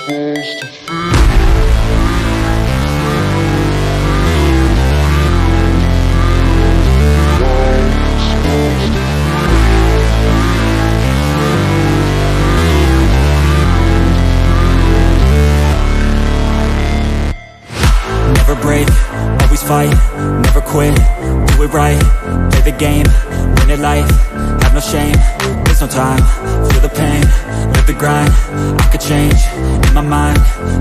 supposed to feel? Never break, always fight, never quit, do it right, play the game, win it life, have no shame, there's no time, feel the pain, live the grind, I could change, in my mind,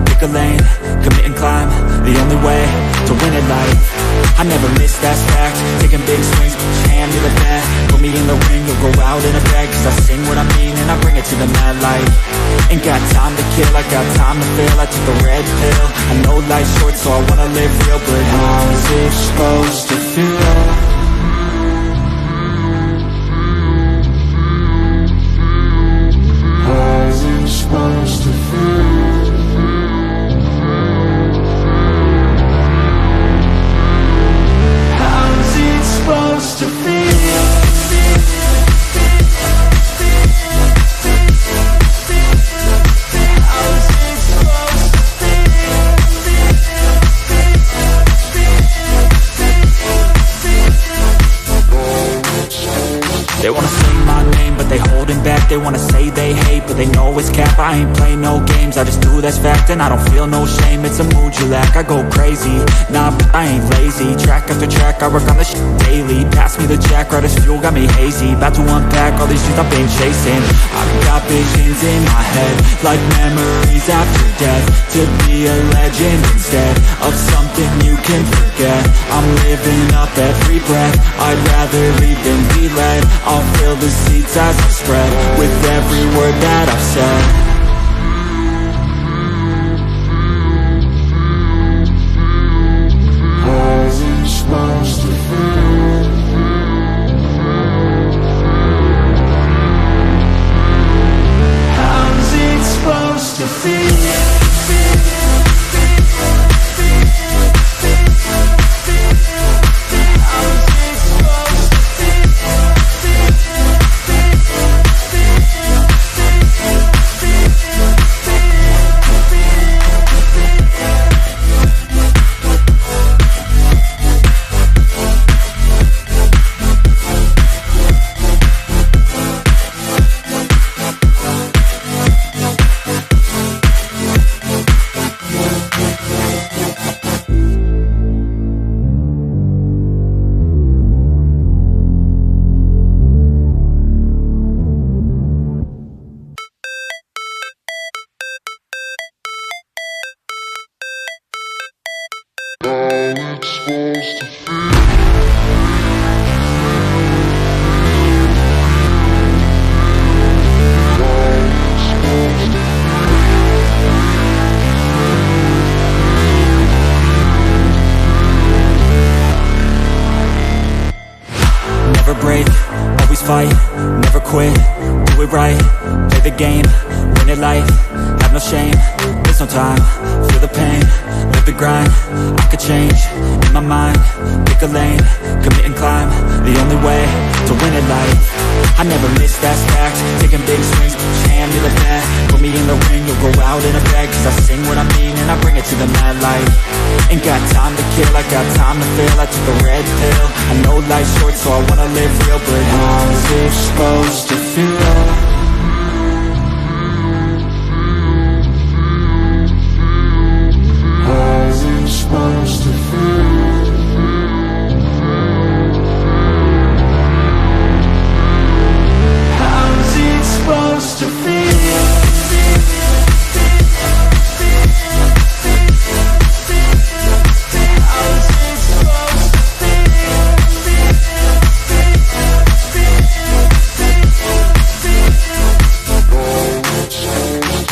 pick a lane, commit and climb, the only way to win it life. I never miss, that's fact, taking big swings, put your hand to the bat, put me in the ring, you'll go out in a bag, cause I sing what I mean and I bring it to the mad light. Ain't got time to kill, I got time to feel, I took a red pill, I know life's short so I wanna live real, but how's it supposed to feel? How's it supposed to feel? How's it supposed to feel? They wanna say my name, but they holding back. They wanna say they hate, but they know it's cap. I ain't play no games, I just do that's fact. And I don't feel no shame, it's a mood you lack. I go crazy, nah, but I ain't lazy. Track after track, I work on this shit daily. Pass me the jack, right as fuel, got me hazy. About to unpack all these things I've been chasing. I've got visions in my head, like memories after death. To be a legend instead of something you can forget. I'm living up every breath, I'd rather lead than be led. I'll fill the seats as I spread with every word that I've said. How's it supposed to feel? How's it supposed to feel? Never break, always fight, never quit, do it right, play the game, win it life, have no shame, there's no time, feel the pain, live the grind, I could change, in my mind, pick a lane, commit and climb, the only way to win it life. I never miss, that's fact, taking big swings, put your hand to the bat, put me in the ring, you'll go out in a bag, cause I sing what I mean and I bring it to the mad light. Ain't got time to kill, I got time to feel, I took a red pill, I know life's short so I wanna live real, but how's it supposed to feel? How's it supposed to feel? How's it supposed to feel?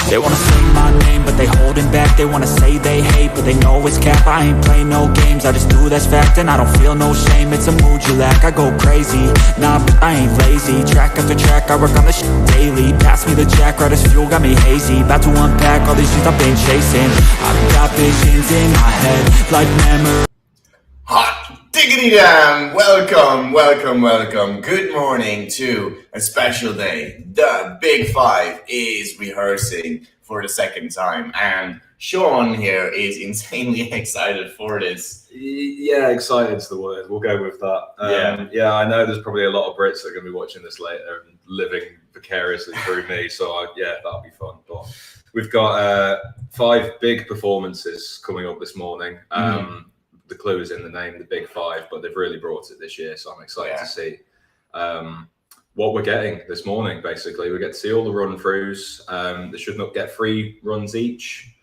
They wanna say my name, but they holding back. They wanna say they hate, but they know it's cap. I ain't play no games, I just do that's fact. And I don't feel no shame, it's a mood you lack. I go crazy, nah, but I ain't lazy. Track after track, I work on this shit daily. Pass me the jack, right as fuel, got me hazy. About to unpack all these things I've been chasing. I've got visions in my head, like memories. Hot Diggity damn! Welcome. Good morning to a special day. The Big Five is rehearsing for the second time, and Sean here is insanely excited for this. Yeah, excited's the word. We'll go with that. Yeah, I know there's probably a lot of Brits that are going to be watching this later and living vicariously through me, so that'll be fun. But we've got 5 big performances coming up this morning. The clue is in the name, the Big Five, but they've really brought it this year, so I'm excited to see what we're getting this morning. Basically, we get to see all the run-throughs. They should not get 3 runs each,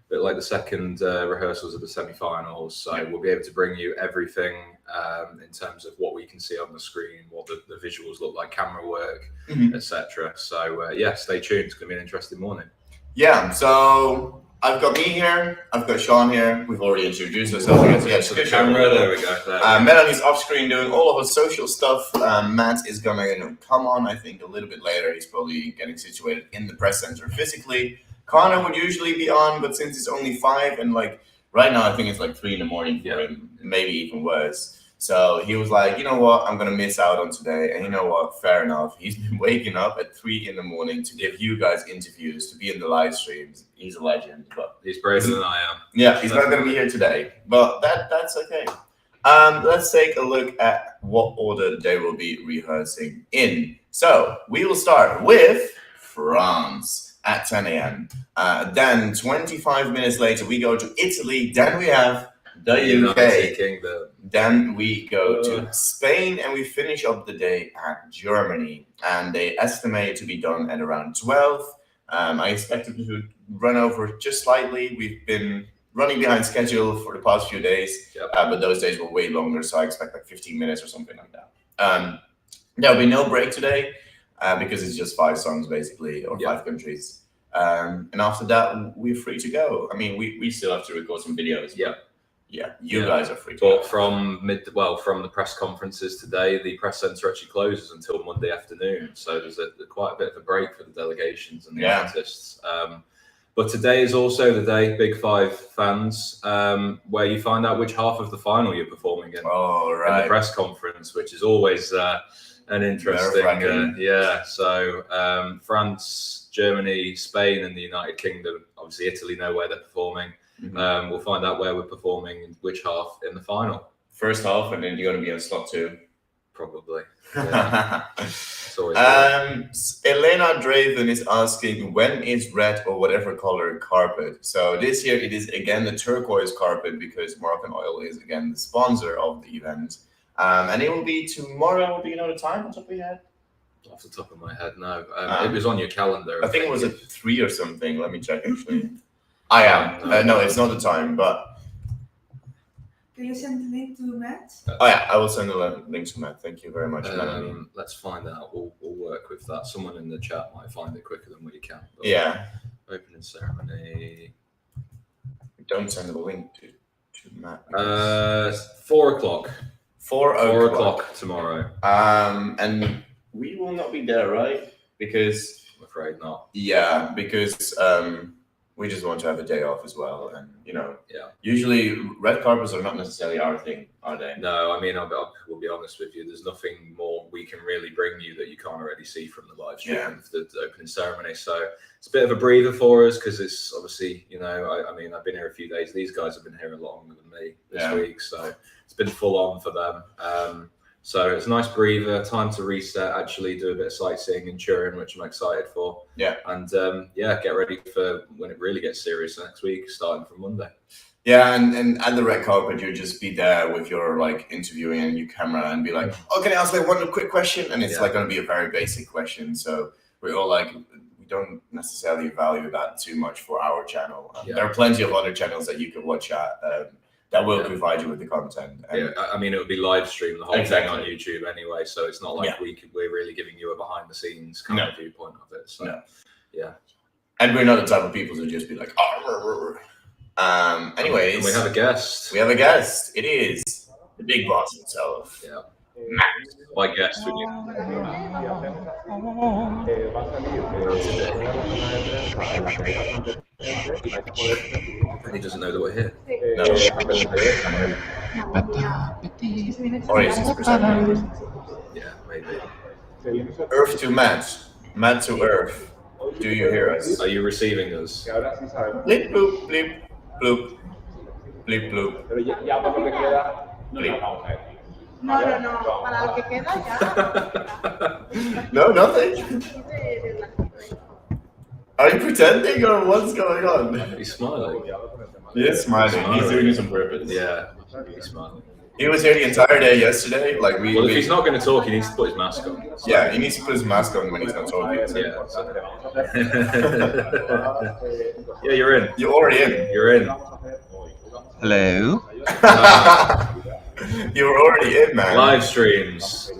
a bit like the second rehearsals of the semi-finals. So we'll be able to bring you everything in terms of what we can see on the screen, what the visuals look like, camera work, etc. So stay tuned. It's going to be an interesting morning. Yeah, so I've got me here, I've got Sean here. We've already introduced ourselves. So the camera, there we go. Melanie's off screen doing all of our social stuff. Matt is gonna come on, I think, a little bit later. He's probably getting situated in the press center physically. Connor would usually be on, but since it's only 5 and like right now, I think it's like 3 in the morning for him, maybe even worse. So he was like, you know what, I'm going to miss out on today. And you know what, fair enough. He's been waking up at 3 in the morning to give you guys interviews, to be in the live streams. He's a legend. But he's braver than I am. Yeah, he's not going to be here today. But that's okay. Let's take a look at what order they will be rehearsing in. So we will start with France at 10 a.m. Then 25 minutes later, we go to Italy. Then we have the UK. Kingdom. Then we go to Spain and we finish up the day at Germany. And they estimate to be done at around 12. I expect it to run over just slightly. We've been running behind schedule for the past few days, but those days were way longer. So I expect like 15 minutes or something like that. There'll be no break today because it's just 5 songs basically, or 5 countries. And after that, we're free to go. I mean, we still have to record some videos. You guys are free to go. From the press conferences today, the press centre actually closes until Monday afternoon. So there's quite a bit of a break for the delegations and the artists. But today is also the day, Big Five fans, where you find out which half of the final you're performing in. In the press conference, which is always an interesting. So France, Germany, Spain, and the United Kingdom. Obviously, Italy know where they're performing. We'll find out where we're performing in which half in the final. First half, and then you're going to be on slot 2. Probably. Elena Draven is asking, when is red or whatever color carpet? So this year it is again the turquoise carpet because Moroccan Oil is again the sponsor of the event. And it will be tomorrow. Do you know the time on top of your head? Off the top of my head, no. It was on your calendar. I think it was at 3 or something. Let me check actually. I am. No, it's not the time, but. Can you send the link to Matt? I will send the link to Matt. Thank you very much. Let's find out. We'll work with that. Someone in the chat might find it quicker than we can. Opening ceremony. Don't send the link to Matt. 4 o'clock. 4 o'clock tomorrow. And we will not be there, right? Because I'm afraid not. Yeah, because we just want to have a day off as well, and usually red carpets are not necessarily our thing, are they? No, I mean, we'll be honest with you. The's nothing more we can really bring you that you can't already see from the live stream of the opening ceremony. So it's a bit of a breather for us because it's obviously, I mean, I've been here a few days. These guys have been here a lot longer than me this week, so it's been full on for them. So it's a nice breather, time to reset, actually do a bit of sightseeing in Turin, which I'm excited for. And get ready for when it really gets serious next week, starting from Monday. Yeah, and at the red carpet, you'll just be there with your interviewing and your camera and be like, oh, can I ask one quick question? And it's going to be a very basic question. So we're all we don't necessarily value that too much for our channel. There are plenty of other channels that you can watch at. That will provide you with the content. I mean, it would be live streamed the whole thing on YouTube anyway, so it's not like we're really giving you a behind the scenes kind of viewpoint of it. So, and we're not the type of people to just be like, anyways. And we have a guest. It is the big boss himself. Matt. My guest with you. And he doesn't know that we're here. No. Or is this presenting? Yeah, maybe. Earth to Matt. Matt to Earth. Do you hear us? Are you receiving us? Blip, bloop, blip, bloop. Blip, bloop. Blip. No, para lo que queda ya. No, nothing. Are you pretending or what's going on? He's smiling. He is smiling. He's doing this on purpose. Yeah, he's smiling. He was here the entire day yesterday. Like Well, if he's not going to talk, he needs to put his mask on. Yeah, he needs to put his mask on when he's not talking. Yeah. Yeah, you're in. You're already in. You're in. Hello. You're already in, man. Live streams.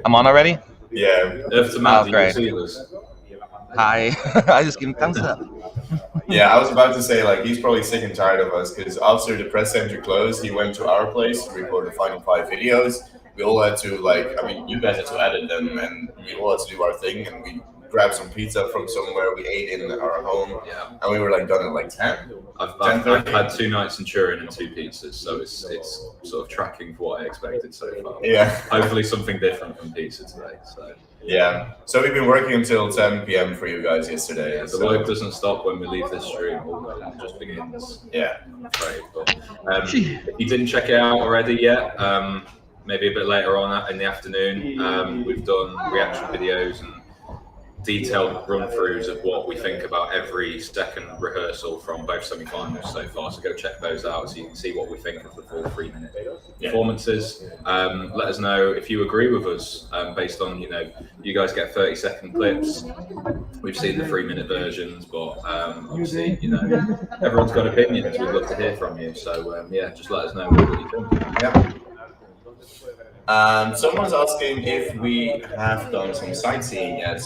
I'm on already? Yeah. If to Matt, you great. see us. Hi. I just give him thumbs up. Yeah, I was about to say, like, he's probably sick and tired of us because after the press center closed, he went to our place to record the final 5 videos. We all had to, like, I mean, you guys had to edit them and we all had to do our thing and we grabbed some pizza from somewhere, we ate in our home, Yeah. and we were, like, done at, like, 10. I've 10:30. had 2 nights in Turin and 2 pizzas, so it's sort of tracking for what I expected so far. Yeah. Hopefully something different from pizza today. So Yeah. So we've been working until 10 p.m. for you guys yesterday. yeah, the so, work doesn't stop when we leave this stream. It just begins. yeah. Right, but, if you didn't check it out already yet, maybe a bit later on in the afternoon, we've done reaction videos and detailed run-throughs of what we think about every second rehearsal from both semi-finals so far. So go check those out so you can see what we think of the full 3-minute performances. Let us know if you agree with us based on, you guys get 30-second clips. We've seen the 3-minute versions, but obviously, everyone's got opinions. We'd love to hear from you. So yeah, just let us know what you think. Yeah. Someone's asking if we have done some sightseeing yet.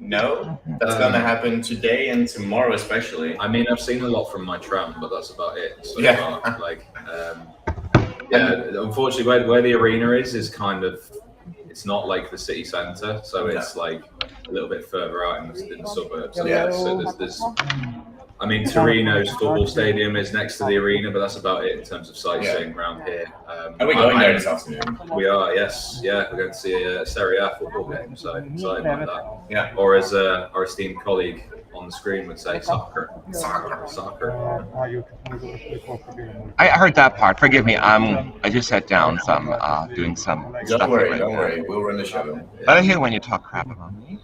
No, that's gonna happen today and tomorrow especially. I mean, I've seen a lot from my tram, but that's about it so Yeah. far. Like, unfortunately, where the arena is kind of, it's not like the city centre, so it's like a little bit further out in the suburbs. So, Yeah. so there's I mean, Torino's football stadium is next to the arena, but that's about it in terms of sightseeing around here. Are we going there this afternoon? We are, yes. Yeah, we're going to see a Serie A football game, so excited about that. Yeah. Or as our esteemed colleague on the screen would say, soccer. Soccer. I heard that part. Forgive me. I just sat down. So I'm doing some stuff. Don't worry, right don't now. worry. We'll run the show. But I hear when you talk crap about me.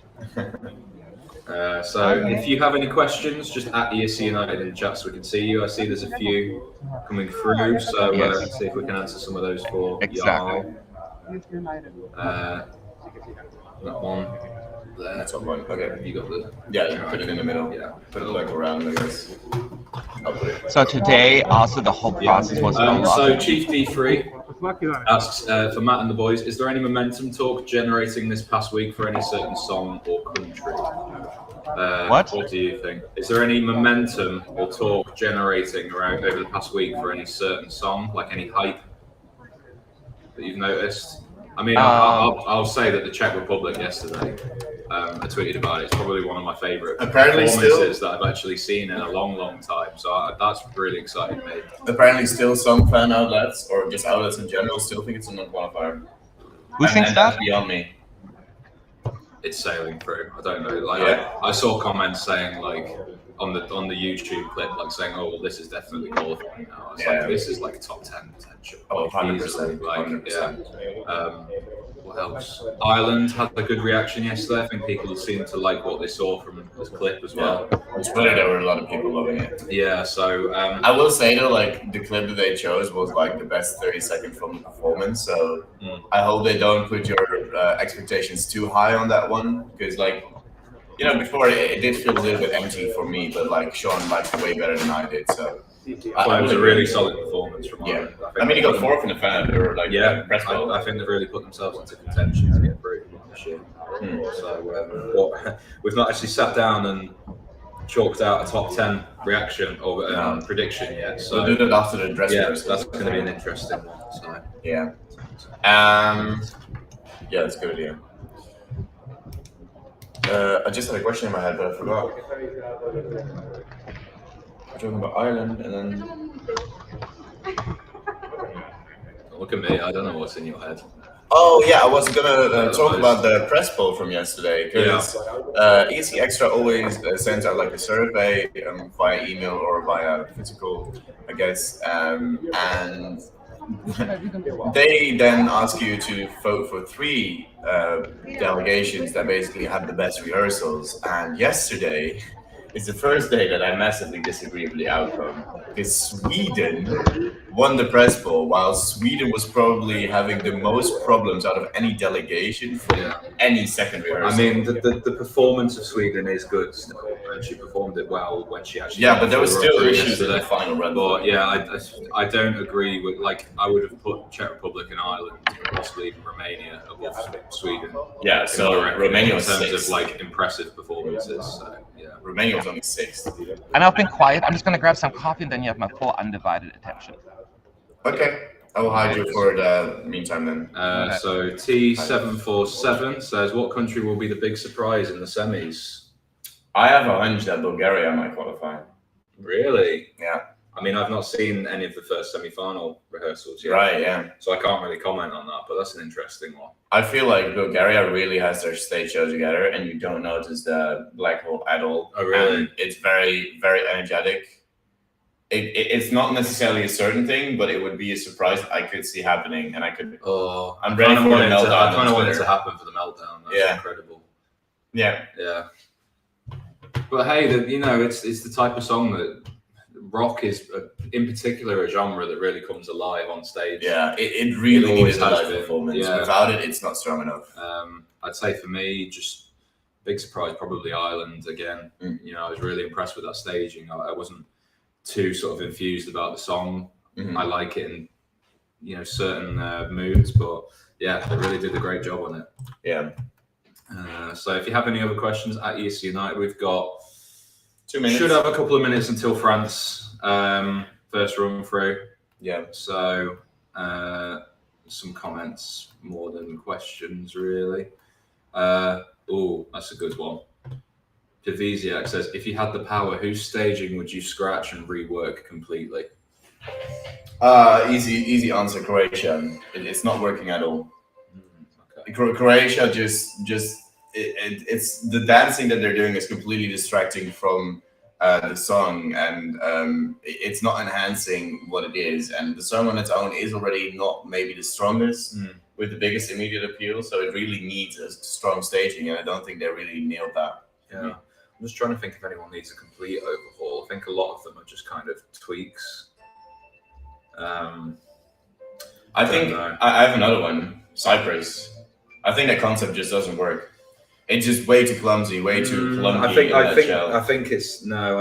So if you have any questions, just at ESC United in the chat so we can see you. I see there's a few coming through, so Yes. let's see if we can answer some of those for Exactly. Jarl. That one. There. That's one point. Okay. You got the... Yeah, put it in the middle. Yeah. Put it like around, I guess. I'll put it. So today, also the whole process was a lot. So Chief D3 asks for Matt and the boys, is there any momentum talk generating this past week for any certain song or country? What do you think? Is there any momentum or talk generating around over the past week for any certain song, like any hype that you've noticed? I mean, I'll say that the Czech Republic yesterday, I tweeted about it. It's probably one of my favourite performances that I've actually seen in a long, long time. So that's really excited me. Apparently, still some fan outlets or just outlets in general still think it's a non-qualifier. Who thinks And that? that's beyond me. It's sailing through. I don't know. Like I saw comments saying like on the YouTube clip, like saying, "Oh, well, this is definitely qualifying now." It's like this is like top 10 potential. Oh, 100%. Easily. Like 100%. yeah. What else? Ireland had a good reaction yesterday. I think people seemed to like what they saw from this clip as well. On Twitter, there were a lot of people loving it. Yeah. So I will say though, like the clip that they chose was like the best 30-second from the performance. So I hope they don't put your expectations too high on that one because, like, before it did feel a little bit empty for me, but like Sean liked it way better than I did. So it was a really solid performance from Ireland. I mean, he got 4th in the fan. They were like, press ball. I think they've really put themselves into contention to get through this year. So we've not actually sat down and chalked out a top 10 reaction or prediction yet. So we'll do that after the dress rehearsal. That's going to be an interesting one. So yeah, that's a good idea. I just had a question in my head, but I forgot. We're talking about Ireland, and then look at me. I don't know what's in your head. Oh yeah, I was gonna talk about the press poll from yesterday because Easy Extra always sends out like a survey via email or via physical, I guess, and they then ask you to vote for 3 delegations that basically have the best rehearsals. And yesterday is the first day that I massively disagree with the outcome because Sweden won the press poll, while Sweden was probably having the most problems out of any delegation for any second rehearsal. I mean, the performance of Sweden is good still, and she performed it well when she actually. Yeah, but there was still issues in the final run. But yeah, I don't agree with, like, I would have put Czech Republic and Ireland, possibly even Romania, above Sweden. Yeah, so Romania was in terms 6th. of like impressive performances. So, yeah, Romania was only 6th. And I've been quiet. I'm just going to grab some coffee, and then you have my full undivided attention. Okay, I will hide you for the meantime then. So T747 says, what country will be the big surprise in the semis? I have a hunch that Bulgaria might qualify. Really? Yeah. I mean, I've not seen any of the first semi-final rehearsals yet. Right, yeah. So I can't really comment on that, but that's an interesting one. I feel like Bulgaria really has their stage show together, and you don't notice the black hole at all. Oh, really? And it's very, very energetic. It's not necessarily a certain thing, but it would be a surprise I could see happening, and I could. Oh, I'm ready for the meltdown. I kind of want it to happen for the meltdown. That's incredible. Yeah. Yeah. But hey, it's the type of song that rock is, in particular, a genre that really comes alive on stage. Yeah, it really always needs a has live been. performance. Yeah. Without it, it's not strong enough. I'd say for me, just big surprise, probably Ireland again. I was really impressed with that staging. I wasn't too sort of infused about the song. I like it in certain moods, but yeah, they really did a great job on it. Yeah. So if you have any other questions at ESC United, we've got 2 minutes. Should have a couple of minutes until France first run through. Yeah. So some comments more than questions, really. Oh, that's a good one. Pavisiak says, if you had the power, whose staging would you scratch and rework completely? Easy answer, Croatia. It's not working at all. Okay. Croatia it's the dancing that they're doing is completely distracting from the song, and it's not enhancing what it is. And the song on its own is already not maybe the strongest with the biggest immediate appeal, so it really needs a strong staging, and I don't think they really nailed that. Yeah. I'm just trying to think if anyone needs a complete overhaul. I think a lot of them are just kind of tweaks. I have another one, Cyprus. I think that concept just doesn't work. It's just way too clumsy, way too clunky. I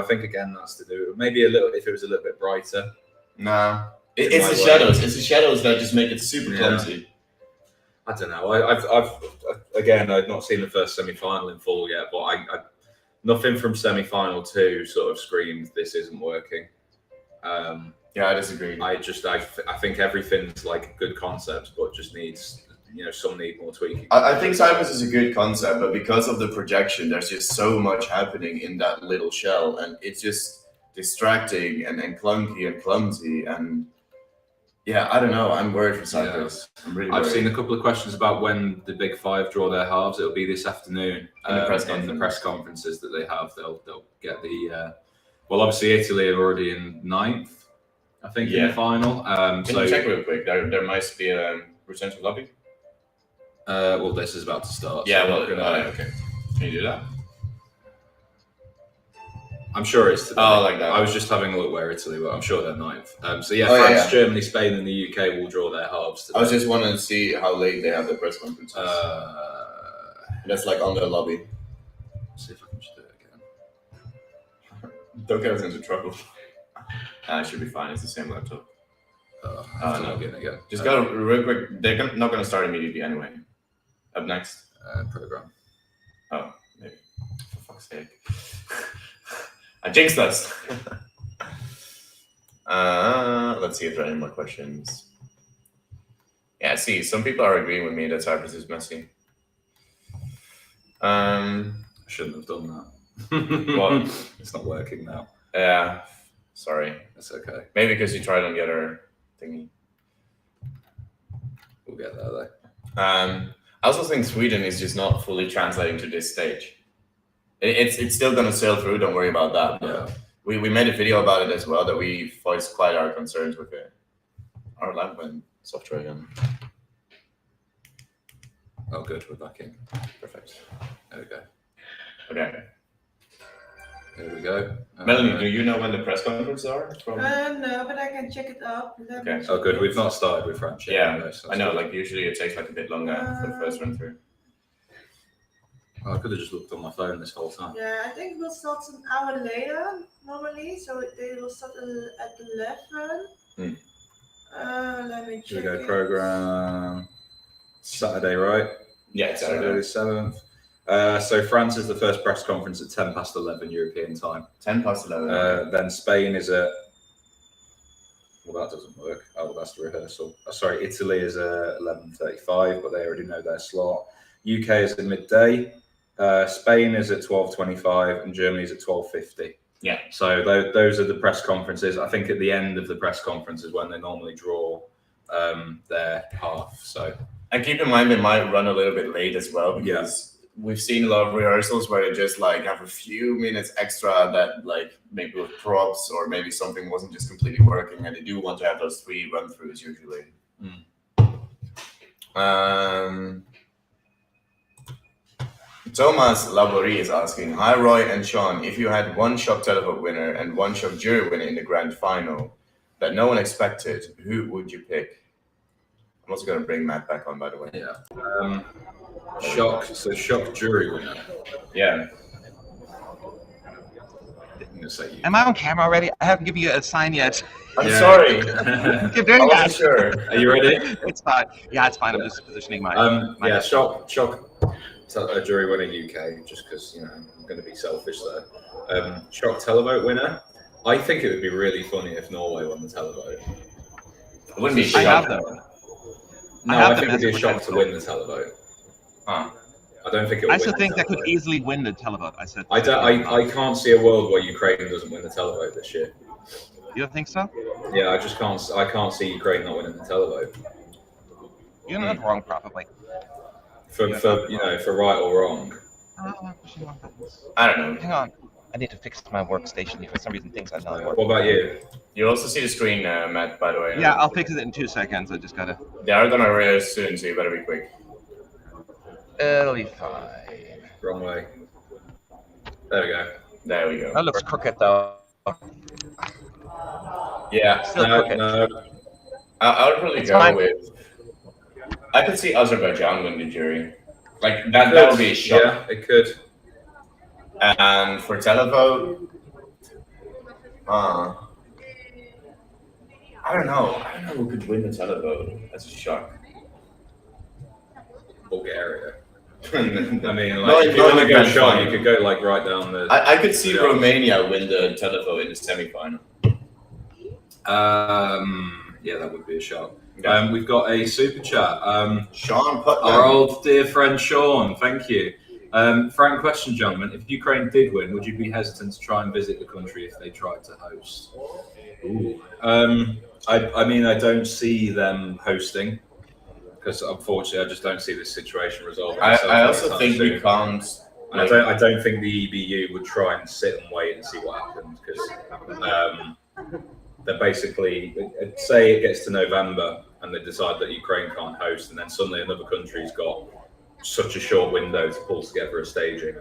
think again that's to do maybe a little, if it was a little bit brighter. Nah, it's the shadows. It's the shadows that just make it super clumsy. I don't know. I've not seen the first semi-final in full yet, but I nothing from semi-final 2 sort of screamed this isn't working. Yeah, I disagree. I think everything's like a good concept, but just needs, some need more tweaking. I think Cyprus is a good concept, but because of the projection, there's just so much happening in that little shell, and it's just distracting and clunky and clumsy. And yeah, I don't know. I'm worried for Cyprus. Yeah. I'm really worried. I've seen a couple of questions about when the Big Five draw their halves. It'll be this afternoon in the press conferences that they have. They'll get the well, obviously Italy are already in 9th, I think, in the final. Can you check real quick? There might be a return to lobby. Well, this is about to start. Yeah, so okay. Can you do that? I'm sure it's today. Oh, like that. I was just having a look where Italy were. I'm sure they're 9th. So France, Germany, Spain, and the UK will draw their halves today. I was just wanting to see how late they have their press conferences. That's like on the lobby. Let's see if I can just do it again. Don't get us into trouble. It should be fine. It's the same laptop. No, again. Just go real quick. They're not going to start immediately anyway. Up next. Program. Oh, maybe. For fuck's sake. I jinxed us. Let's see if there are any more questions. Yeah, see, some people are agreeing with me that Cyprus is messy. I shouldn't have done that. What? It's not working now. Yeah, sorry. It's okay. Maybe because you tried on the other thingy. get there though. I also think Sweden is just not fully translating to this stage. It's still gonna sail through. Don't worry about that. Yeah. We made a video about it as well that we voiced quite our concerns with it. Our Alvan software again. Oh, good. We're back in. Perfect. There we go. Okay. There we go. Melanie, do you know when the press conferences are? No, but I can check it up. Okay. Oh, good. We've not started with French yet. Yeah, anyway, so I know. Like usually it takes like a bit longer for the first run through. Oh, I could have just looked on my phone this whole time. Yeah, I think we'll start an hour later normally, so they will start at 11. Let me check. Here we go. Program Saturday, right? Yeah, Saturday 7th. So France is the first press conference at 10 past 11 European time. 10 past 11. Then Spain is at. Well, that doesn't work. Oh, that's the rehearsal. Sorry, Italy is at 11:35, but they already know their slot. UK is at midday. Spain is at 12:25, and Germany is at 12:50. Yeah. So those are the press conferences. I think at the end of the press conference is when they normally draw their half. So. And keep in mind they might run a little bit late as well because we've seen a lot of rehearsals where they just like have a few minutes extra that like maybe with props or maybe something wasn't just completely working, and they do want to have those 3 run-throughs usually. Thomas Labori is asking, hi Roy and Sean, if you had one shock televote winner and one shock jury winner in the grand final that no one expected, who would you pick? I'm also going to bring Matt back on, by the way. Yeah. Shock jury winner. Yeah. I'm gonna say you. Am I on camera already? I haven't given you a sign yet. I'm sorry. Keep doing I that. wasn't sure. Are you ready? It's fine. Yeah, it's fine. I'm just positioning my. Yeah, shock a jury winner UK, just because I'm going to be selfish there. Shock televote winner. I think it would be really funny if Norway won the televote. It wouldn't be I shock. have them. No, I think it would be a shock to win the televote. Huh. I don't think it. I still think they could easily win the televote. I said. I can't see a world where Ukraine doesn't win the televote this year. You don't think so? Yeah, I just can't. I can't see Ukraine not winning the televote. You're not wrong, probably. For right or wrong. I don't know. Hang on. I need to fix my workstation. For some reason, things are not working. What about you? You also see the screen, Matt, by the way. Yeah, I'll fix it in 2 seconds. I just gotta. They are gonna rehearse soon, so you better be quick. It'll be fine. Wrong way. There we go. There we go. That looks crooked, though. Yeah. Still crooked. No. I would probably It's go fine. with. I could see Azerbaijan win the jury. Like that would be a shock. Yeah, it could. And for televote, I don't know. I don't know who could win the televote. That's a shock. Bulgaria. I mean, like, No, if you want to go grand shot, final. you could go like right down the. I could see Yeah. Romania win the televote in the semi-final. Yeah, that would be a shot. Yeah. We've got a super chat. Sean Putnam. Our old dear friend Sean, thank you. Frank question, gentlemen. If Ukraine did win, would you be hesitant to try and visit the country if they tried to host? Ooh. I mean, I don't see them hosting because unfortunately, I just don't see this situation resolving. I also think we can't. And I don't think the EBU would try and sit and wait and see what happens because they're basically say it gets to November and they decide that Ukraine can't host, and then suddenly another country's got such a short window to pull together a staging.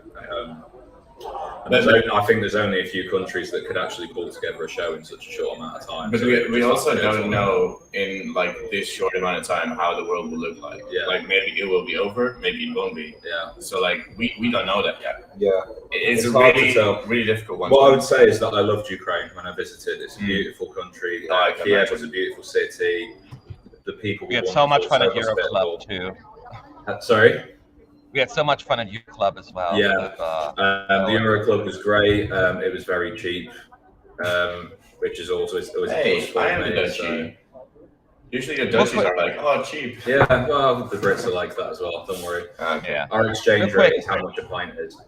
I think there's only a few countries that could actually pull together a show in such a short amount of time. But So we also don't know in like this short amount of time how the world will look like. Yeah. Like maybe it will be over, maybe it won't be. Yeah. So like we don't know that yet. Yeah. It's a hard to really tell. really difficult one. What I would say is that I loved Ukraine when I visited. It's a beautiful country. Oh, I can Kiev imagine. was a beautiful city. The people We were had so much fun at wonderful, so Euro hospitable. Club too. Sorry? We had so much fun at Euro Club as well. Yeah. With, The Euro Club was great. It was very cheap, which is always a plus Hey, for I am the me. Dutchie. Usually the Dutchies are like, oh, cheap. Yeah, well, the Brits are like that as well. Don't worry. Yeah. Our exchange Real quick. rate is how much a pint is.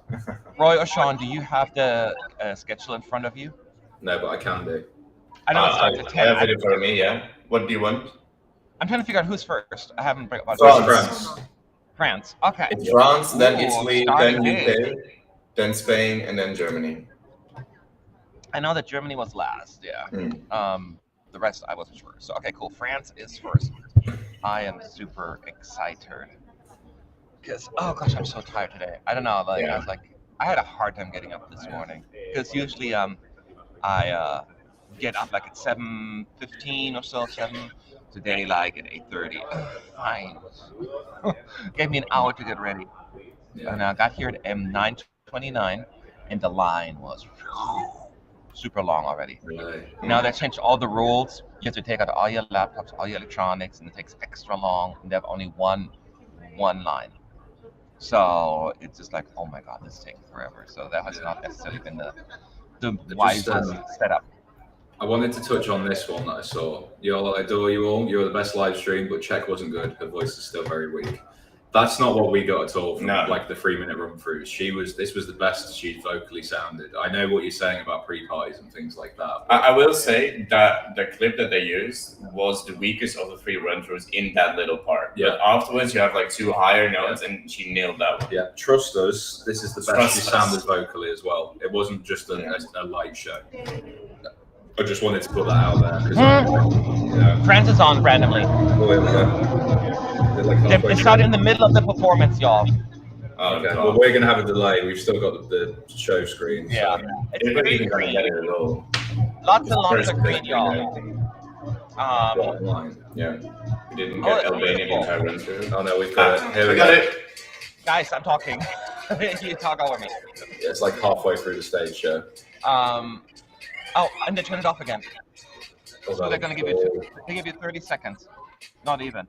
Roy or Sean, do you have the schedule in front of you? No, but I can do. I know it I starts at have 10. it in front of me. Yeah. What do you want? I'm trying to figure out who's first. I haven't about France. France. Okay. It's France, then Ooh, Italy, starting then UK, big. then Spain, and then Germany. I know that Germany was last. Yeah. Mm. The rest I wasn't sure. So okay, cool. France is first. I am super excited because oh gosh, I'm so tired today. I don't know. Like I was like, I had a hard time getting up this morning because usually I get up like at 7:15 or so, 7. Today like at 8:30. Fine. Gave me an hour to get ready. And I got here at 9:29, and the line was super long already. Really? Now they changed all the rules. You have to take out all your laptops, all your electronics, and it takes extra long. And they have only one line. So it's just like, oh my god, this is taking forever. So that has not necessarily been the wisest setup. I wanted to touch on this one that I saw. Y'all, I adore you all. You're the best live stream, but Czech wasn't good. Her voice is still very weak. That's not what we got at all from like the 3-minute run throughs. This was the best she vocally sounded. I know what you're saying about pre-parties and things like that. I will say that the clip that they used was the weakest of the 3 run-throughs in that little part. Yeah. But afterwards, you have like 2 higher notes, and she nailed that one. Yeah, trust us. This is the best she sounded vocally as well. It wasn't just a light show. I just wanted to put that out there. France is on randomly. Oh, here we go. It started in the middle of the performance, y'all. Okay, well, we're going to have a delay. We've still got the show screen. Yeah. So. It's very green. Lots and lots of green, y'all. Yeah. We didn't get Albania the entire run through. Oh, no, we've got it. Here we got it. Guys, I'm talking. You talk over me. Yeah, it's like halfway through the stage show. Oh, and they turned it off again. Oh, so they're going to give you 30 seconds. Not even.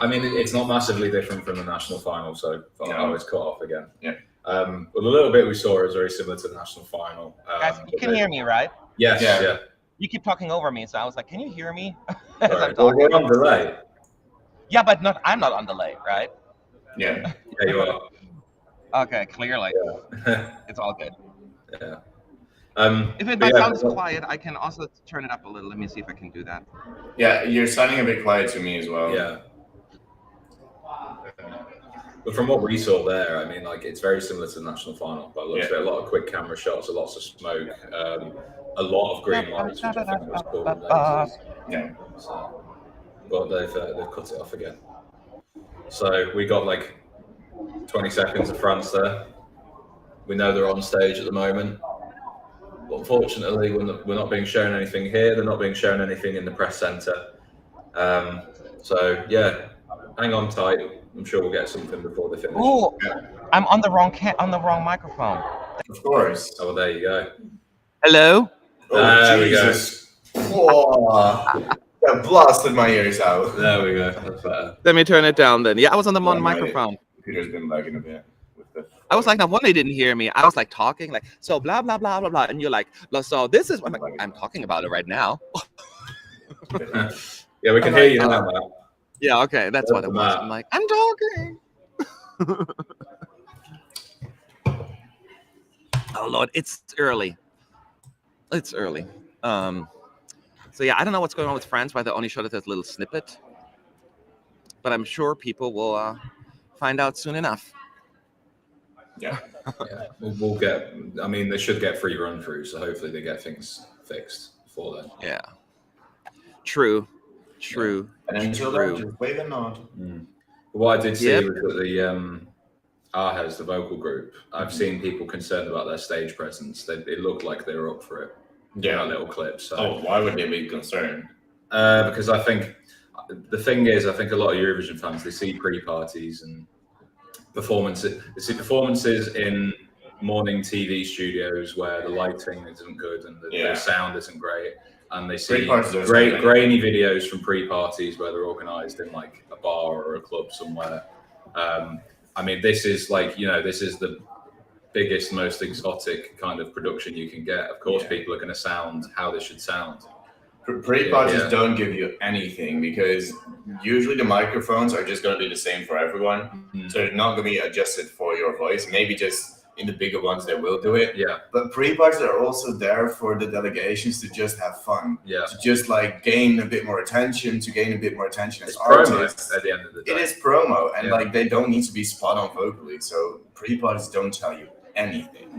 I mean, it's not massively different from the national final, so it's cut off again. Yeah. But the little bit we saw is very similar to the national final. Guys, you can hear me, right? Yes. Yeah. You keep talking over me, so I was like, "Can you hear me?" Right. Well, we're on delay. Yeah, but I'm not on delay, right? Yeah. Yeah, you are. Okay, clearly. Yeah. It's all good. Yeah. If my sound is quiet, I can also turn it up a little. Let me see if I can do that. Yeah, you're sounding a bit quiet to me as well. Yeah. But from what we saw there, I mean, like, it's very similar to the national final. But looks a lot of quick camera shots, lots of smoke, a lot of green lights, which I think was cool. Yeah. So, but they've cut it off again. So we got like 20 seconds of France there. We know they're on stage at the moment. But unfortunately, we're not being shown anything here. They're not being shown anything in the press centre. So yeah, hang on tight. I'm sure we'll get something before they finish. Oh, I'm on the wrong microphone. Of course. Oh, well, there you go. Hello. Oh, there Jesus. Whoa. That blasted my ears out. There we go. That's better. Let me turn it down then. Yeah, I was on the microphone. Computer's been lagging a bit. I was like, no wonder they didn't hear me. I was like talking, like, so blah, blah, blah, blah, blah. And you're like, so this is, I'm talking about it right now. Yeah, we can hear you now. Yeah, okay, that's what it was. I'm like, I'm talking. Oh, Lord, it's early. It's early. So, yeah, I don't know what's going on with France, why they only showed it as a little snippet. But I'm sure people will find out soon enough. Yeah. We'll get, I mean, they should get free run through, so hopefully they get things fixed before then. Yeah. True. And until then, just wave and nod. What I did see was that the Ahez, the vocal group, I've seen people concerned about their stage presence. It looked like they were up for it. Yeah. That little clip. So. Oh, why would they be concerned? Because I think the thing is, I think a lot of Eurovision fans, they see pre-parties and performances. They see performances in morning TV studios where the lighting isn't good and the sound isn't great. And they see grainy videos from pre-parties where they're organised in like a bar or a club somewhere. I mean, this is like, this is the biggest, most exotic kind of production you can get. Of course, people are going to sound how they should sound. Pre-parties don't give you anything because usually the microphones are just going to be the same for everyone. So they're not going to be adjusted for your voice. Maybe just in the bigger ones, they will do it. Yeah. But pre-parties are also there for the delegations to just have fun. Yeah. To just like gain a bit more attention, as It's artists. promo at the end of the day. It is promo, and like they don't need to be spot on vocally. So pre-parties don't tell you anything.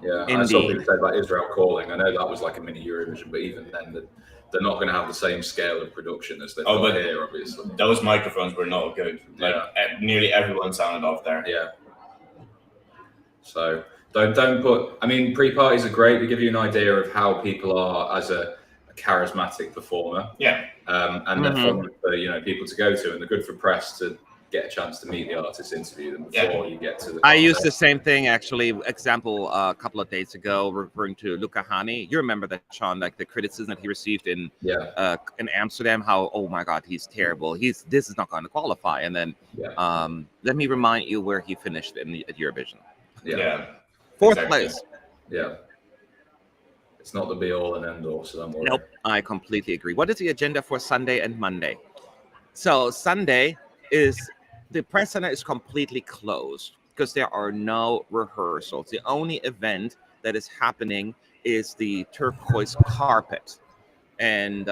Yeah, Indeed. I saw people say about Israel calling. I know that was like a mini Eurovision, but even then, they're not going to have the same scale of production as they've got here, obviously. Those microphones were not good. Like nearly everyone sounded off there. Yeah. So don't put. I mean, pre-parties are great. They give you an idea of how people are as a charismatic performer. Yeah. And they're fun for people to go to, and they're good for press to get a chance to meet the artists, interview them before you get to the. I used the same thing actually. Example, a couple of days ago, referring to Luca Hani. You remember that, Sean? Like the criticism that he received in Amsterdam. How, oh my God, he's terrible. This is not going to qualify. And then let me remind you where he finished at Eurovision. Yeah. Fourth place. Yeah. It's not the be all and end all, so don't worry. Nope, I completely agree. What is the agenda for Sunday and Monday? So Sunday is the press center is completely closed because there are no rehearsals. The only event that is happening is the turquoise carpet. And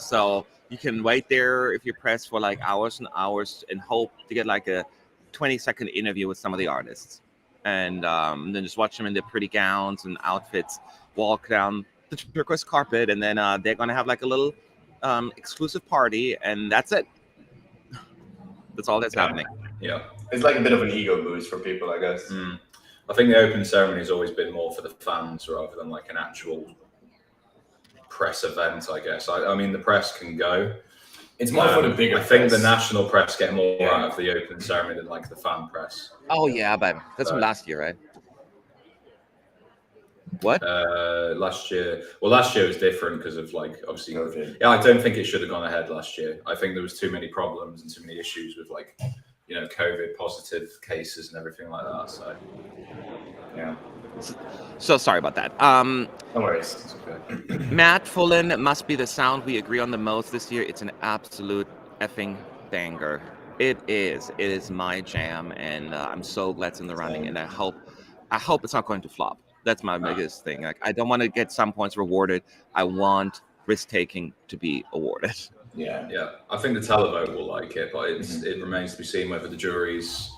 so you can wait there if you're pressed for like hours and hours and hope to get like a 20-second interview with some of the artists. And then just watch them in their pretty gowns and outfits walk down the turquoise carpet. And then they're going to have like a little exclusive party. And that's it. That's all that's happening. Yeah. It's like a bit of an ego boost for people, I guess. I think the opening ceremony has always been more for the fans rather than like an actual press event, I guess. I mean, the press can go. It's more for the bigger I think press. the national press get more out of the opening ceremony than like the fan press. Oh, yeah, but that's from last year, right? What? Last year. Well, last year was different because of like obviously. COVID. Yeah, I don't think it should have gone ahead last year. I think there was too many problems and too many issues with like, COVID positive cases and everything like that. So, yeah. So sorry about that. No worries. It's okay. Matt Fulenn must be the sound we agree on the most this year. It's an absolute effing banger. It is. It is my jam, and I'm so glad it's in the running. And I hope it's not going to flop. That's my biggest thing. Like, I don't want to get some points rewarded. I want risk taking to be awarded. Yeah. I think the televote will like it, but it remains to be seen whether the juries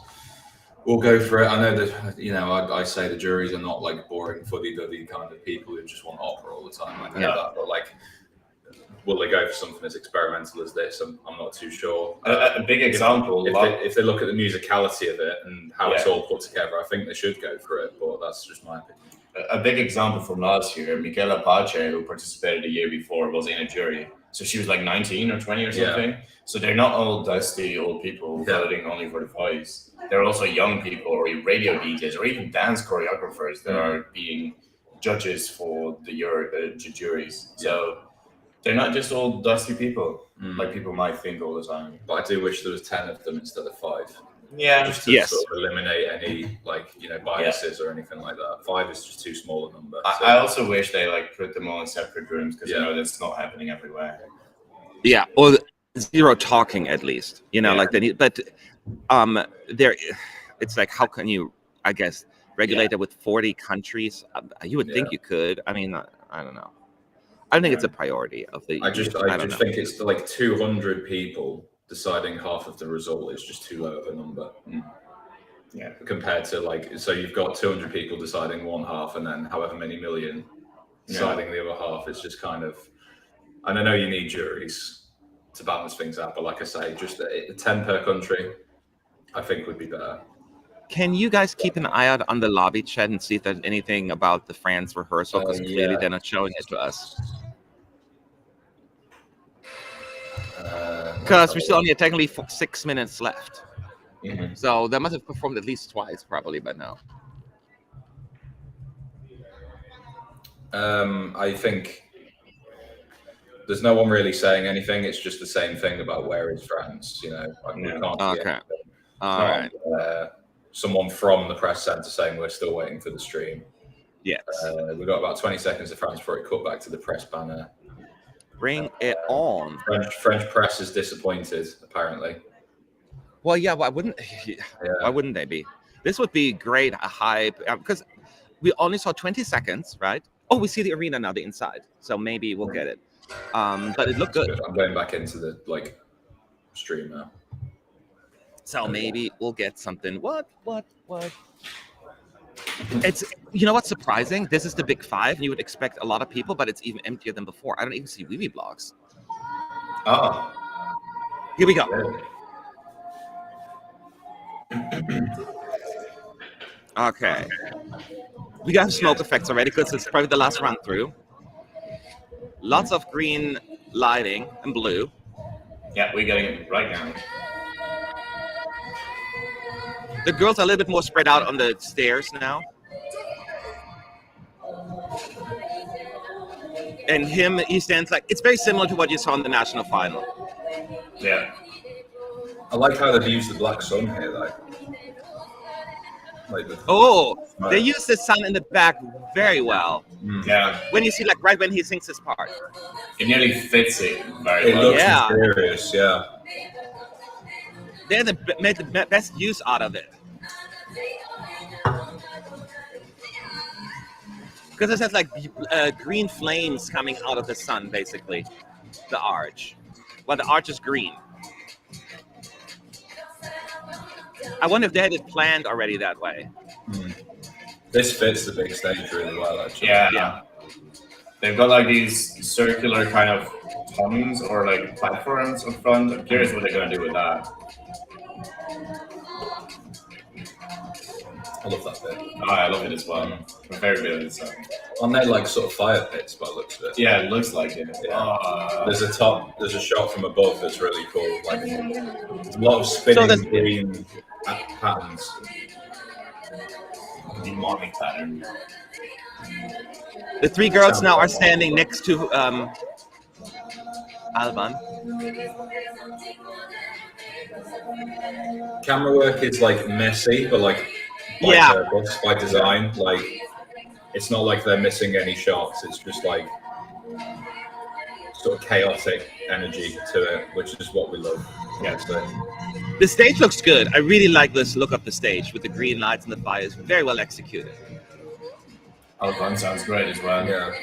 will go for it. I know that I say the juries are not like boring fuddy-duddy kind of people who just want opera all the time. I know that, but like, will they go for something as experimental as this? I'm not too sure. A big example. If they look at the musicality of it and how it's all put together, I think they should go for it. But that's just my opinion. A big example from last year, Michela Pace, who participated the year before, was in a jury. So she was like 19 or 20 or something. Yeah. So they're not all dusty old people voting only for the voice. They're also young people or radio DJs or even dance choreographers that are being judges for the juries. So they're not just all dusty people like people might think all the time. But I do wish there was 10 of them instead of 5. Yeah, just to sort of eliminate any biases or anything like that. 5 is just too small a number. So. I also wish they put them all in separate rooms because that's not happening everywhere. Yeah, or zero talking at least. Like they need, but there, it's like how can you? I guess regulate it with 40 countries. You would think you could. I mean, I don't know. I don't think it's a priority of the. I just think it's like 200 people. Deciding half of the result is just too low of a number. Yeah. Compared to so you've got 200 people deciding one half and then however many million deciding the other half. It's just kind of, and I know you need juries to balance things out, but like I say, just 10 per country, I think would be better. Can you guys keep an eye out on the lobby chat and see if there's anything about the France rehearsal? Because clearly they're not showing it to us. Because we still only have technically 6 minutes left. So they must have performed at least twice probably by now. I think there's no one really saying anything. It's just the same thing about where is France, we can't Okay. All right. Someone from the press centre saying we're still waiting for the stream. Yes. We've got about 20 seconds of France before it cut back to the press banner. Bring it on. French press is disappointed, apparently. Well, yeah. Why wouldn't they be? This would be great, a hype, because we only saw 20 seconds, right? Oh, we see the arena now, the inside. So maybe we'll get it. But it looked good. I'm going back into the stream now. So maybe we'll get something. What? It's, you know what's surprising? This is the big five, and you would expect a lot of people, but it's even emptier than before. I don't even see Weeby blogs. Oh. Here we go. Okay. We got smoke effects already because it's probably the last run through. Lots of green lighting and blue. Yeah, we're getting it right now. The girls are a little bit more spread out on the stairs now. And him, he stands like, it's very similar to what you saw in the national final. Yeah. I like how they've used the black sun here, though. They use the sun in the back very well. Yeah. When you see, like, right when he sings his part. It nearly fits it very It well. looks mysterious, yeah. They made the best use out of it. Because it has like green flames coming out of the sun, basically. The arch. Well, the arch is green. I wonder if they had it planned already that way. This fits the big stage really well, actually. Yeah. They've got like these circular kind of tongues or like platforms in front. I'm curious what they're going to do with that. I love that bit. Oh, I love it as well. I'm very good at this song. Aren't they like sort of fire pits by the looks of it? Yeah, it looks like it. Yeah. There's a shot from above that's really cool. Like there's a lot of spinning green patterns. Demonic pattern. The three girls now are standing next to Alvan. Camera work is like messy, but like by purpose, by design. Like it's not like they're missing any shots. It's just like sort of chaotic energy to it, which is what we love. Yeah, so. The stage looks good. I really like this look of the stage with the green lights and the fires. Very well executed. Alvan sounds great as well. Yeah,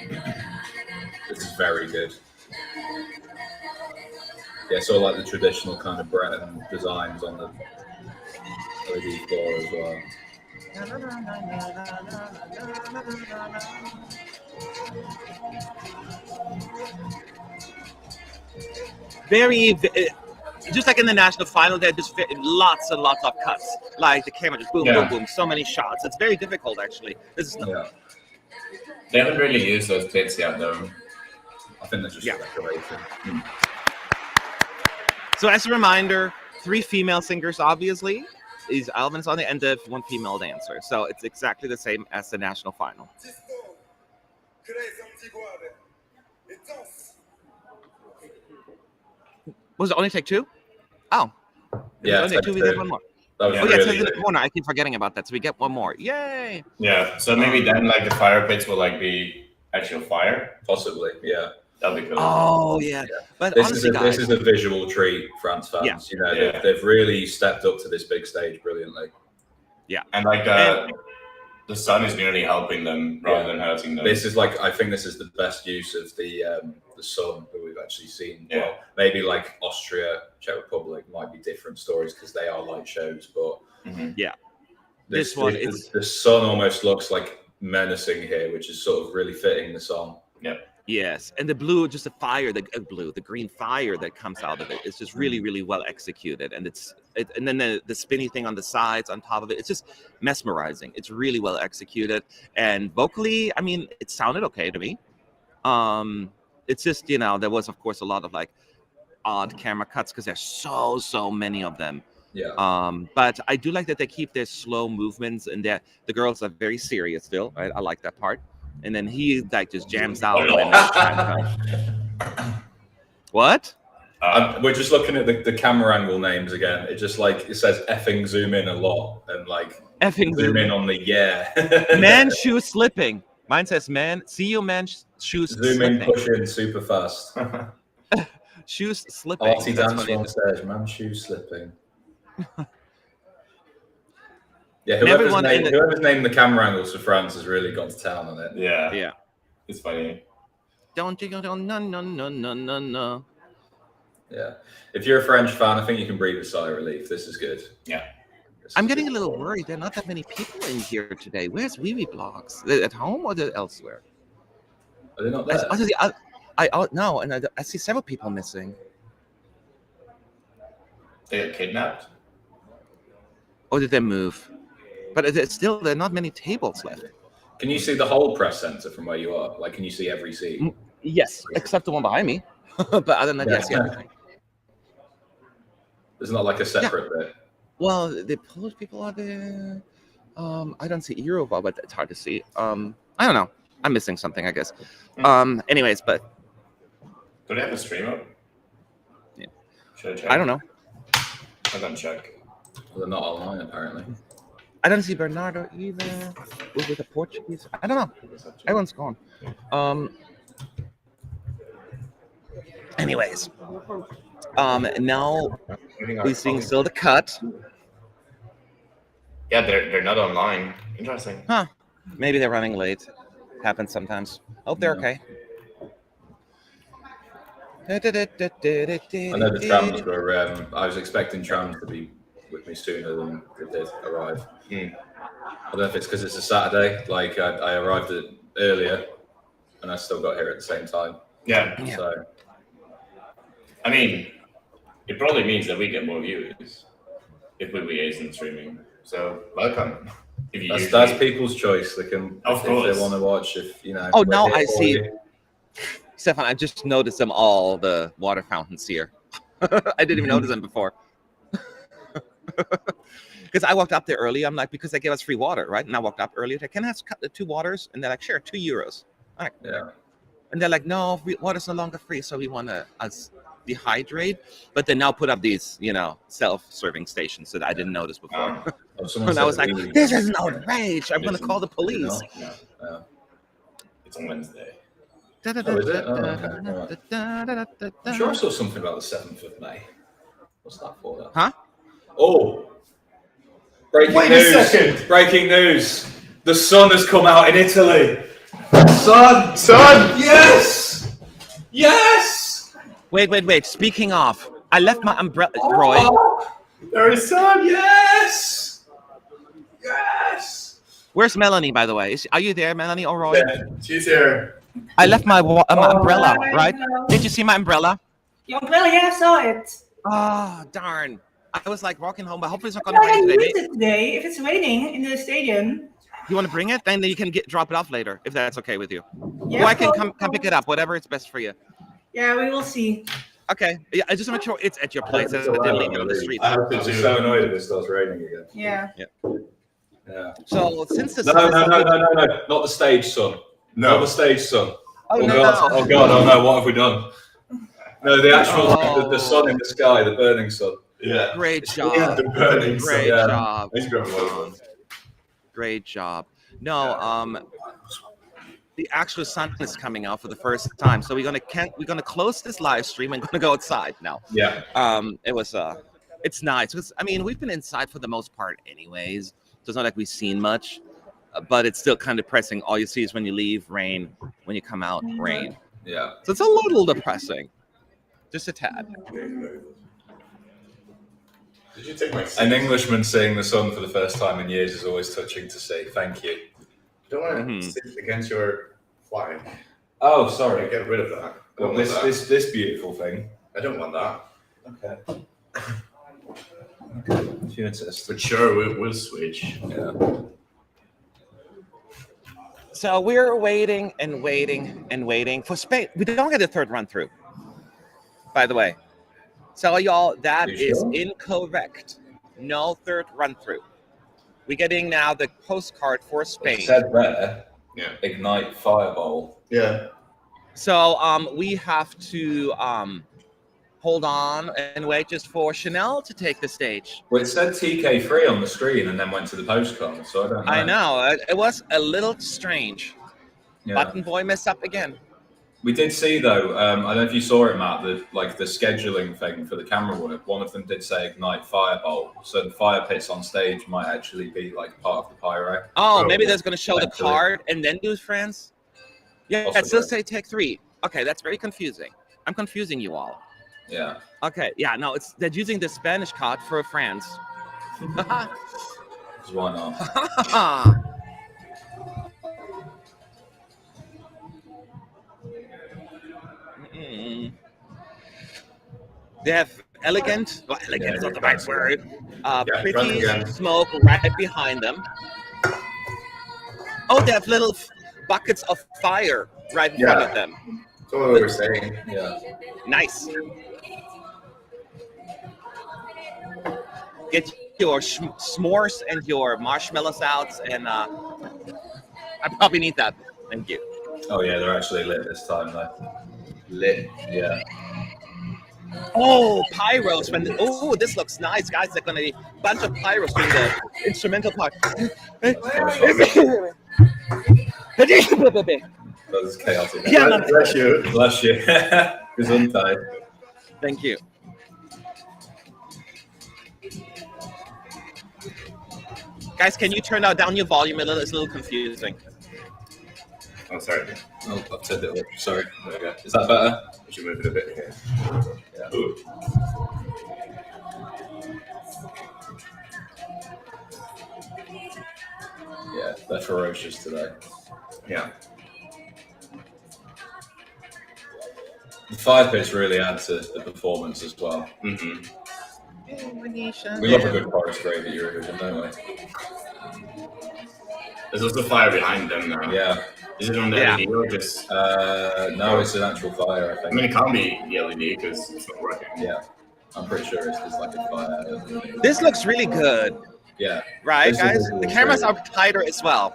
this is very good. Yeah, so like the traditional kind of Breton designs on the LED floor as well. Very, just like in the national final, there just lots and lots of cuts. Like the camera just boom, boom, boom, so many shots. It's very difficult, actually. This is They haven't really used those pits yet, though. I think they're just decoration. So as a reminder, 3 female singers, obviously. Is Alvan's on the end of 1 female dancer. So it's exactly the same as the national final. Was it only take 2? Oh. Yeah, only 2, we get 1 more. That was it's in the corner. I keep forgetting about that. So we get 1 more. Yay! Yeah, so maybe then like the fire pits will like be actual fire? Possibly, yeah. That'd be cool. Oh, yeah. But this honestly, this is a visual treat, France fans. Yeah. You know, they've really stepped up to this big stage brilliantly. Yeah. And like the sun is nearly helping them rather than hurting them. This is like, I think this is the best use of the sun that we've actually seen. Yeah. Well, maybe like Austria, Czech Republic might be different stories because they are light shows, but this one is the sun almost looks like menacing here, which is sort of really fitting the song. Yeah. Yes, and the blue, just the fire, the green fire that comes out of it is just really, really well executed, and and then the spinny thing on the sides, on top of it, it's just mesmerizing. It's really well executed, and vocally, I mean, it sounded okay to me. It's just, you know, there was of course a lot of like odd camera cuts because there's so many of them. Yeah. But I do like that they keep their slow movements, and that the girls are very serious still. Right? I like that part. And then he like just jams out. What? We're just looking at the camera angle names again. It just like it says effing zoom in a lot and like effing zoom in on the man shoe slipping. Mine says man. See you man shoes zoom slipping. in, push in super fast. Shoes slipping. Arty dance on stage, man shoes slipping. Yeah, whoever's named the camera angles for France has really gone to town on it. Yeah. It's funny. Don't you go down? No. Yeah. If you're a French fan, I think you can breathe a sigh of relief. This is good. Yeah. I'm getting a little worried. There are not that many people in here today. Where's Wee Blogs? They're at home or they're elsewhere? Are they not there? No, and I see several people missing. They got kidnapped? Or did they move? But there are not many tables left. Can you see the whole press center from where you are? Like, can you see every seat? Yes, except the one behind me. But other than that, yes, everything. There's not like a separate bit. Well, the Polish people are there. I don't see Europa, but it's hard to see. I don't know. I'm missing something, I guess. Anyways, but do they have a stream up? Yeah. Should I check? I don't know. I'm gonna check. Well, they're not online, apparently. I don't see Bernardo either. With the Portuguese. I don't know. Everyone's gone. Anyways. Now we're seeing still the cut. Yeah, they're not online. Interesting. Huh. Maybe they're running late. Happens sometimes. Hope they're okay. I know the trams were. I was expecting trams to be with me sooner than they did arrive. I don't know if it's because it's a Saturday. Like I arrived earlier, and I still got here at the same time. Yeah. So, I mean, it probably means that we get more viewers if we rehearse and streaming. So welcome. That's people's choice. They can, of course, if they want to watch. If you know. Oh, now I see. Stefan, I just noticed them all, the water fountains here. I didn't even notice them before. Because I walked up there early. I'm like, because they gave us free water, right? And I walked up earlier. Can I have the 2 waters? And they're like, sure, €2. I'm like, yeah. And they're like, no, water's no longer free, so we want to dehydrate. But they now put up these, self-serving stations that I didn't notice before. And I was like, this is an outrage. I'm going to call the police. No. It's on Wednesday. Oh, is it? Okay. I'm sure I saw something about the 7th of May. What's that for? Then? Huh? Oh! Breaking news! The sun has come out in Italy! Sun! Yes! Yes! Wait. Speaking of, I left my umbrella, Roy. There is sun! Yes! Yes! Where's Melanie, by the way? Are you there, Melanie or Roy? Yeah, she's here. I left my umbrella, right? Did you see my umbrella? Your umbrella, yeah, I saw it. Oh, darn. I was like walking home, but hopefully it's not going to rain today. Today. If it's raining in the stadium. You want to bring it? Then you can drop it off later, if that's okay with you. Yeah, or I can come pick it up, whatever is best for you. Yeah, we will see. Okay. Yeah, I just want to make sure it's at your place. I didn't leave it on the street. I'm so annoyed if it starts raining again. Yeah. So since the No, not the stage sun. No. Not the stage sun. Oh, no. God. Oh God! Oh no! What have we done? No, the actual the sun in the sky, the burning sun. Yeah. Great job. Yeah, the burning sun. Great job. Great job. No, the actual sun is coming out for the first time, so we're gonna close this live stream and gonna go outside now. Yeah. It's nice. I mean, we've been inside for the most part, anyways. So it's not like we've seen much, but it's still kind of depressing. All you see is when you leave, rain. When you come out, rain. Yeah. So it's a little depressing, just a tad. Did you take my seat? An Englishman seeing the sun for the first time in years is always touching to see. Thank you. You don't want to sit against your flag. Oh, sorry. Get rid of that. Well, this beautiful thing. I don't want that. Okay. If you insist. But sure, we'll switch. Yeah. So we're waiting for Spain. We don't get a third run through, by the way. So y'all, that is incorrect. No third run through. We're getting now the postcard for Spain. It said there, Yeah. Ignite Fireball. Yeah. So we have to hold on and wait just for Chanel to take the stage. Well, it said TK3 on the screen and then went to the postcard, so I don't know. I know. It was a little strange. Yeah. Button boy messed up again. We did see though. I don't know if you saw it, Matt. The scheduling thing for the camera work. One of them did say ignite firebolt, so the fire pits on stage might actually be like part of the pyro. Oh, maybe that's going to show the card and then do France. Yeah, Possibly. it still say take 3. Okay, that's very confusing. I'm confusing you all. Yeah. Okay, yeah, no, they're using the Spanish card for France. Why not? They have elegant. Well, elegant is not the right word. Pretty again. smoke right behind them. Oh, they have little buckets of fire right in front of them. That's what we were saying. Yeah. Nice. Get your s'mores and your marshmallows out, and I probably need that. Thank you. Oh yeah, they're actually lit this time though. Lit. Yeah. Oh, pyros! Oh, this looks nice, guys. They're gonna be a bunch of pyros doing the instrumental part. That was chaotic. Yeah, Bless you. Bless you. Gesundheit. Thank you. Guys, can you turn down your volume a little? It's a little confusing. Oh, sorry. Oh, I've turned it up. Sorry. There we go. Is that better? We should move it a bit here. Yeah. Ooh. Yeah, they're ferocious today. Yeah. The fire pits really add to the performance as well. Mm-hmm. We love a good chorus grade at Eurovision, don't we? There's also fire behind them now. Yeah. Is it on the LED or just? No, it's an actual fire, I I think. mean, it can't be the LED because it's not working. Yeah. I'm pretty sure it's just like a fire. This looks really good, Yeah. right, This guys? is The cameras great. are tighter as well.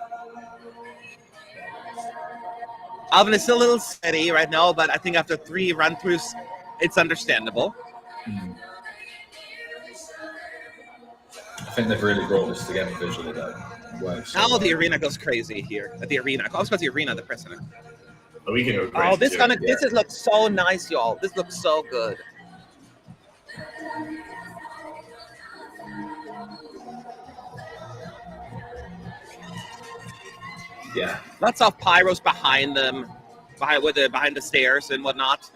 Alvan is still a little steady right now, but I think after 3 run-throughs, it's understandable. I think they've really brought this together visually, though. Works. Now the arena goes crazy here. At the arena. I was about the arena, the press center. But we can go crazy. Oh, this too. this looks so nice, y'all. This looks so good. Yeah. Lots of pyros behind them, behind the stairs and whatnot.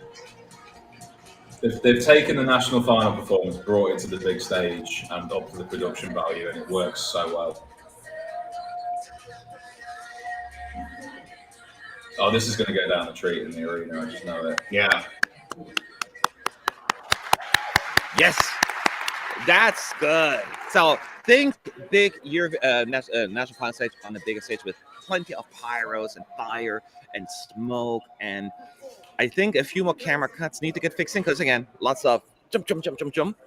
They've taken the national final performance, brought it to the big stage, and up to the production value, and it works so well. Oh, this is going to go down the treat in the arena. I just know it. Yeah. Yes, that's good. So think big national final stage on the biggest stage with plenty of pyros and fire and smoke, and I think a few more camera cuts need to get fixed in because again, lots of jump.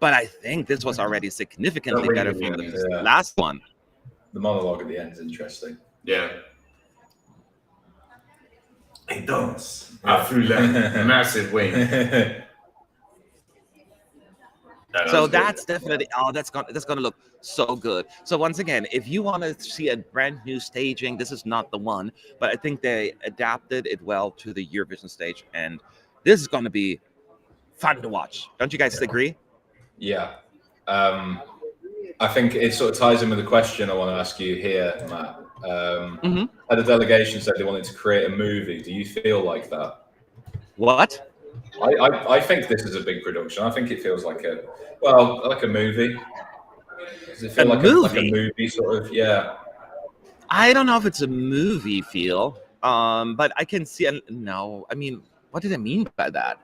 But I think this was already significantly better from the last one. The monologue at the end is interesting. Yeah. It does. Fulenn, massive wing. So that's definitely that's gonna look so good. So once again, if you want to see a brand new staging, this is not the one, but I think they adapted it well to the Eurovision stage, and this is gonna be fun to watch. Don't you guys agree? Yeah. I think it sort of ties in with the question I want to ask you here, Matt. Had a delegation said they wanted to create a movie. Do you feel like that? What? I think this is a big production. I think it feels like a movie. Does it feel like a movie sort of? Yeah. I don't know if it's a movie feel, but I can see. No, I mean, what do they mean by that?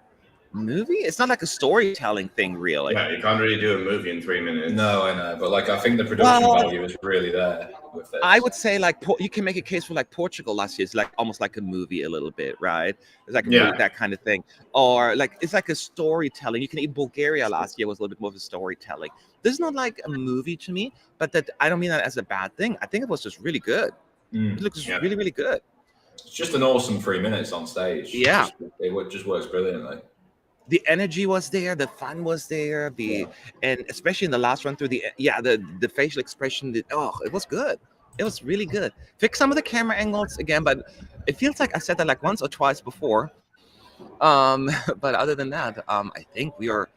Movie? It's not like a storytelling thing, really. Yeah, you can't really do a movie in 3 minutes. No, I know, but like I think the production value is really there with this. I would say like you can make a case for like Portugal last year. It's like almost like a movie a little bit, right? It's like that kind of thing, or like it's like a storytelling. You can even Bulgaria last year was a little bit more of a storytelling. This is not like a movie to me, but that I don't mean that as a bad thing. I think it was just really good. It looks really, really good. It's just an awesome 3 minutes on stage. Yeah, it just works brilliantly. The energy was there, the fun was there, and especially in the last run through the facial expression. It was good. It was really good. Fix some of the camera angles again, but it feels like I said that like once or twice before. But other than that, I think we are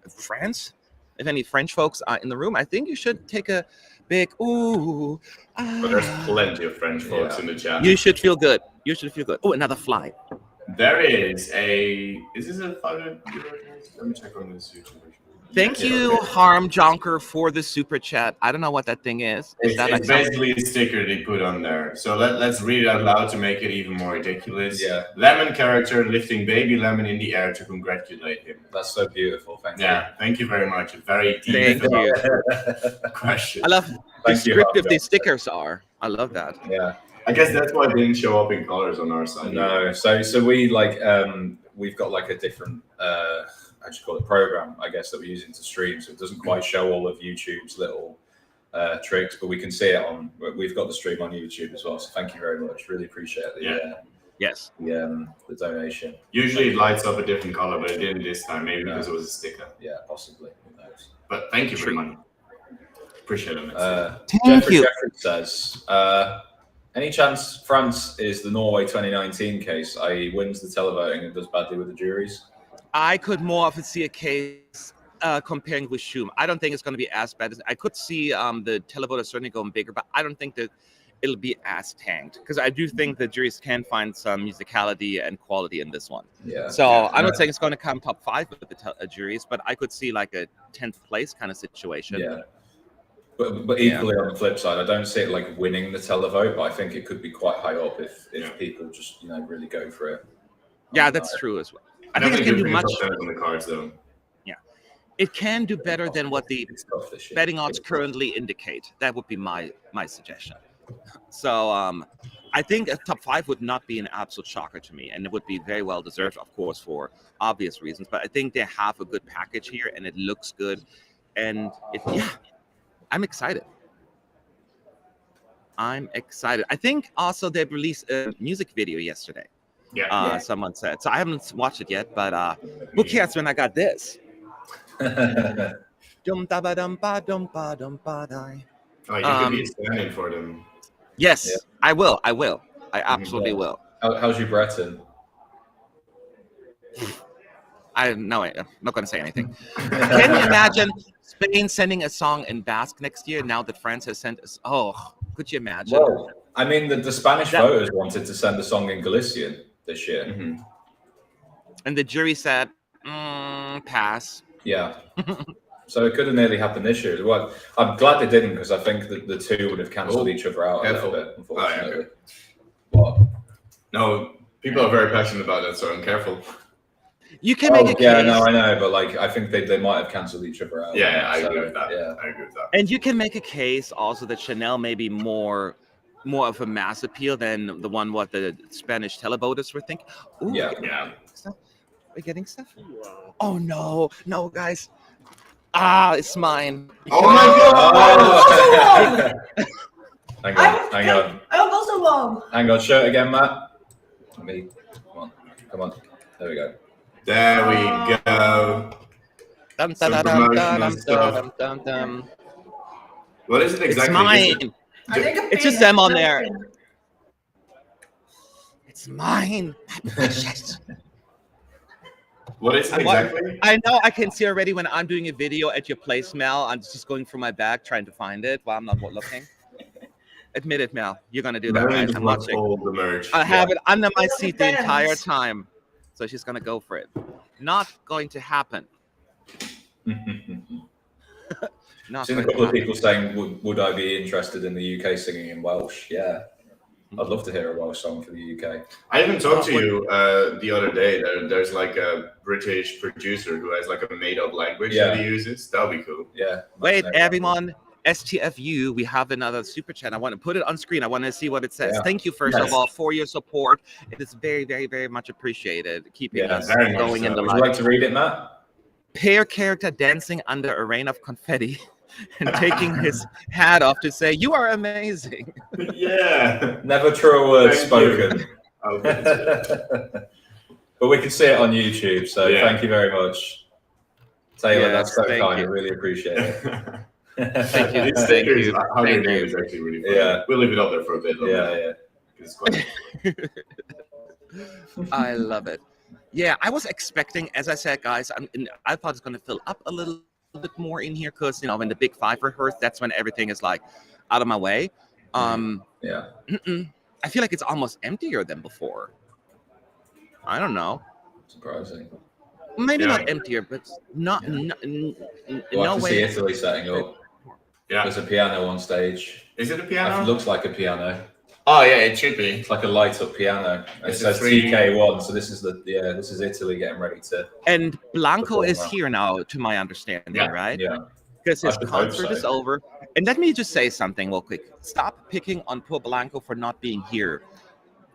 France. If any French folks are in the room, I think you should take a big ooh. But there's plenty of French folks in the chat. You should feel good. You should feel good. Oh, another fly. There is a. Is this a 500 euro? Let me check on this YouTube. Thank you, Harm Jonker, for the super chat. I don't know what that thing is. It's That like basically a sticker they put on there. So let's read it out loud to make it even more ridiculous. Yeah. Lemon character lifting baby lemon in the air to congratulate him. That's so beautiful. Thank you. Yeah, thank you very much. A very Thank deep you. question. I love how Thank you, descriptive Harm these stickers are. I love that. Yeah. I guess that's why it didn't show up in colors on our side. No, so we like we've got like a different how do you call it, program, I guess, that we're using to stream, so it doesn't quite show all of YouTube's little tricks, but we can see it on. We've got the stream on YouTube as well. So thank you very much. Really appreciate the Yes. the donation. Usually it lights up a different color, but it didn't this time. Maybe because it was a sticker. Yeah, possibly. Who knows? But thank you very much. Appreciate it. Thank you. Jeffrey says, any chance France is the Norway 2019 case, i.e. wins the televoting and does badly with the juries? I could more often see a case comparing with Schum. I don't think it's going to be as bad. I could see the televoter certainly going bigger, but I don't think that it'll be as tanked because I do think the juries can find some musicality and quality in this one. Yeah. So I'm not saying it's going to come top 5 with the juries, but I could see like a 10th place kind of situation. Yeah. But equally on the flip side, I don't see it like winning the televote, but I think it could be quite high up if people just really go for it. Yeah, that's true as well. I think it can do much. On the cards, though. Yeah, it can do better than what the betting odds currently indicate. That would be my suggestion. So I think a top 5 would not be an absolute shocker to me, and it would be very well deserved, of course, for obvious reasons. But I think they have a good package here, and it looks good, and I'm excited. I'm excited. I think also they released a music video yesterday. Yeah. Someone said. So I haven't watched it yet, but who cares when I got this? Oh, you could be standing for them. Yes, I will. I absolutely will. How's your Breton? I'm not going to say anything. Can you imagine Spain sending a song in Basque next year now that France has sent us? Oh, could you imagine? Well, I mean, the Spanish voters wanted to send a song in Galician this year. Mm-hmm. And the jury said, pass. Yeah. So it could have nearly happened this year as well. I'm glad they didn't because I think that the two would have cancelled each other out a little bit, unfortunately. What? No, people are very passionate about that, so I'm careful. You can make a case. Yeah, no, I know, but like I think they might have cancelled each other out. Yeah, I agree with that. Yeah, I agree with that. And you can make a case also that Chanel may be more of a mass appeal than the one what the Spanish televoters were thinking. Ooh, Yeah. We're getting stuff. Oh no, guys. It's mine. Oh my God! Hang on. I also won. Hang on, show it again, Matt. Come on. There we go. There we go. What is it exactly? It's mine. I think It's just them on there. It's mine. What is it exactly? I know I can see already when I'm doing a video at your place, Mel. I'm just going through my bag trying to find it while I'm not looking. Admit it, Mel. You're going to do that, right? I'm watching. The merge. I have it under my seat the entire time. So she's going to go for it. Not going to happen. I've seen a couple of people saying, would I be interested in the UK singing in Welsh? Yeah. I'd love to hear a Welsh song for the UK. I even talked to you the other day. There's like a British producer who has like a made-up language that he uses. That would be cool. Yeah. Wait, everyone. STFU, we have another super chat. I want to put it on screen. I want to see what it says. Yeah. Thank you, first of all, for your support. It is very, very, very much appreciated. Keeping us going in the live. Would you like to read it, Matt? Pair character dancing under a rain of confetti and taking his hat off to say, "You are amazing." Yeah. Never truer words spoken. But we can see it on YouTube, so thank you very much. Taylor, that's so kind. I really appreciate it. Thank you. This Thank stickers, you. Hunger Thank Game you. is actually really fun. Yeah. We'll leave it up there for a bit. Yeah. It's quite I love it. Yeah, I was expecting, as I said, guys, I thought it's going to fill up a little bit more in here because, when the big five rehearse, that's when everything is like out of my way. Yeah. I feel like it's almost emptier than before. I don't know. Surprising. Maybe not emptier, but not We'll no have to way. see Italy setting up. Yeah. There's a piano on stage. Is it a It piano? looks like a piano. Oh yeah, it should be. It's like a light up piano. It It's a says 3D. TK1, so this is Italy getting ready to. And Blanco is Performer. here now, to my understanding, Yeah. right? Yeah. Because his I should hope concert so. is over. And let me just say something real quick. Stop picking on poor Blanco for not being here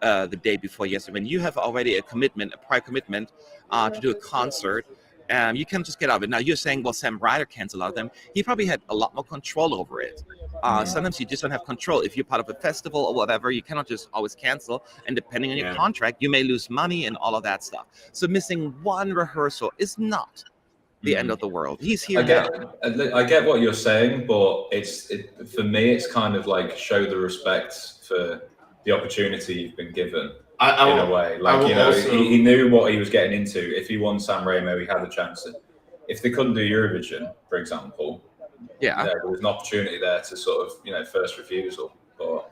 the day before yesterday. When you have already a prior commitment to do a concert, you can't just get out of it. Now you're saying, well, Sam Ryder canceled a lot of them. He probably had a lot more control over it. Sometimes you just don't have control. If you're part of a festival or whatever, you cannot just always cancel. And depending on your contract, you may lose money and all of that stuff. So missing one rehearsal is not the end of the world. He's here now. I get what you're saying, but for me, it's kind of like show the respect for the opportunity you've been given. In a way, like he knew what he was getting into. If he won San Remo, he had a chance. If they couldn't do Eurovision, for example, there was an opportunity there to sort of first refusal. But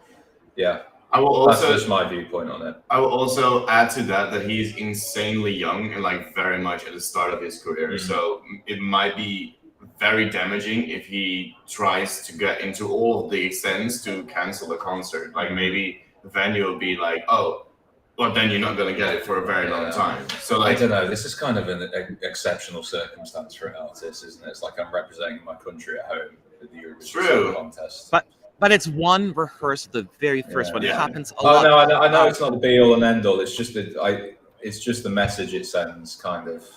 yeah, that's just my viewpoint on it. I will also add to that he's insanely young and like very much at the start of his career. So it might be very damaging if he tries to get into all of the extents to cancel the concert. Like maybe the venue will be like, oh, well, then you're not going to get it for a very long time. So like, I don't know. This is kind of an exceptional circumstance for an artist, isn't it? It's like I'm representing my country at home at the Eurovision contest. But it's one rehearsal, the very first one. It happens a lot. No, I know it's not the be all and end all. It's just it's just the message it sends, kind of.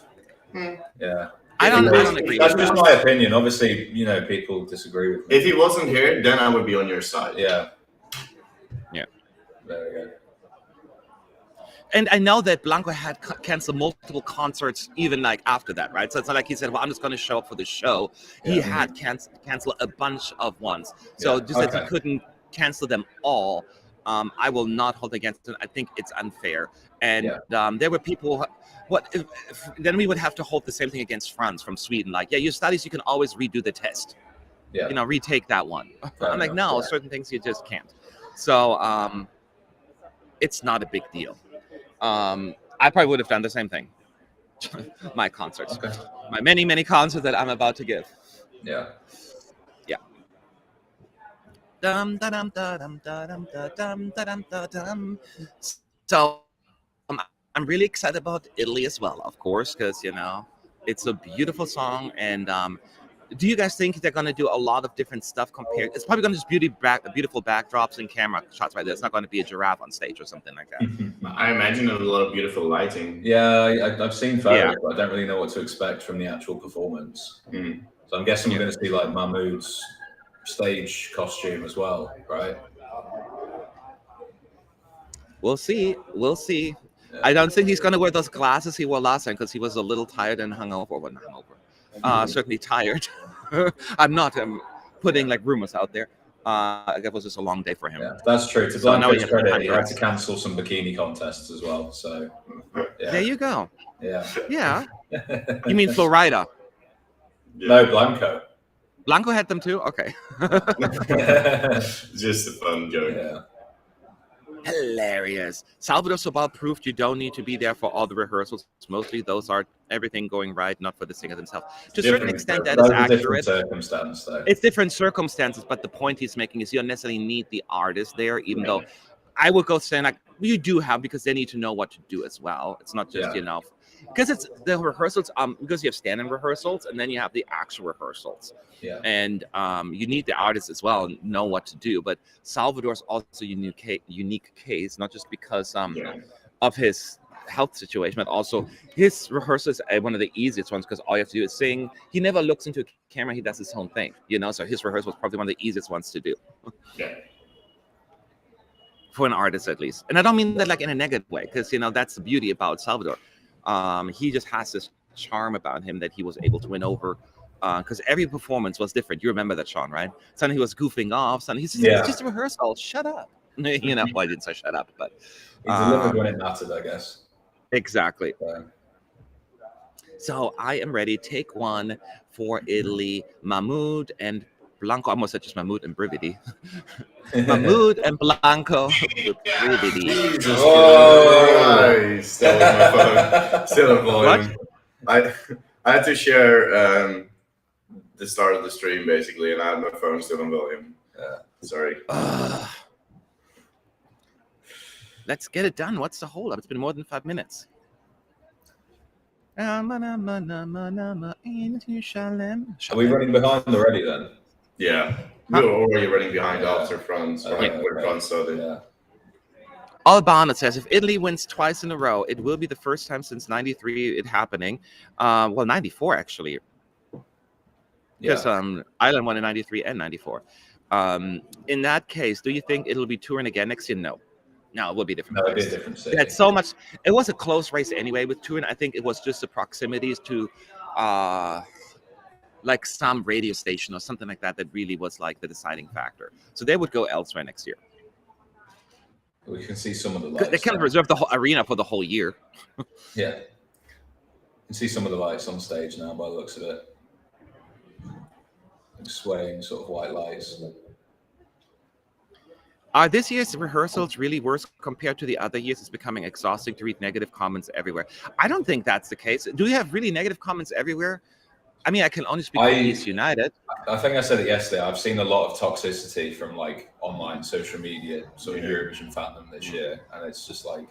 Yeah. I don't agree. That's just my opinion. Obviously, people disagree with me. If he wasn't here, then I would be on your side. Yeah. There we go. And I know that Blanco had canceled multiple concerts even like after that, right? So it's not like he said, well, I'm just going to show up for the show. He had canceled a bunch of ones. So just that he couldn't cancel them all, I will not hold against him. I think it's unfair. And there were people, then we would have to hold the same thing against Franz from Sweden. Like, your studies, you can always redo the test. Yeah. Retake that one. I'm like, no, certain things you just can't. So it's not a big deal. I probably would have done the same thing. My concerts, my many, many concerts that I'm about to give. Yeah. So I'm really excited about Italy as well, of course, because it's a beautiful song. And do you guys think they're going to do a lot of different stuff compared? It's probably going to just beautiful backdrops and camera shots right there. It's not going to be a giraffe on stage or something like that. I imagine a lot of beautiful lighting. Yeah, I've seen photos, but I don't really know what to expect from the actual performance. So I'm guessing we're going to see like Mahmood's stage costume as well, right? We'll see. Yeah. I don't think he's going to wear those glasses he wore last time because he was a little tired and hungover. Well, not hungover. Certainly tired. I'm not putting like rumors out there. That was just a long day for him. Yeah, that's true. To Blanco's credit, he had to cancel some bikini contests as well. So there you go. Yeah. You mean Florida? No, Blanco. Blanco had them too? Okay. Just a fun joke. Yeah. Hilarious. Salvador Sobal proved you don't need to be there for all the rehearsals. Mostly those are everything going right, not for the singer themselves. To a certain extent, that is accurate. Circumstance, though. It's different circumstances, but the point he's making is you don't necessarily need the artist there, even though I would go saying like you do have, because they need to know what to do as well. It's not just because it's the rehearsals, because you have stand-in rehearsals and then you have the actual rehearsals. Yeah. And you need the artists as well and know what to do. But Salvador's also a unique case, not just because of his health situation, but also his rehearsals are one of the easiest ones because all you have to do is sing. He never looks into a camera, he does his own thing, so his rehearsal was probably one of the easiest ones to do. Yeah. For an artist, at least. And I don't mean that like in a negative way, because that's the beauty about Salvador. He just has this charm about him that he was able to win over because every performance was different. You remember that, Sean, right? Suddenly he was goofing off. Suddenly it's just a rehearsal. Shut up. You know, well, I didn't say shut up, but he delivered when it mattered, I guess. Exactly. So I am ready. Take one for Italy. Mahmood and Blanco. I almost said just Mahmood and Brividi. Mahmood and Blanco with Brividi. Oh, still on my phone. Still on volume. I had to share the start of the stream basically, and I had my phone still on volume. Sorry. Let's get it done. What's the hold up? It's been more than 5 minutes. Are we running behind already then? Yeah. We were already running behind after France. When France started. Yeah. Alvan says, if Italy wins twice in a row, it will be the first time since 93 it happening. Well, 94 actually. Because Ireland won in 93 and 94. In that case, do you think it'll be touring again next year? No. No, it will be different. No, it'll be a different city. It had so much. It was a close race anyway with touring. I think it was just the proximities to like some radio station or something like that really was like the deciding factor. So they would go elsewhere next year. We can see some of the lights. They can reserve the whole arena for the whole year. Yeah. You can see some of the lights on stage now by the looks of it. Swaying sort of white lights. Are this year's rehearsals really worse compared to the other years? It's becoming exhausting to read negative comments everywhere. I don't think that's the case. Do you have really negative comments everywhere? I mean, I can only speak for East United. I think I said it yesterday. I've seen a lot of toxicity from like online social media, sort of Eurovision fandom this year, and it's just like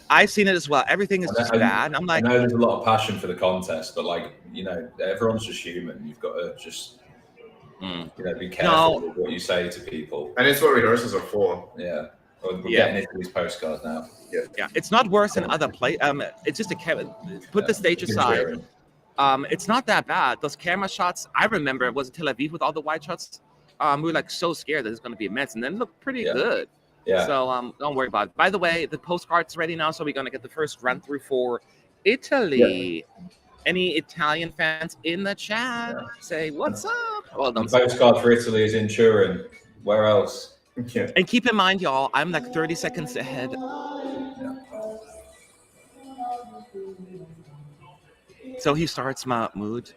I've seen it as well. Everything is just bad. I'm like, I know there's a lot of passion for the contest, but like, you know, everyone's just human. You've got to just you know, be careful with what you say to people. And it's what rehearsals are for. Yeah. We're getting into these postcards now. Yeah. It's not worse than other play. It's just put the stage aside. It's not that bad. Those camera shots, I remember it was in Tel Aviv with all the wide shots. We were like so scared that it's going to be a mess, and then it looked pretty good. Yeah. So don't worry about it. By the way, the postcard's ready now, so we're going to get the first run through for Italy. Yeah. Any Italian fans in the chat? Say what's up. Well, the postcard for Italy is in Turin. Where else? Yeah. And keep in mind, y'all, I'm like 30 seconds ahead. So he starts Mahmood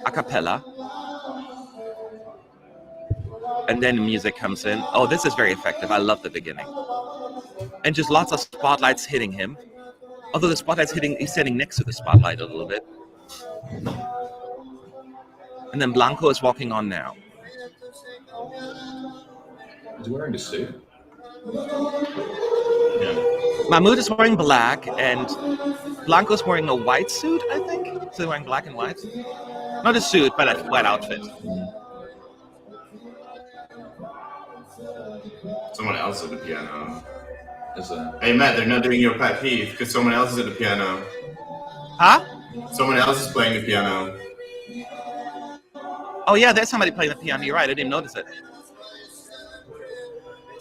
a cappella. And then music comes in. Oh, this is very effective. I love the beginning. And just lots of spotlights hitting him. Although the spotlight's hitting, he's sitting next to the spotlight a little bit. And then Blanco is walking on now. He's wearing a suit. Yeah. Mahmood is wearing black, and Blanco's wearing a white suit, I think. So they're wearing black and white. Not a suit, but a white outfit. Someone else at the piano. Hey, Matt, they're not doing your pet peeve because someone else is at the piano. Huh? Someone else is playing the piano. Oh, yeah, there's somebody playing the piano. You're right. I didn't notice it.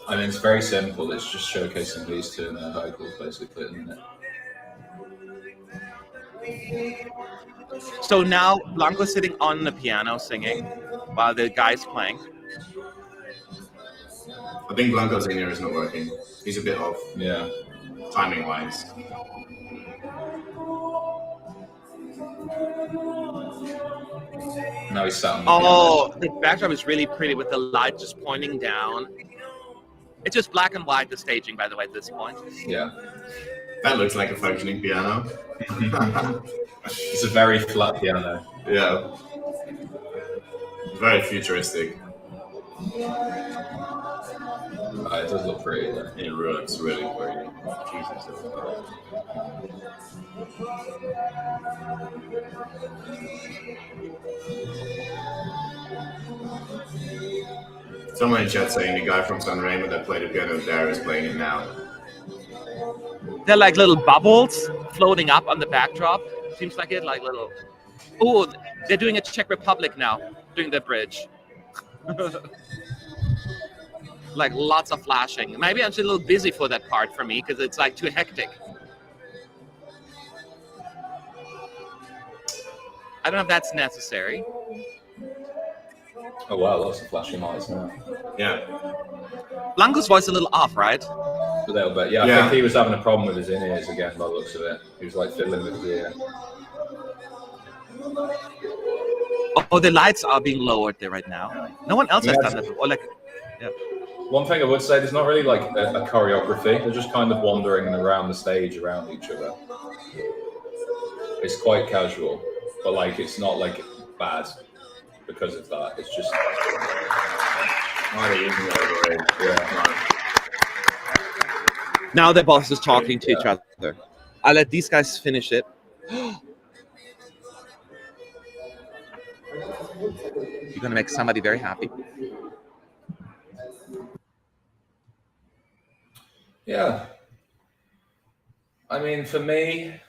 I mean, it's very simple. It's just showcasing these two and their vocals, basically, isn't it? So now Blanco's sitting on the piano singing while the guy's playing. I think Blanco's in here is not working. He's a bit off. Yeah. Timing-wise. Now he's sat on the backdrop is really pretty with the light just pointing down. It's just black and white, the staging, by the way, at this point. Yeah. That looks like a functioning piano. It's a very flat piano. Yeah. Very futuristic. It does look pretty, though. It looks really pretty. Jesus. Someone in chat saying the guy from San Remo that played the piano there is playing it now. They're like little bubbles floating up on the backdrop. Seems like it, like little. Oh, they're doing a Czech Republic now, doing the bridge. Like lots of flashing. Maybe I'm just a little busy for that part for me because it's like too hectic. I don't know if that's necessary. Oh wow, lots of flashing lights now. Yeah. Blanco's voice a little off, right? A little bit, yeah. I think he was having a problem with his in-ears again by the looks of it. He was like fiddling with his ear. Oh, the lights are being lowered there right now. No one else has done that. Or like, yeah. One thing I would say, there's not really like a choreography. They're just kind of wandering around the stage around each other. It's quite casual, but like it's not like bad because of that. It's just Now the boss is talking to each other. I'll let these guys finish it. You're gonna make somebody very happy. Yeah. I mean, for me,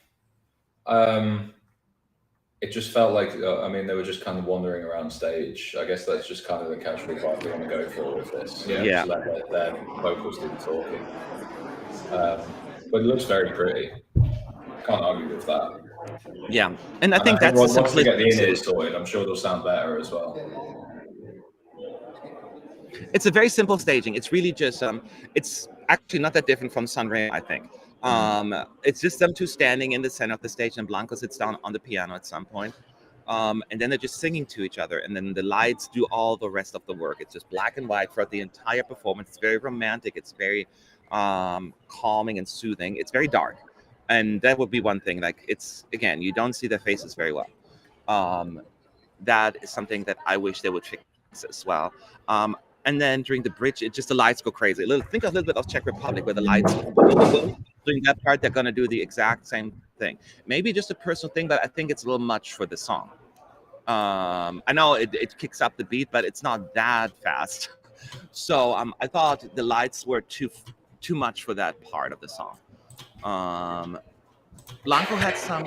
it just felt like, I mean, they were just kind of wandering around stage. I guess that's just kind of the casual vibe they want to go for with this. Yeah. Just let their vocals do the talking. But it looks very pretty. Can't argue with that. Yeah, and I think that's the once they get the simplicity. in-ears sorted, I'm sure they'll sound better as well. It's a very simple staging. It's really just it's actually not that different from Sunray, I think. It's just them two standing in the center of the stage, and Blanco sits down on the piano at some point. And then they're just singing to each other, and then the lights do all the rest of the work. It's just black and white throughout the entire performance. It's very romantic. It's very calming and soothing. It's very dark, and that would be one thing. Like, it's, again, you don't see their faces very well. That is something that I wish they would fix as well. And then during the bridge, the lights go crazy. Think a little bit of Czech Republic, where the lights during that part, they're going to do the exact same thing. Maybe just a personal thing, but I think it's a little much for the song. I know it kicks up the beat, but it's not that fast. So I thought the lights were too much for that part of the song. Blanco had some.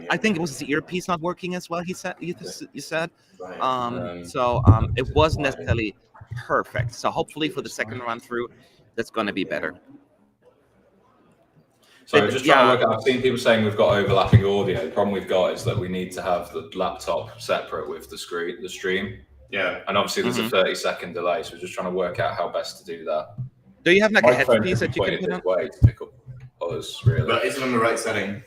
I think it was the earpiece not working as well. You said. So it wasn't necessarily perfect. So hopefully for the second run through, that's going to be better. So just trying to look at, I've seen people saying we've got overlapping audio. The problem we've got is that we need to have the laptop separate with the stream. Yeah. And obviously there's a 30-second delay, so we're just trying to work out how best to do that. Do you have like My a headpiece that you can put on? Way to pick up us, really. But is it on the right setting?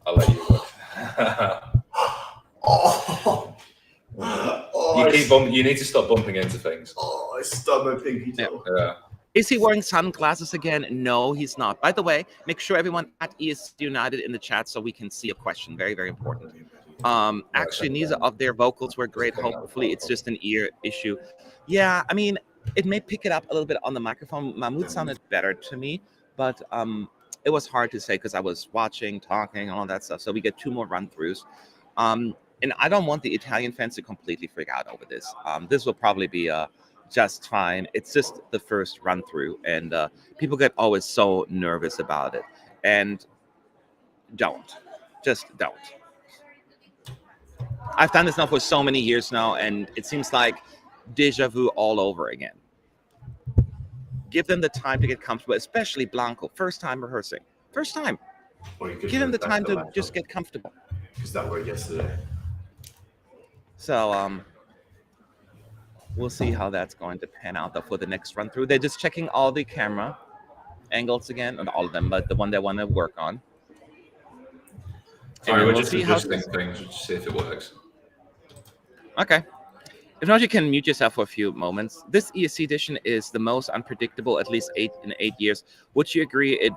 I'll let you look. You need to stop bumping into things. Oh, I stubbed my pinky toe. Yeah. Is he wearing sunglasses again? No, he's not. By the way, make sure everyone at ES United in the chat so we can see a question. Very, very important. Actually, neither of their vocals were great. Hopefully, it's just an ear issue. Yeah, I mean, it may pick it up a little bit on the microphone. Mahmood sounded better to me, but it was hard to say because I was watching, talking, all that stuff. So we get 2 more run-throughs. And I don't want the Italian fans to completely freak out over this. This will probably be just fine. It's just the first run-through, and people get always so nervous about it. And just don't. I've done this now for so many years now, and it seems like deja vu all over again. Give them the time to get comfortable, especially Blanco. First time rehearsing. First time. Give him the time to just get comfortable. Because that worked yesterday. So we'll see how that's going to pan out though for the next run through. They're just checking all the camera angles again, not all of them, but the one they want to work on. Sorry, we'll we're just see adjusting things to see if it works. Okay. If not, you can mute yourself for a few moments. This ESC edition is the most unpredictable, at least in 8 years. Would you agree?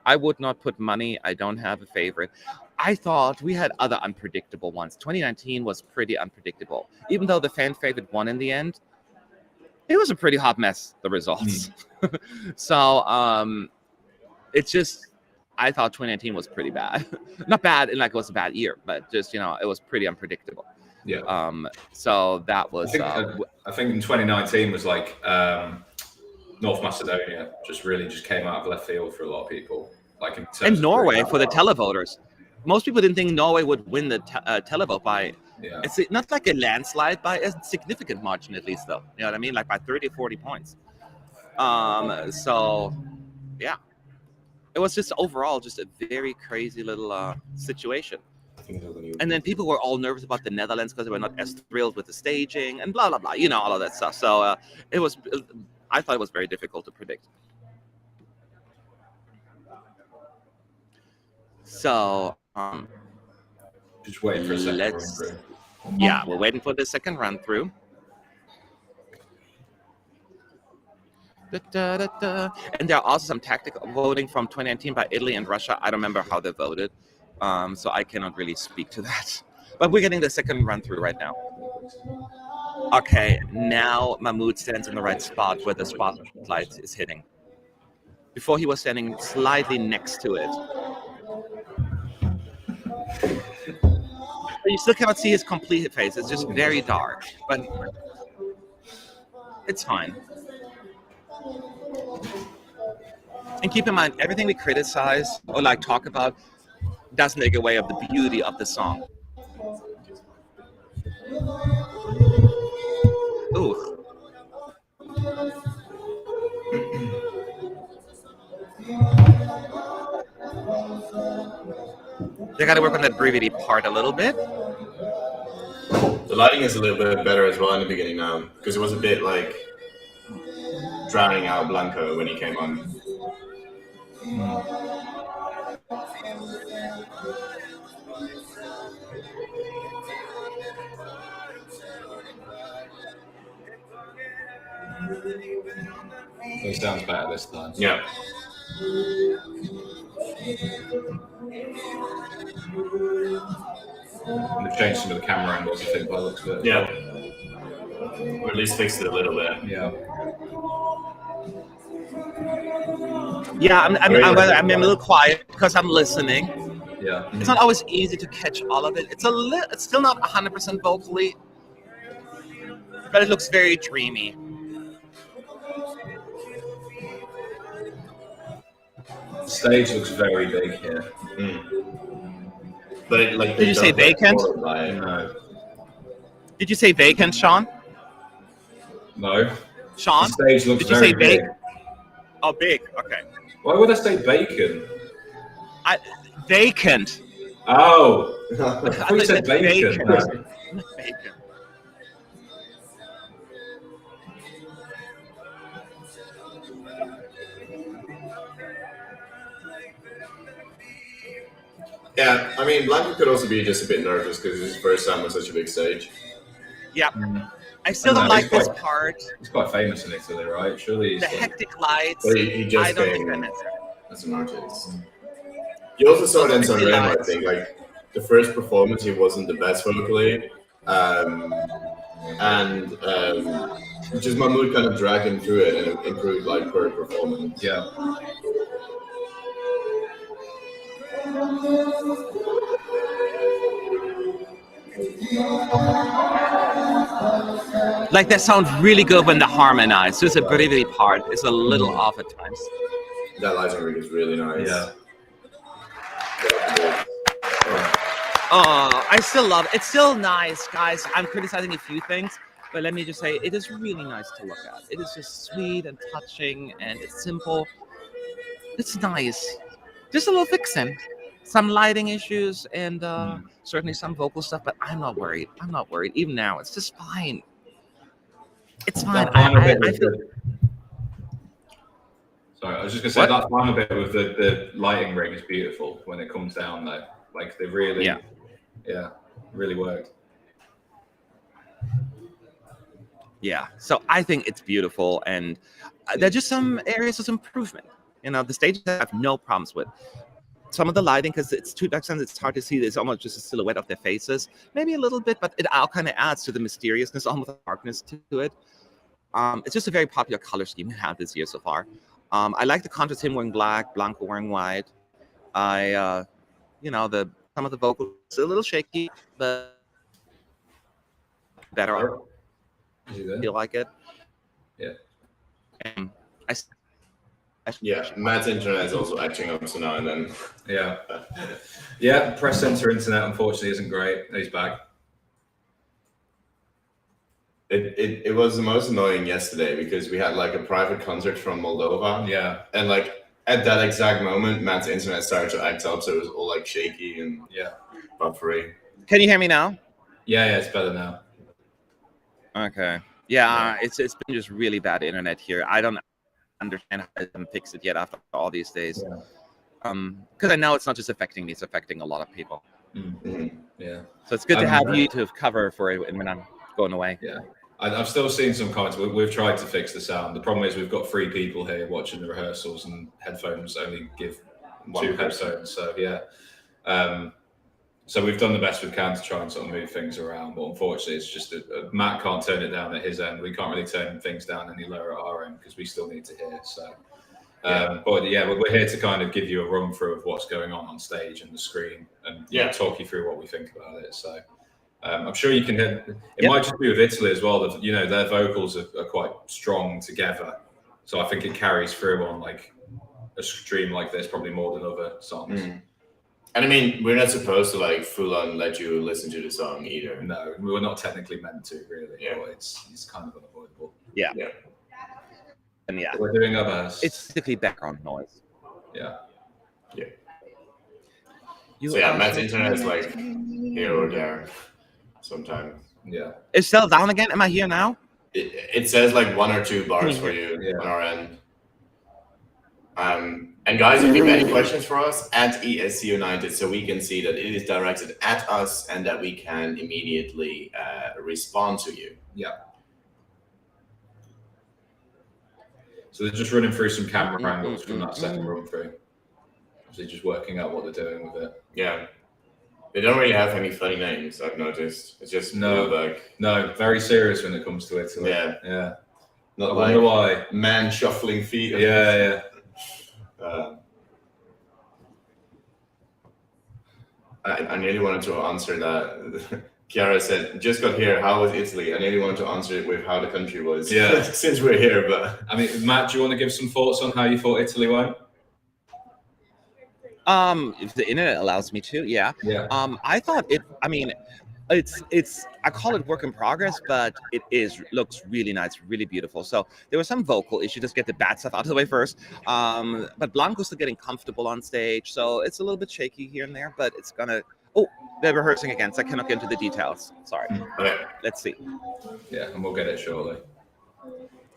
I would not put money. I don't have a favorite. I thought we had other unpredictable ones. 2019 was pretty unpredictable. Even though the fan favorite won in the end, it was a pretty hot mess, the results. So it's just, I thought 2019 was pretty bad. Not bad in like it was a bad year, but just, it was pretty unpredictable. Yeah. So that was. I think in 2019 was like North Macedonia just came out of left field for a lot of people. Like and Norway for the televoters. Most people didn't think Norway would win the televote by. Yeah. It's not like a landslide, by a significant margin at least, though. You know what I mean? Like by 30 or 40 points. So, yeah. It was just overall just a very crazy little situation. And then people were all nervous about the Netherlands because they were not as thrilled with the staging and blah blah blah. You know, all of that stuff. So it was. I thought it was very difficult to predict. So just waiting for a second run through. Yeah, we're waiting for the second run through. And there are also some tactical voting from 2019 by Italy and Russia. I don't remember how they voted, so I cannot really speak to that. But we're getting the second run through right now. Okay, now Mahmood stands in the right spot where the spotlight is hitting. Before he was standing slightly next to it. But you still cannot see his complete face. It's just very dark, but it's fine. And keep in mind, everything we criticize or like talk about doesn't take away of the beauty of the song. Ooh. They got to work on that Brividi part a little bit. The lighting is a little bit better as well in the beginning now, because it was a bit like drowning out Blanco when he came on. It sounds better this time. Yeah. And they've changed some of the camera angles, I think, by the looks of it. Yeah. Or at least fixed it a little bit. Yeah. Yeah, I'm a little quiet because I'm listening. Yeah. It's not always easy to catch all of it. It's still not 100% vocally, but it looks very dreamy. The stage looks very big here. But it, like, did you say vacant? No. Did you say vacant, Sean? No. Sean? The stage looks did you very say big. Oh, big. Okay. Why would I say bacon? Vacant. Oh. I thought you said bacon. Bacon. Yeah, I mean, Blanco could also be just a bit nervous because it's his first time on such a big stage. Yeah. I still don't like this part. He's quite famous in Italy, right? Surely he's the hectic lights. Well, he just I don't came think that as an artist. You also saw it in Sanremo, I think. Like, the first performance, he wasn't the best vocally. Just Mahmood kind of dragged him through it and improved, like, per performance. Yeah. Like, that sounds really good when they harmonize. Just a Brividi part is a little off at times. That lighting rig is really nice. Yeah. Oh, I still love it. It's still nice, guys. I'm criticizing a few things, but let me just say, it is really nice to look at. It is just sweet and touching, and it's simple. It's nice. Just a little fixing. Some lighting issues and certainly some vocal stuff, but I'm not worried. I'm not worried. Even now, it's just fine. It's fine. Sorry, I was just going to say that final bit with the lighting rig is beautiful when it comes down, though. Like, they really, really worked. Yeah, so I think it's beautiful, and there are just some areas of improvement. You know, the stages I have no problems with. Some of the lighting, because it's too dark, it's hard to see. It's almost just a silhouette of their faces. Maybe a little bit, but it all kind of adds to the mysteriousness, almost the darkness to it. It's just a very popular color scheme we have this year so far. I like the contrast, him wearing black, Blanco wearing white. Some of the vocals a little shaky, but better. Is he there? Feel like it. Yeah. And Matt's internet is also acting up so now and then. Yeah. Yeah, press center internet unfortunately isn't great. He's back. It was the most annoying yesterday because we had like a private concert from Moldova. Yeah. And like at that exact moment, Matt's internet started to act up, so it was all like shaky and buffery. Can you hear me now? Yeah, it's better now. Okay. Yeah, it's been just really bad internet here. I don't understand how I haven't fixed it yet after all these days. Because I know it's not just affecting me; it's affecting a lot of people. Yeah. So it's good to have you to cover for it when I'm going away. Yeah. I've still seen some comments. We've tried to fix the sound. The problem is we've got 3 people here watching the rehearsals, and headphones only give 2 headphones. So yeah. So we've done the best we can to try and sort of move things around, but unfortunately, it's just that Matt can't turn it down at his end. We can't really turn things down any lower at our end because we still need to hear. So, but yeah, we're here to kind of give you a run through of what's going on stage and the screen, and talk you through what we think about it. So, I'm sure you can hear. It might just be with Italy as well. That their vocals are quite strong together, so I think it carries through on like a stream like this probably more than other songs. And I mean, we're not supposed to like full on let you listen to the song either. No, we were not technically meant to, really. Yeah. But it's kind of unavoidable. Yeah. Yeah. And yeah, We're doing our best. it's typically background noise. Yeah. Yeah. So yeah, Matt's internet is like here or there sometimes. Yeah. It's still down again. Am I here now? It says like 1 or 2 bars for you on our end. And guys, if you have any questions for us, at ESC United, so we can see that it is directed at us and that we can immediately respond to you. Yeah. So they're just running through some camera angles from that second run through. So just working out what they're doing with it. Yeah. They don't really have any funny names, I've noticed. It's just no, very serious when it comes to Italy. Yeah. Yeah. Not I like wonder why. man shuffling feet. Yeah. I nearly wanted to answer that. Chiara said, just got here, how was Italy? I nearly wanted to answer it with how the country was. Yeah. Since we're here, but... I mean, Matt, do you want to give some thoughts on how you thought Italy went? If the internet allows me to, yeah. Yeah. I thought it, I mean, it's I call it work in progress, but it looks really nice, really beautiful. So there was some vocal issues. Just get the bad stuff out of the way first. But Blanco's still getting comfortable on stage, so it's a little bit shaky here and there, but it's gonna. Oh, they're rehearsing again, so I cannot get into the details. Sorry. Okay. Let's see. Yeah, and we'll get it shortly.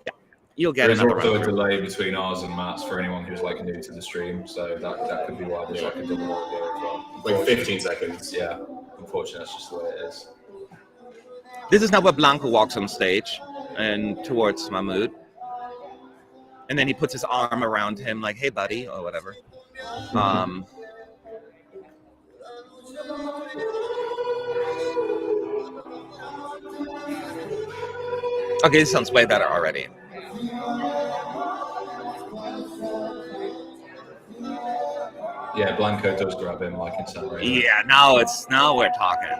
Yeah, you'll get There's another also run a through. delay between ours and Matt's for anyone who's like new to the stream, so that could be why there's like a double audio as well. Like 15 seconds. Yeah, unfortunately, that's just the way it is. This is now where Blanco walks on stage and towards Mahmood. And then he puts his arm around him like, hey, buddy, or whatever. Okay, this sounds way better already. Yeah, Blanco does grab him like in San Marino. Yeah, now we're talking.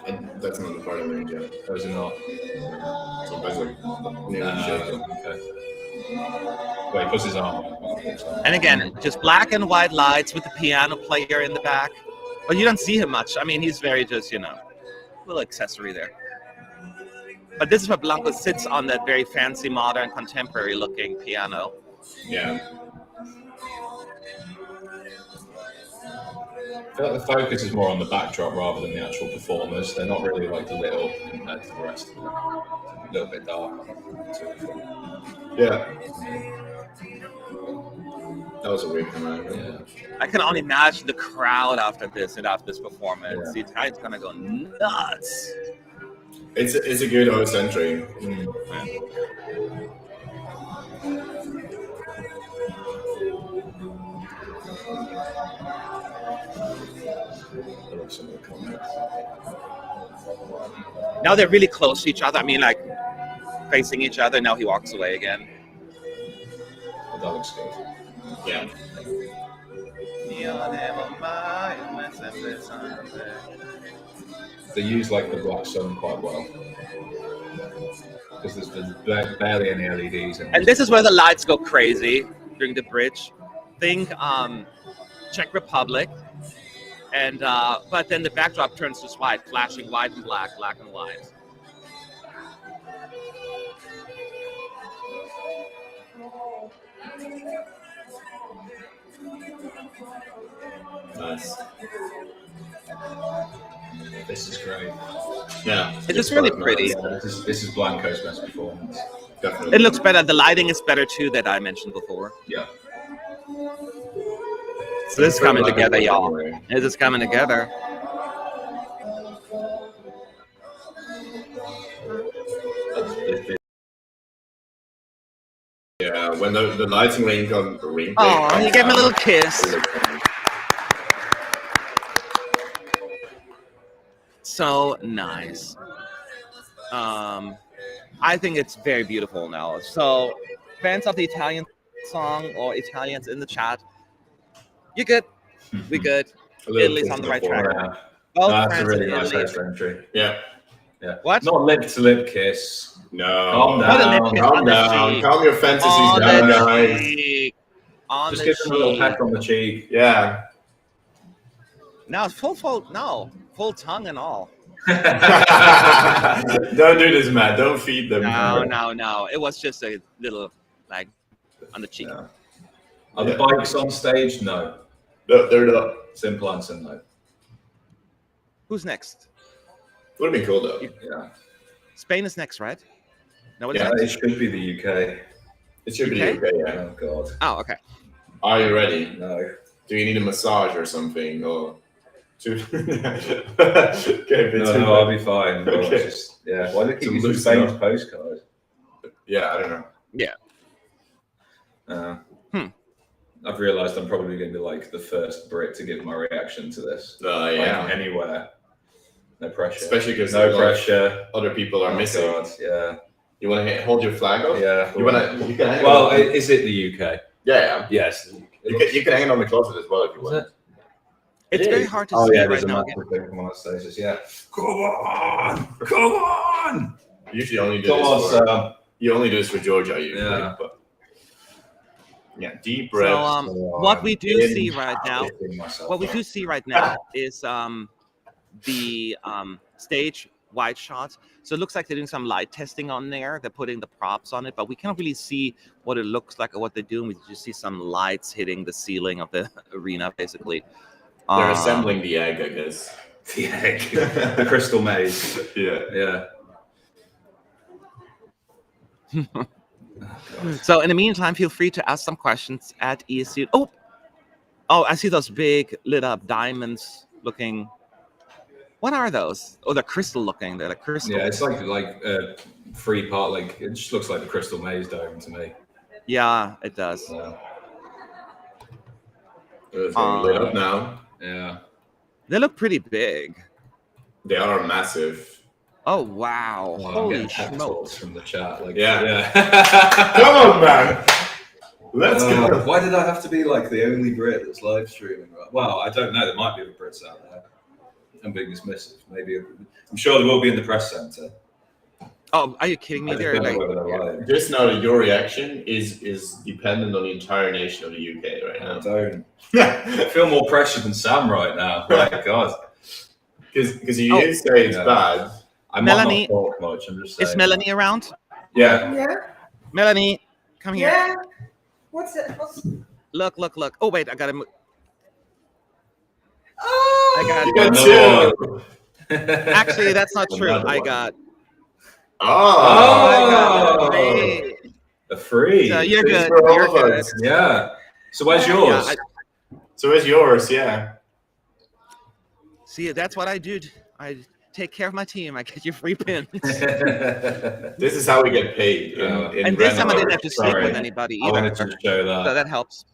And that's not the part of it yet. Those are not. So that's like nearly shaking. Okay. Wait, he puts his arm on. And again, just black and white lights with the piano player in the back. But you don't see him much. I mean, he's very just, little accessory there. But this is where Blanco sits on that very fancy, modern, contemporary looking piano. Yeah. I feel like the focus is more on the backdrop rather than the actual performers. They're not really like lit up compared to the rest of them. A little bit dark. Yeah. That was a weird command. Yeah. I can only imagine the crowd after this performance. Yeah. The Italians gonna go nuts. It's a good host entry. Some of the comments. Now they're really close to each other. I mean, like facing each other. Now he walks away again. But that looks good. Yeah. They use like the black sun quite well because there's barely any LEDs. And this is where the lights go crazy during the bridge. Think Czech Republic. And but then the backdrop turns to white, flashing white and black, black and white. Nice. This is great. Yeah, It is really pretty. Yeah, this is Blanco's best performance. Definitely. It looks better. The lighting is better too, that I mentioned before. Yeah. So this is coming together, y'all. This is coming together. Yeah, when the lighting ring comes. Oh, he gave me a little kiss. So nice. I think it's very beautiful now. So, fans of the Italian song or Italians in the chat, you're good. We good. Italy's on the right track. Both That's France a really and nice Italy. house entry. Yeah. Yeah. What? Not lip to lip kiss. No. Calm Not a lip down. kiss Calm on the down. cheek. Calm your fantasies On down, the guys. cheek. On Just the give them a little cheek. peck on the cheek. Yeah. Now it's full tongue and all. Don't do this, Matt. Don't feed them. No. It was just a little, like, on the cheek. Yeah. Are the bikes on stage? No. No, they're not. Simple answer, no. Who's next? Would have been cool though. Yeah. Spain is next, right? No, what is Yeah, next? it should be the UK. It should be Okay. okay, yeah. Oh, God. Oh, okay. Are you ready? No. Do you need a massage or something? Or okay, No, I'll be fine. But Okay. just, yeah. Why did they To keep using loosen Spain's up. postcard? Yeah, I don't know. I've realised I'm probably going to be like the first Brit to give my reaction to this. Yeah. Like, anywhere. No pressure. Especially because No pressure. other people are Oh, missing. God, yeah. You want to hold your flag up? Yeah. You want to? You can hang Well, it on. is it the UK? Yeah. Yes. You can hang it on the closet as well if you want. It's It very is. hard to Oh, see yeah, right there's a now. massive thing from on stages, yeah. Come on! Usually only do Come this on, for Sam. you only do this for Georgia usually. Yeah. But yeah, deep breath. So, what we do see right now, is the stage wide shots. So it looks like they're doing some light testing on there. They're putting the props on it, but we can't really see what it looks like or what they're doing. We just see some lights hitting the ceiling of the arena, basically. They're assembling the egg, I guess. The egg. The crystal maze. Yeah. Yeah. So in the meantime, feel free to ask some questions at ESU. Oh, I see those big lit up diamonds looking. What are those? Oh, they're crystal looking. They're like crystal. Yeah, it's like a free part. Like it just looks like the Crystal Maze Dome to me. Yeah, it does. Yeah. It's getting lit up now. Yeah. They look pretty big. They are massive. Oh wow! Well, I'm Holy getting pep smokes! talks from the chat. Like, Yeah. yeah. Come on, man. Let's go. Why did I have to be like the only Brit that's live streaming? Well, I don't know. There might be other Brits out there. I'm being dismissive. Maybe I'm sure they will be in the press centre. Oh, are you kidding me? They're like, Just know that your reaction is dependent on the entire nation of the UK right I now. don't. I feel more pressure than Sam right now. My God. Because you did say it's bad. I might Melanie, not talk much. I'm just saying. is Melanie around? Yeah. Yeah. Melanie, come here. Yeah. What's it? Look. Oh wait, I gotta move. Oh. I got. You got Another two. Actually, that's not true. Another I one. got. Oh. Three. A free. So you're Thanks good. for all You're of good. us. Yeah. So where's yours? Yeah, So it's yours, yeah. See, that's what I do. I take care of my team. I get you free pins. This is how we get paid. And this time I didn't have to sleep Sorry. with anybody I either. wanted to show So that. that helps.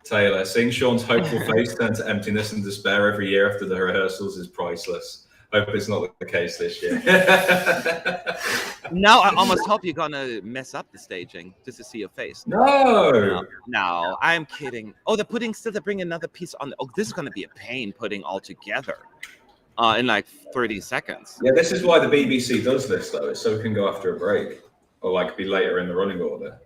Taylor, seeing Sean's hopeful face turn to emptiness and despair every year after the rehearsals is priceless. Hope it's not the case this year. Now I almost hope you're gonna mess up the staging just to see your face. No. No, I'm kidding. Oh, they're bringing another piece on. Oh, this is gonna be a pain putting all together in like 30 seconds. Yeah, this is why the BBC does this though, it's so we can go after a break or like be later in the running order.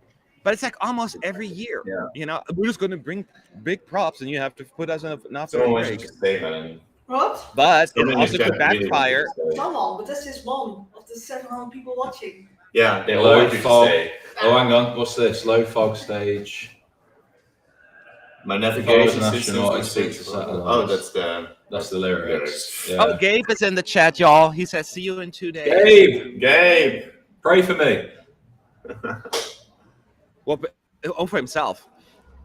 But it's like almost every year. Yeah. You know, we're just gonna bring big props, and you have to put us in an after Someone break. should stay, man. What? But Someone it in also the could chat really backfire. should stay. Come on, but that's just one of the 700 people watching. Yeah, they all Low want you to fog. stay. Oh, hang on. What's this? Low fog stage. My navigation Follows an system astronaut is and speaks to fixed. satellites. Oh, that's the That's the lyrics. Yeah. Oh, Gabe is in the chat, y'all. He says, "See you in 2 days." Gabe, pray for me. Well, for himself.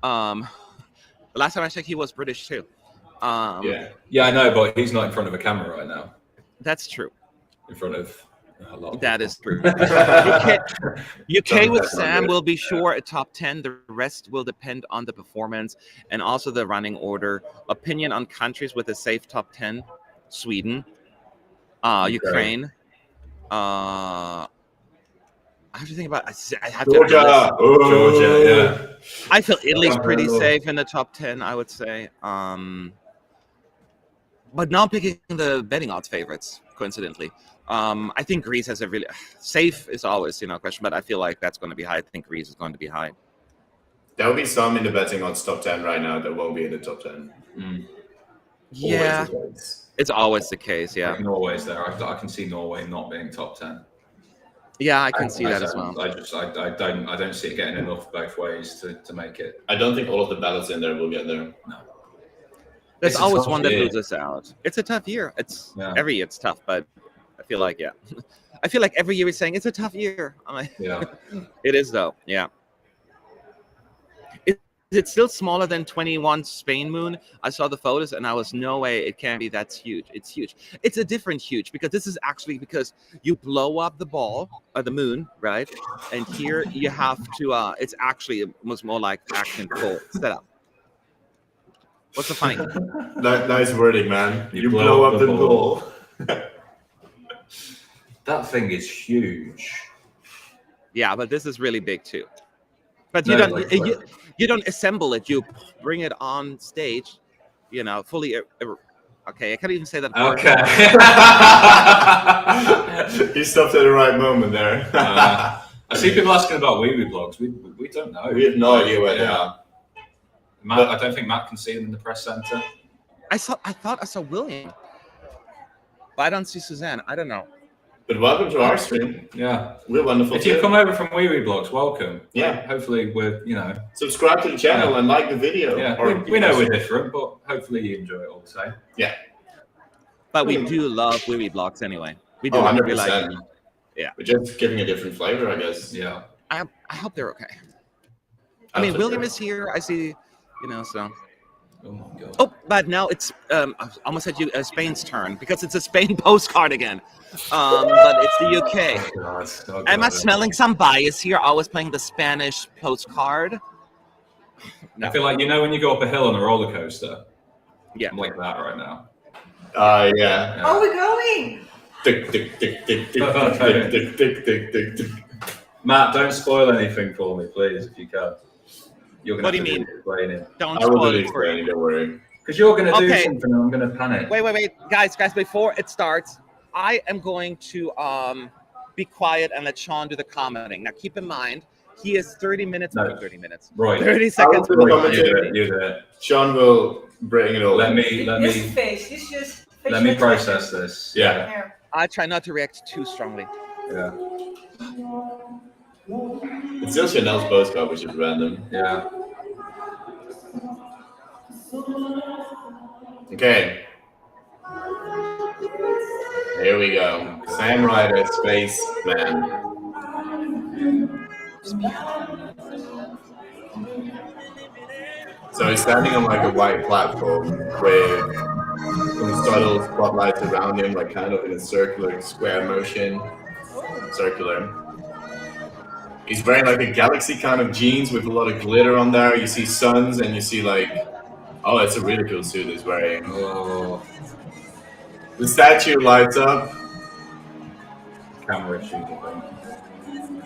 The last time I checked, he was British too. Yeah, I know, but he's not in front of a camera right now. That's true. In front of a lot. That is true. UK with Sam will be sure a top 10. The rest will depend on the performance and also the running order. Opinion on countries with a safe top 10: Sweden, Ukraine. I have to think about. I have Georgia. Georgia. Yeah. I feel Italy's pretty safe in the top 10. I would say. But now picking the betting odds favorites, coincidentally. I think Greece has a really safe is always, a question, but I feel like that's going to be high. I think Greece is going to be high. There will be some in the betting odds top 10 right now that won't be in the top 10. Yeah, it's always the case. Yeah, like Norway's there. I can see Norway not being top 10. Yeah, I can see that as well. I don't see it getting enough both ways to make it. I don't think all of the ballots in there will get there. No. There's always one that loses out. It's a tough year. Every year it's tough, but I feel like I feel like every year we're saying it's a tough year. It is though. Yeah. Is it still smaller than 21 Spain moon? I saw the photos and I was no way it can be. That's huge. It's huge. It's a different huge because this is actually because you blow up the ball or the moon, right? And here you have to. It's actually almost more like action full setup. What's the funny? Nice wording, man. You blow up the ball. That thing is huge. Yeah, but this is really big too. But you don't assemble it. You bring it on stage, fully. Okay, I can't even say that. Okay. You stopped at the right moment there. I see people asking about wee blogs. We don't know. We have no idea where they are. Matt, I don't think Matt can see them in the press center. I thought I saw William, but I don't see Suzanne. I don't know. But welcome to our stream. Yeah, we're wonderful. If you come over from wee blogs, welcome. Yeah, hopefully we're subscribe to the channel and like the video. Yeah, we know we're different, but hopefully you enjoy it all the same. Yeah, but we do love wee blogs anyway. We do. 100%. Yeah, we're just giving a different flavor, I guess. Yeah, I hope they're okay. I mean, William is here. I see. So. Oh my God. Oh, but now it's I almost said Spain's turn because it's a Spain postcard again. But it's the UK. Oh God. Am I smelling some bias here? Always playing the Spanish postcard. No. I feel like when you go up a hill on a roller coaster. Yeah, I'm like that right now. Yeah. Oh, we're going. Tick, tick, tick, tick, tick, tick, tick, tick, tick, tick, tick. Matt, don't spoil anything for me, please, if you can. What do you mean? Don't I will spoil do it for you. Don't worry. Because you're going to do something and I'm going to panic. Wait. Guys, before it starts, I am going to be quiet and let Sean do the commenting. Now, keep in mind, he is 30 minutes. No. 30 minutes. Right. 30 seconds. You do it. Sean will bring it all. Let me process this. Yeah. I try not to react too strongly. Yeah. It's still Chanel's postcard, which is random. Yeah. Okay. Here we go. Sam Ryder, Space Man. So he's standing on like a white platform with some subtle spotlights around him, like kind of in a circular square motion. Circular. He's wearing like a galaxy kind of jeans with a lot of glitter on there. You see suns and you see like, oh, it's a really cool suit he's wearing. Oh. The statue lights up. Camera shoot, I think.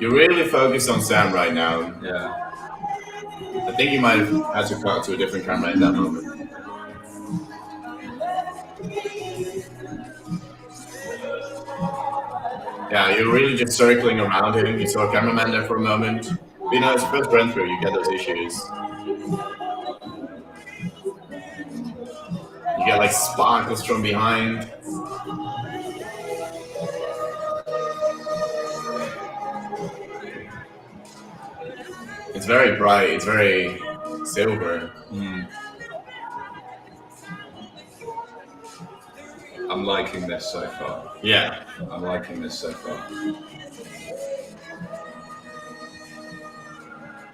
You're really focused on Sam right now. Yeah. I think you might have had to cut to a different camera in that moment. Yeah, you're really just circling around him. You saw a cameraman there for a moment. It's first run through, you get those issues. You get like sparkles from behind. It's very bright, it's very silver. liking this so far. Yeah. I'm liking this so far.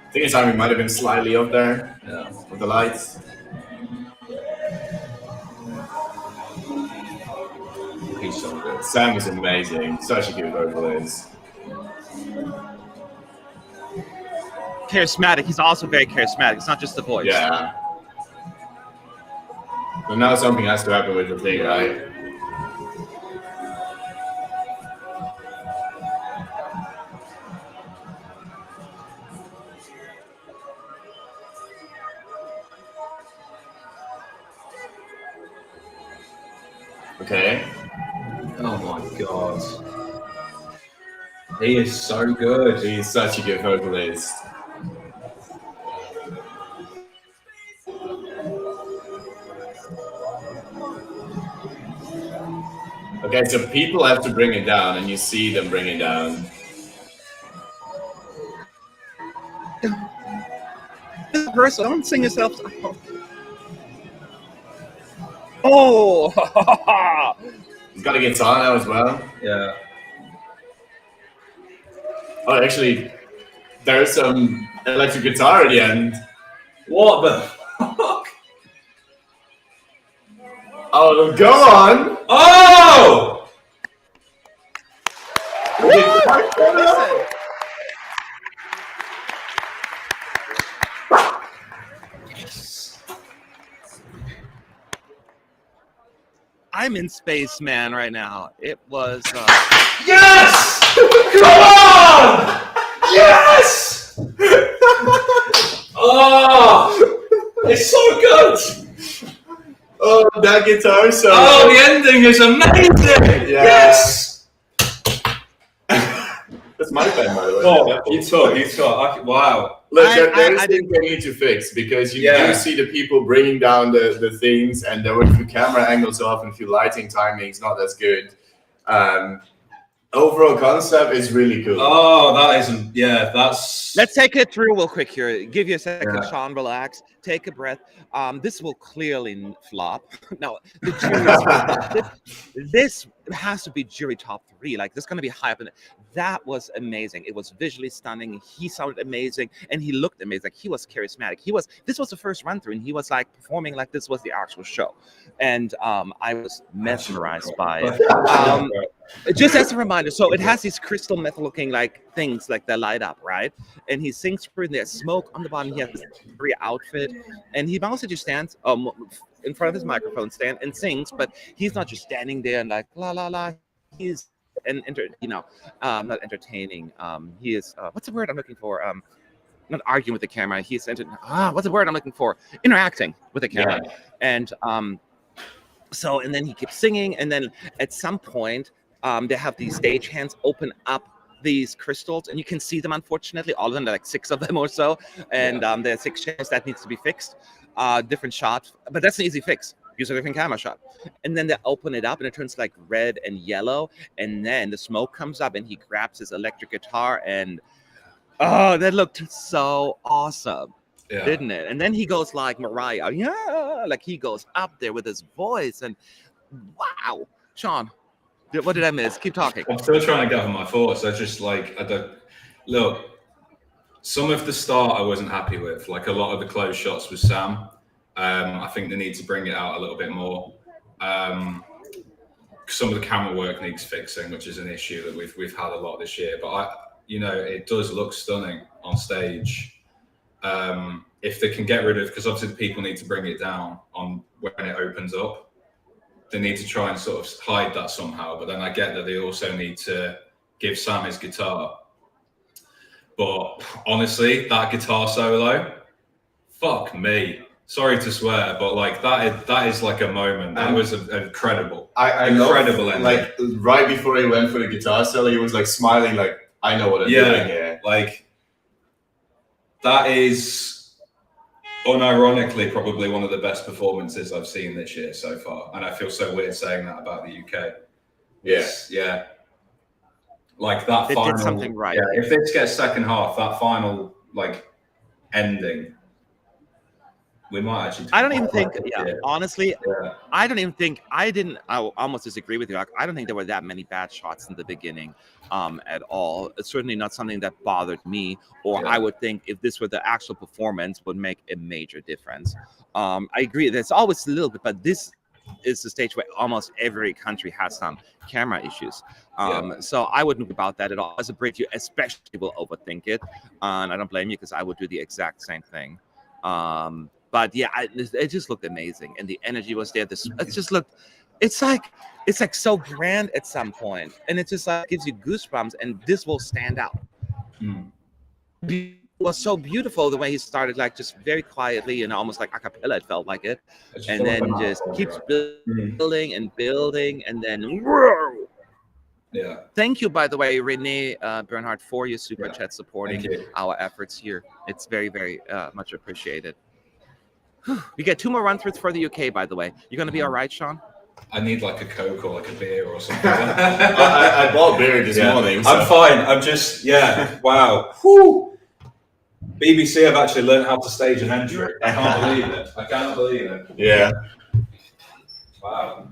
I think his timing might have been slightly up there. Yeah. With the lights. He's so good. Sam is amazing. Such a good vocalist. Charismatic. He's also very charismatic. It's not just the voice. Yeah. So now something has to happen with the thing, right? Okay. Oh my god. He is so good. He's such a good vocalist. Okay, so people have to bring it down, and you see them bring it down. Rehearsal, don't sing yourself. Oh! He's got a guitar now as well. Yeah. Oh, actually, there's some electric guitar at the end. What the fuck? Oh, go on! Oh! Listen. I'm in space, man, right now. It was. Yes! Come on! Yes! Oh! It's so good! Oh, that guitar solo. Oh, the ending is amazing! Yeah. Yes! That's my pen, by the way. Oh, you talk. Wow. Look, I there's things they need to fix because you do see the people bringing down the things, and there were a few camera angles off and a few lighting timings not as good. Overall concept is really cool. Oh, that isn't. Yeah, that's. Let's take it through real quick here. Give you a second, Yeah. Sean. Relax. Take a breath. This will clearly flop. No, the jury this has to be jury top 3. Like, this is going to be high up. And that was amazing. It was visually stunning. He sounded amazing, and he looked amazing. Like, he was charismatic. This was the first run through, and he was like performing like this was the actual show. And I was mesmerized by it. Just as a reminder, so it has these crystal metal looking like things like that light up, right? And he sings through, and there's smoke on the bottom. He has this free outfit, and he mostly just stands in front of his microphone stand and sings, but he's not just standing there and like la la la. He's not entertaining. He is what's the word I'm looking for? Not arguing with the camera. He's what's the word I'm looking for? Interacting with the camera. Yeah. And and then he keeps singing, and then at some point they have these stage hands open up these crystals, and you can see them, unfortunately, all of them, like 6 of them or so, and there are 6 channels that needs to be fixed, different shots, but that's an easy fix. Use a different camera shot. And then they open it up, and it turns like red and yellow, and then the smoke comes up, and he grabs his electric guitar, and that looked so awesome. Yeah. Didn't it? And then he goes like Mariah, like he goes up there with his voice, and wow. Sean, what did I miss? Keep talking. I'm still trying to gather my thoughts. Look, some of the start I wasn't happy with. Like a lot of the close shots with Sam. I think they need to bring it out a little bit more. Some of the camera work needs fixing, which is an issue that we've had a lot this year. But it does look stunning on stage. If they can get rid of, because obviously the people need to bring it down on when it opens up. They need to try and sort of hide that somehow. But then I get that they also need to give Sam his guitar. But honestly, that guitar solo, fuck me. Sorry to swear, but like that is like a moment. That was incredible. Incredible ending. Like right before he went for the guitar solo, he was like smiling, like I know what I'm doing here. Like that is unironically probably one of the best performances I've seen this year so far, and I feel so weird saying that about the UK. Yeah. Like that they final. Did something right. Yeah, if this gets second half, that final like ending We might actually. I don't even think. Honestly, Yeah. I don't even think. I almost disagree with you. Like, I don't think there were that many bad shots in the beginning, at all. It's certainly not something that bothered me, or I would think if this were the actual performance, would make a major difference. I agree. There's always a little bit, but this is the stage where almost every country has some camera issues. So I wouldn't think about that at all. As a Brit, you especially will overthink it, and I don't blame you because I would do the exact same thing. But yeah, it just looked amazing, and the energy was there. It just looked, it's like so grand at some point, and it just like gives you goosebumps. And this will stand out. It was so beautiful the way he started, like just very quietly and almost like a cappella. It felt like it, and then just keeps building and building, and then whoa. Yeah. Thank you, by the way, Renee Bernhardt, for your super chat supporting our efforts here. It's very, very much appreciated. We get 2 more run-throughs for the UK, by the way. You're going to be all right, Sean? I need like a Coke or like a beer or something. I bought beer this morning. So. I'm fine. I'm just, wow. Whew. BBC have actually learned how to stage an entry. I can't believe it. I can't believe it. Yeah. Wow.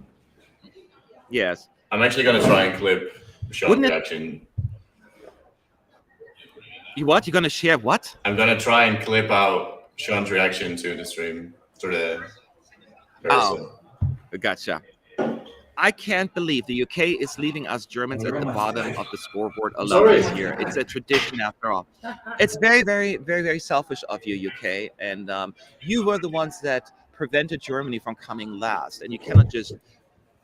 Yes. I'm actually going to try and clip Sean's reaction. You what? You're going to share what? I'm going to try and clip out Sean's reaction to the stream, to the rehearsal. Gotcha. I can't believe the UK is leaving us Germans at the bottom of the scoreboard alone this year. It's a tradition after all. It's very, very, very, very selfish of you, UK. And you were the ones that prevented Germany from coming last. And you cannot just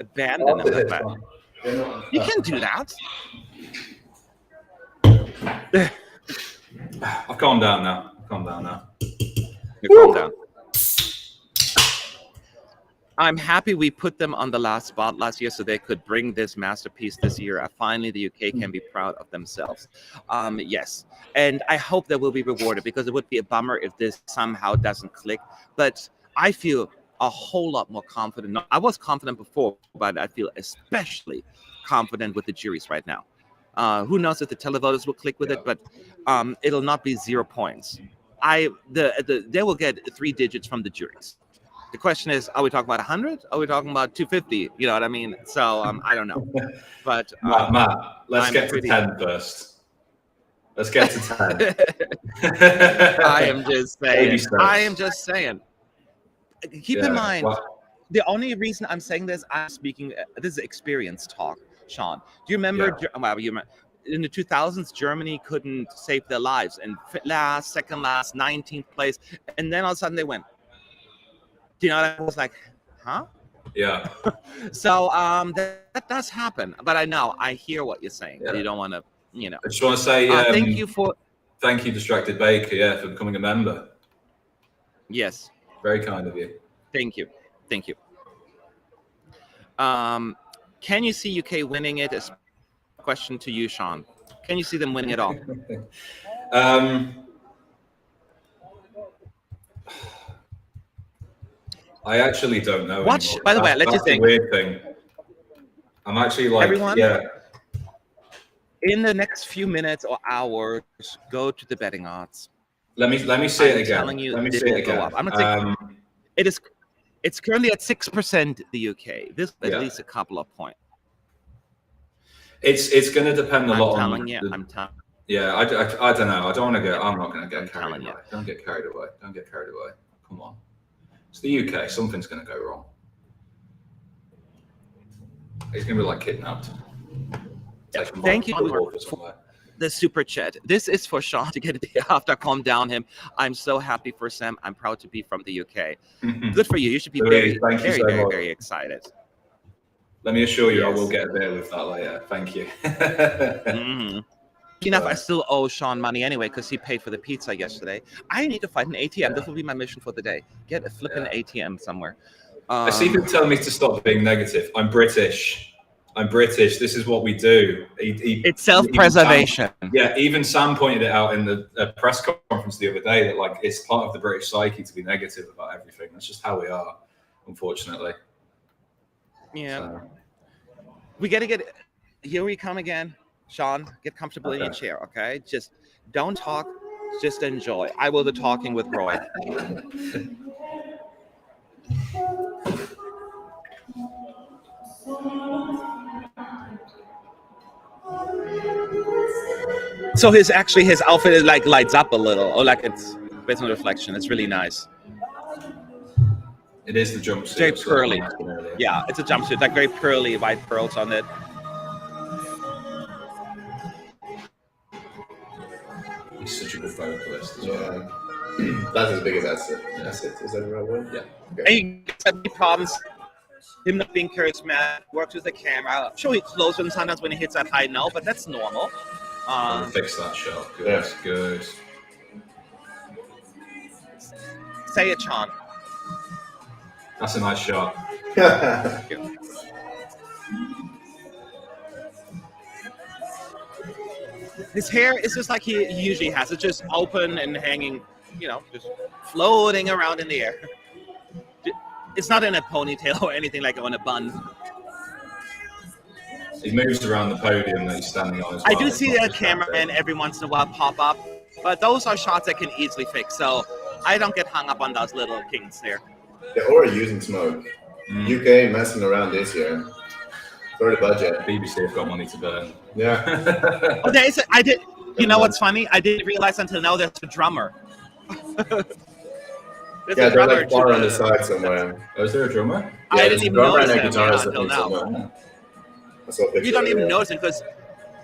abandon them like that. You can do that. I've calmed down now. Calm down. I'm happy we put them on the last spot last year so they could bring this masterpiece this year. Finally, the UK can be proud of themselves. Yes, and I hope they will be rewarded, because it would be a bummer if this somehow doesn't click. But I feel a whole lot more confident. I was confident before, but I feel especially confident with the juries right now. Who knows if the televoters will click with it, but it'll not be 0 points. They will get 3 digits from the juries. The question is, are we talking about 100? Are we talking about 250? You know what I mean? So I don't know. But Matt, let's get to 10 first. Let's get to 10. I am just saying. Keep in mind, the only reason I'm saying this, I'm speaking. This is experience talk, Sean. Do you remember? Well, in the 2000s, Germany couldn't save their lives, and second last, 19th place, and then all of a sudden they went. Do you know what I was like? Huh? Yeah. So that does happen, but I hear what you're saying. You don't want to, I just want to say thank you, Distracted Baker, for becoming a member. Yes. Very kind of you. Thank you. Can you see UK winning it? Is a question to you, Sean. Can you see them winning it all? I actually don't know. Watch, by the way, let you think. Weird thing. I'm actually like, everyone, in the next few minutes or hours, go to the betting odds. Let me see it again. I'm telling you, it will go up. I'm not saying it's currently at 6%. The UK. This at least a couple of points. It's going to depend a lot on. I'm telling you. Yeah, I don't know. I don't want to go. I'm not going to get carried away. Don't get carried away. Come on. It's the UK. Something's going to go wrong. He's going to be like kidnapped. Thank you for the super chat. This is for Sean to get it after calm down him. I'm so happy for Sam. I'm proud to be from the UK. Good for you. You should be very excited. Let me assure you, I will get there with that later. Thank you. Enough, I still owe Sean money anyway because he paid for the pizza yesterday. I need to find an ATM. This will be my mission for the day. Get a flipping ATM somewhere. I see people telling me to stop being negative. I'm British. This is what we do. It's self-preservation. Even Sam pointed it out in the press conference the other day that like it's part of the British psyche to be negative about everything. That's just how we are, unfortunately. Yeah. So. We got to get. Here we come again. Sean, get comfortable in your chair, okay? Just don't talk, just enjoy. I will be talking with Roy. So his outfit is like lights up a little, or like it's based on reflection. It's really nice. It is the jumpsuit. Very pearly. Yeah, it's a jumpsuit, like very pearly, white pearls on it. He's such a good vocalist as well. That's as big as Acid. Acid, is that the right word? Yeah. And Okay. he has any problems. Him not being charismatic, works with the camera. Sure, he closes him sometimes when he hits that high note, but that's normal. Fix that shot. Good. Yeah. Good. Say it, Sean. That's a nice shot. His hair is just like he usually has. It's just open and hanging, just floating around in the air. It's not in a ponytail or anything like on a bun. He moves around the podium that he's standing on as well. I do see the cameraman every once in a while pop up, but those are shots I can easily fix, so I don't get hung up on those little kinks there. They're already using smoke. UK messing around this year. For the budget. BBC have got money to burn. Yeah. Oh, there is I did. You know what's funny? I didn't realize until now there's a drummer. They're like far on the side somewhere. Oh, is there a drummer? Yeah, I didn't even notice him until now. You don't even notice him because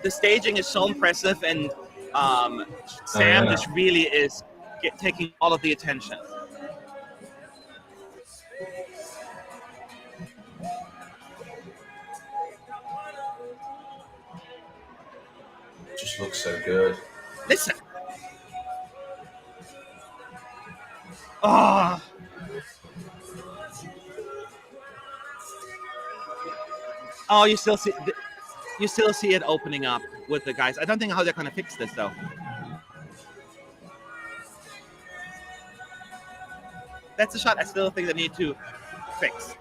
the staging is so impressive, and Sam just really is taking all of the attention. It just looks so good. Listen. Oh. Oh, you still see it opening up with the guys. I don't think how they're going to fix this though. That's a shot I still think they need to fix.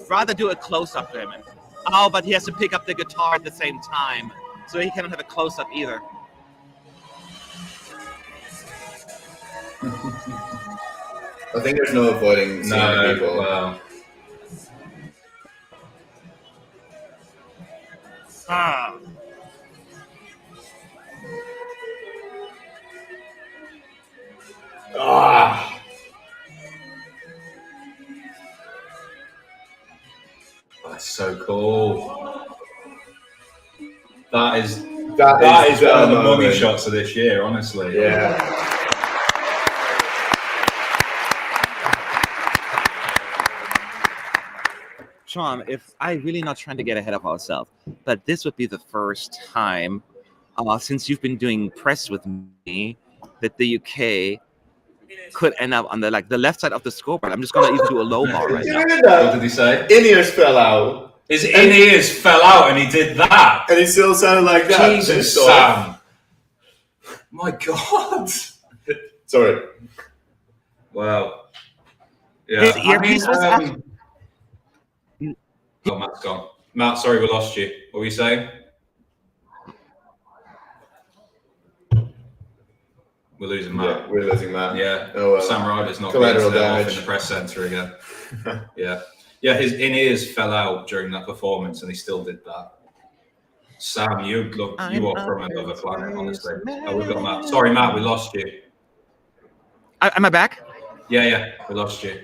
Rather do a close-up to him. Oh, but he has to pick up the guitar at the same time, so he cannot have a close-up either. I think there's no avoiding seeing people. Wow. Ah. Ah. That's so cool. That is one of the mummy shots of this year, honestly. Yeah. Sean, if I'm really not trying to get ahead of ourselves, but this would be the first time since you've been doing press with me that the UK could end up on the left side of the scoreboard. I'm just gonna even do a low bar right now. What did he say? In-ears fell out. His in-ears fell out and he did that. And he still sounded like that. Jesus, Sam. My God. Sorry. Wow. Yeah. His earpiece was Oh, Matt's gone. Matt, sorry we lost you. What were you saying? We're losing Matt. Yeah, we're losing Matt. Yeah. Oh, well. Sam Ryder's not Collateral being off damage in the press centre again. Yeah. Yeah, his in-ears fell out during that performance and he still did that. Sam, you are from another planet, honestly. Oh, we've got Matt. Sorry, Matt, we lost you. Am I back? Yeah, we lost you.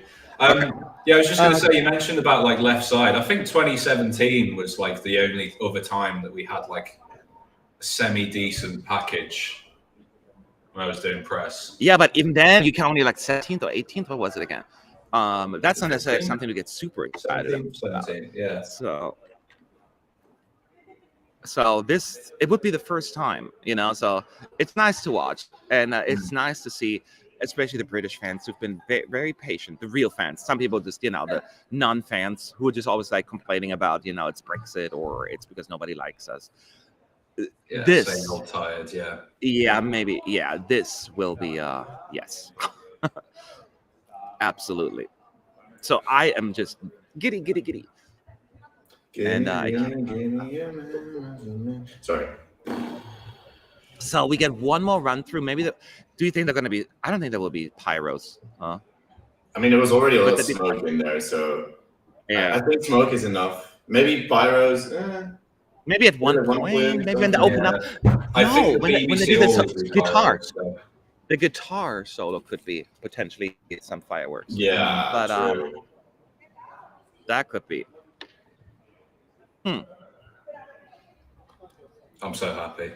Yeah, I was just going to say, you mentioned about left side. I think 2017 was the only other time that we had a semi-decent package when I was doing press. Yeah, but even then, you can only 17th or 18th. What was it again? That's not necessarily something to get super excited 17, yeah. So this, it would be the first time, so it's nice to watch. And it's nice to see, especially the British fans who've been very patient, the real fans. Some people just, the non-fans who are just always complaining about, it's Brexit or it's because nobody likes us. Yeah, this, same old tired, yeah. Yeah, maybe, yeah, this will be, yes. Absolutely. So I am just giddy. Sorry. So we get one more run through. Maybe do you think they're going to be? I don't think there will be pyros. Huh? I mean, there was already a lot But of the smoke in there, so Yeah. I think smoke is enough. Maybe pyros. Maybe at one point, maybe when they open up. I think the when they BBC do the always do guitar, fireworks, so. the guitar solo could be potentially some fireworks. Yeah, but true. that could be. I'm so happy.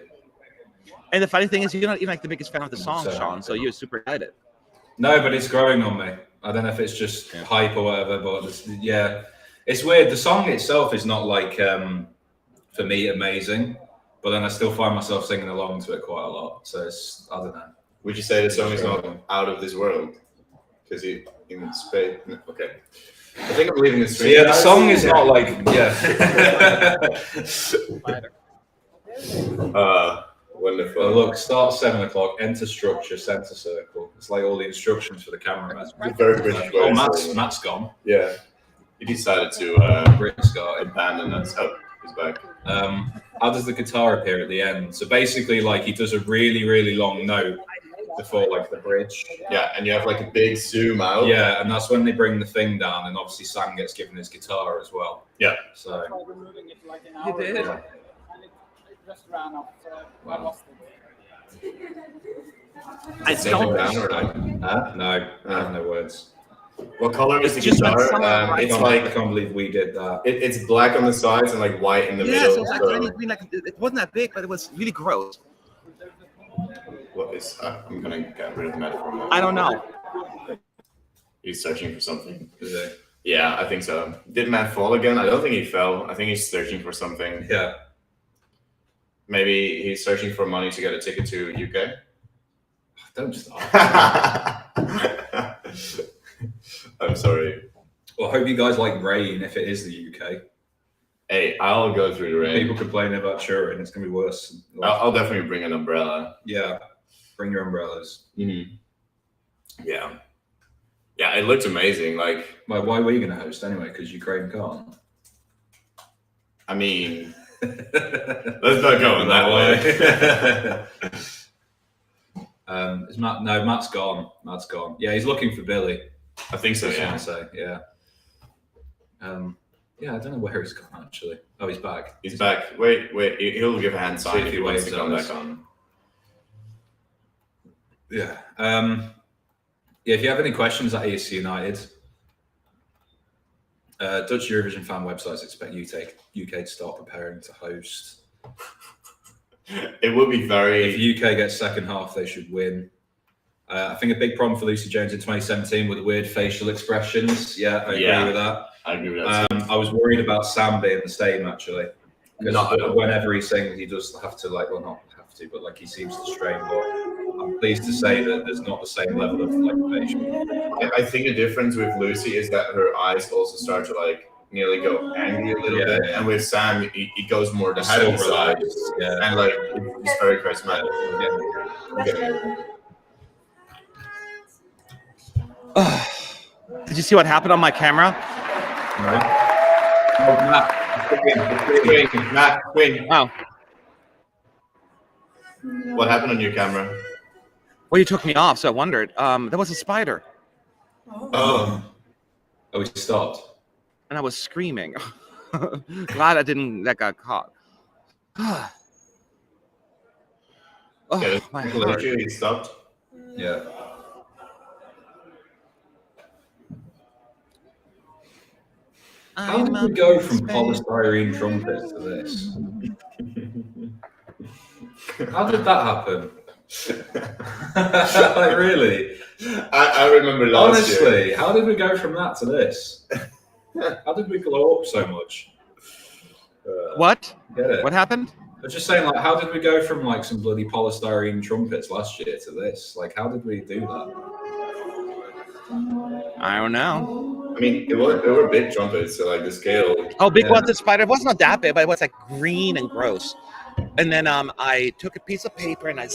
And the funny thing is, you're not even like the biggest fan of the song, So Sean. happy. So you're super excited. No, but it's growing on me. I don't know if it's just hype or whatever, but it's weird. The song itself is not like for me amazing, but then I still find myself singing along to it quite a lot. So it's, I don't know. Would you say the song is not out of this world? Because you in space. Okay. I think I'm leaving the So stream. yeah, the song is not like Wonderful. Look, start 7 o'clock. Enter structure, center circle. It's like all the instructions for the cameraman. Very British way. Oh, Matt's gone. Yeah. He decided to Britain's got it. abandon us. Oh, he's back. How does the guitar appear at the end? So basically, like, he does a really, really long note before, like, the bridge. Yeah, and you have like a big zoom out. Yeah, and that's when they bring the thing down, and obviously Sam gets given his guitar as well. Yeah. So. Removing it for like an You hour. did? And it just ran off, so I lost it. It's Take it not. down or like, No, I have no words. what color is the It's just guitar? that summer, It's I like can't believe we did that. it's black on the sides and like white in the Yeah, middle. so it's like so really green. Like it wasn't that big, but it was really gross. what is? I'm gonna get rid of Matt for a moment. I don't know. He's searching for something. Is it? Yeah, I think so. Did Matt fall again? I don't think he fell. I think he's searching for something. Yeah. Maybe he's searching for money to get a ticket to UK. Don't stop. I'm sorry. Well, I hope you guys like rain if it is the UK. Hey, I'll go through the rain. People complain about Turin. It's going to be worse. I'll definitely bring an umbrella. Yeah. Bring your umbrellas. Mm-hmm. Yeah. Yeah, it looked amazing. Like, Why were you going to host anyway? Because Ukraine can't. I mean, let's not go in that way. Is Matt? No, Matt's gone. Matt's gone. Yeah, he's looking for Billy. I think so. Just Yeah. want to say, yeah. Yeah, I don't know where he's gone actually. Oh, he's back. He's back. Wait. He'll give a hand See sign if if he he wants to waves come at back us. on. Yeah. Yeah. If you have any questions at ESC United, Dutch Eurovision fan websites expect UK to start preparing to host. It would be very. If UK gets second half, they should win. I think a big problem for Lucy Jones in 2017 were the weird facial expressions. Yeah, I agree with that. I agree with that. I was worried about Sam being the same actually. Not at all. Whenever he sings, he does have to not have to, but like he seems to strain. But I'm pleased to say that there's not the same level of like facial. I think the difference with Lucy is that her eyes also start to like nearly go angry a little bit, Yeah. and with Sam, it goes more the Silver silver side, eyes, yeah. and like it's very charismatic. Did you see what happened on my camera? Queen. Oh, What happened on your camera? well, you took me off, so I wondered. There was a spider, Oh, We stopped. and I was screaming. Glad I didn't. That got caught. yeah, Oh, my heart. literally stopped. Yeah. How did we go from polystyrene trumpets to this? How did that happen? Like really? I remember last year. Honestly, how did we go from that to this? How did we glow up so much? What? Get it? What happened? I was just saying, like, how did we go from like some bloody polystyrene trumpets last year to this? Like, how did we do that? I don't know. I mean, they were big trumpets, so like the scale. How big Yeah. was the spider? It was not that big, but it was like green and gross. And then I took a piece of paper and I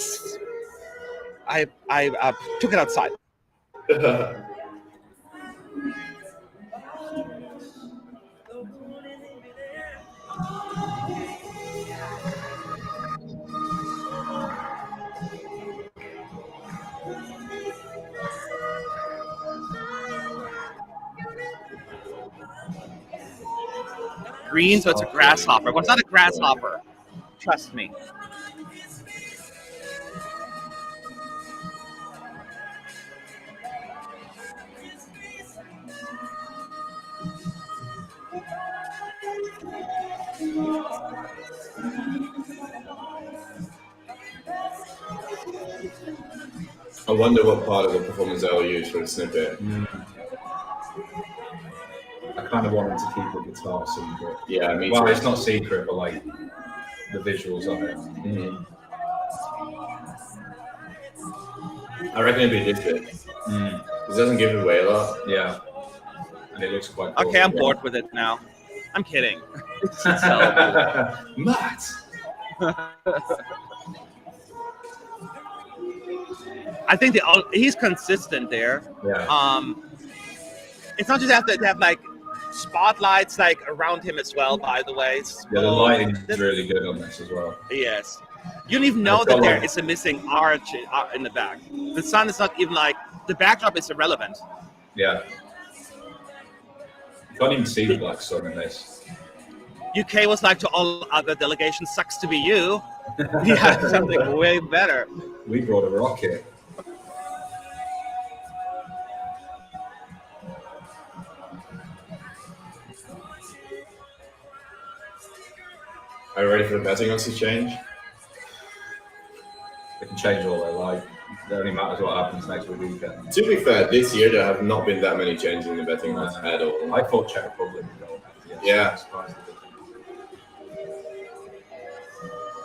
took it outside. green, so it's a grasshopper. Well, it's not a grasshopper. Trust me. I wonder what part of the performance they'll use for the snippet. I kind of want them to keep the guitar secret. Yeah, me well, too. it's not secret, but like the visuals of it. I reckon it'd be this bit. It doesn't give it away a lot. Yeah. And it looks quite cool. Okay, I'm bored with it now. I'm kidding. Matt! I think he's consistent there. Yeah. It's not just have to have like spotlights like around him as well. By the way. Yeah, the lighting is really good on this as well. Yes. You don't even know that there is a missing arch in the back. The sun is not even like the backdrop is irrelevant. Yeah. You can't even see the black sun in this. UK was like to all other delegations, sucks to be you. We had something way better. We brought a rocket. Are you ready for the betting odds to change? They can change all they like. It only matters what happens next weekend. To be fair, this year there have not been that many changes in the betting odds at all. I thought Czech Republic would go. Yeah.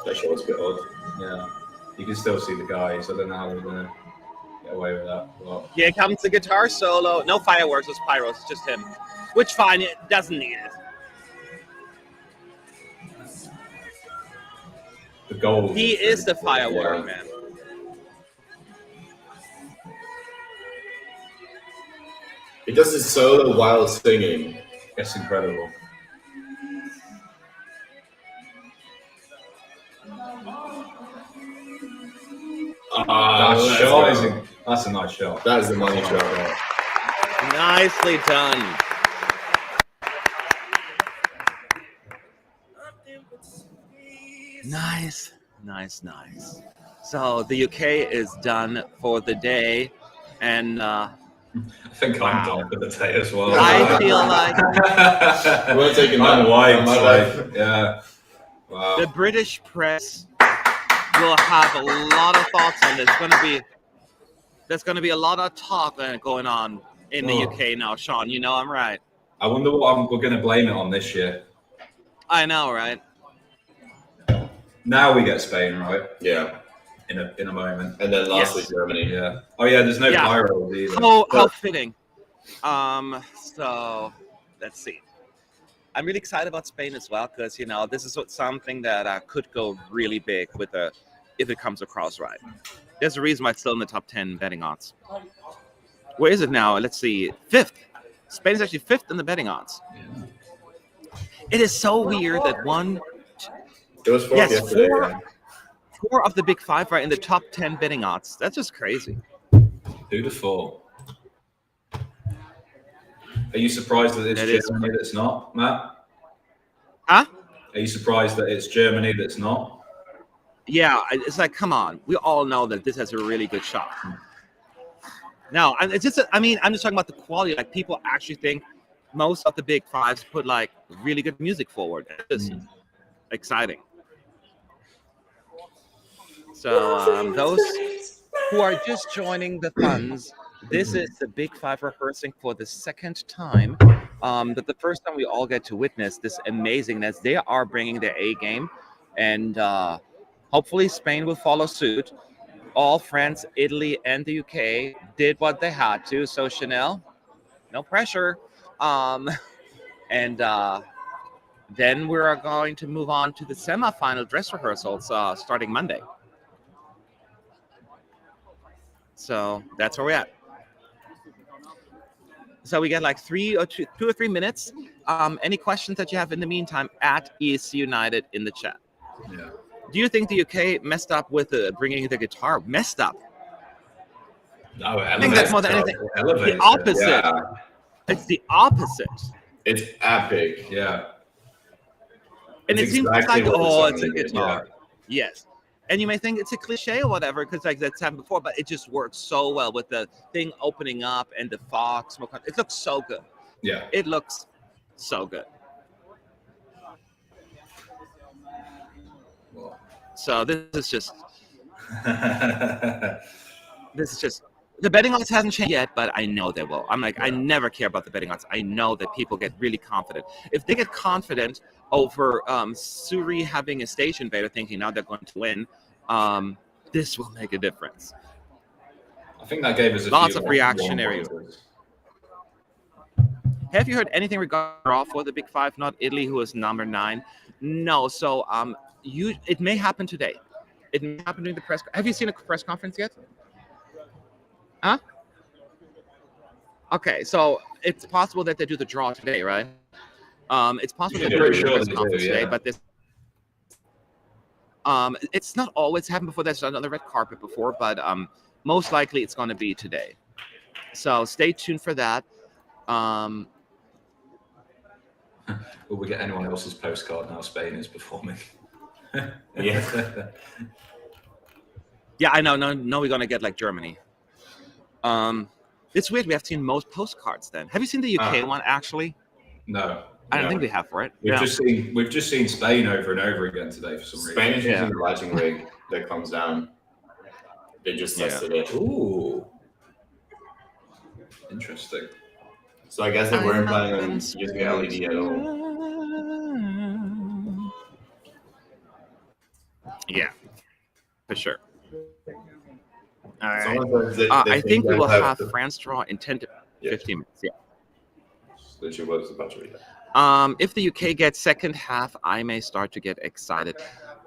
That show was a bit odd. Yeah. You can still see the guys. I don't know how they're going to get away with that. But... Here comes the guitar solo. No fireworks, it's pyros, it's just him. Which fine, it doesn't need it. The goal. He is the firework man. He does his solo while singing. It's incredible. That's a nice shot. That is a money shot. Nicely done. Nice, nice, nice. So the UK is done for the day, and I think I'm done for the day as well. I feel like we're taking I'm white, like, yeah. Wow. The British press will have a lot of thoughts on this. There's going to be a lot of talk going on in the UK now, Sean. You know I'm right. I wonder what we're going to blame it on this year. I know, right? Now we get Spain, right? Yeah. In a moment. And then lastly Germany. Yeah. Oh yeah, there's no pyros either. How fitting. So let's see. I'm really excited about Spain as well because this is something that could go really big with if it comes across right. There's a reason why it's still in the top 10 betting odds. Where is it now? Let's see. 5th. Spain is actually 5th in the betting odds. Yeah. It is so weird that it was 4th yesterday. Four of the big 5 are in the top 10 betting odds. That's just crazy. Who'd have thought? Are you surprised that it's Germany that's not, Matt? Huh? Are you surprised that it's Germany that's not? Yeah, it's like, come on. We all know that this has a really good shot. No, it's just, I'm just talking about the quality. Like, people actually think most of the big 5s put, like, really good music forward. It's just exciting. So, those who are just joining the funds, this is the Big 5 rehearsing for the second time. But the first time we all get to witness this amazingness. They are bringing their A game, and hopefully Spain will follow suit. All France, Italy, and the UK did what they had to. So Chanel, no pressure. And then we're going to move on to the semi-final dress rehearsals starting Monday. So that's where we're at. So we get like 2 or 3 minutes. Any questions that you have in the meantime at ESC United in the chat. Yeah. Do you think the UK messed up with bringing the guitar? Messed up? No, I think that's more than anything. The opposite. Yeah. It's the opposite. It's epic. Yeah. And it seems exactly like, what the oh, song it's a needed, guitar. Yes. And you may think it's a cliche or whatever, because like that's happened before, but it just works so well with the thing opening up and the fog smoke. It looks so good. Yeah. It looks so good. Well. So this is just the betting odds hasn't changed yet, but I know they will. I'm like, I never care about the betting odds. I know that people get really confident. If they get confident over Suri having a stage invader thinking now they're going to win, this will make a difference. I think that gave us lots of reactionary. Have you heard anything regarding draw for the Big Five? Not Italy, who is number 9. No. So it may happen today. It may happen during the press. Have you seen a press conference yet? Huh? Okay, so it's possible that they do the draw today, right? It's possible they do the press conference today, but this. It's not always happened before. There's another red carpet before, but most likely it's going to be today. So stay tuned for that. Will we get anyone else's postcard now Spain is performing? Yeah. Yeah, I know. No, we're going to get like Germany. It's weird. We have seen most postcards then. Have you seen the UK one actually? No. I don't think we have for it. We've just seen Spain over and over again today for some reason. Spain is using the lighting rig that comes down. They just tested it. Ooh. Interesting. So I guess they weren't planning on using LED at all. Yeah, for sure. All right. I think we will have France draw in 10 to 15 minutes. Yeah. Literally what I was about to read. If the UK gets second half, I may start to get excited.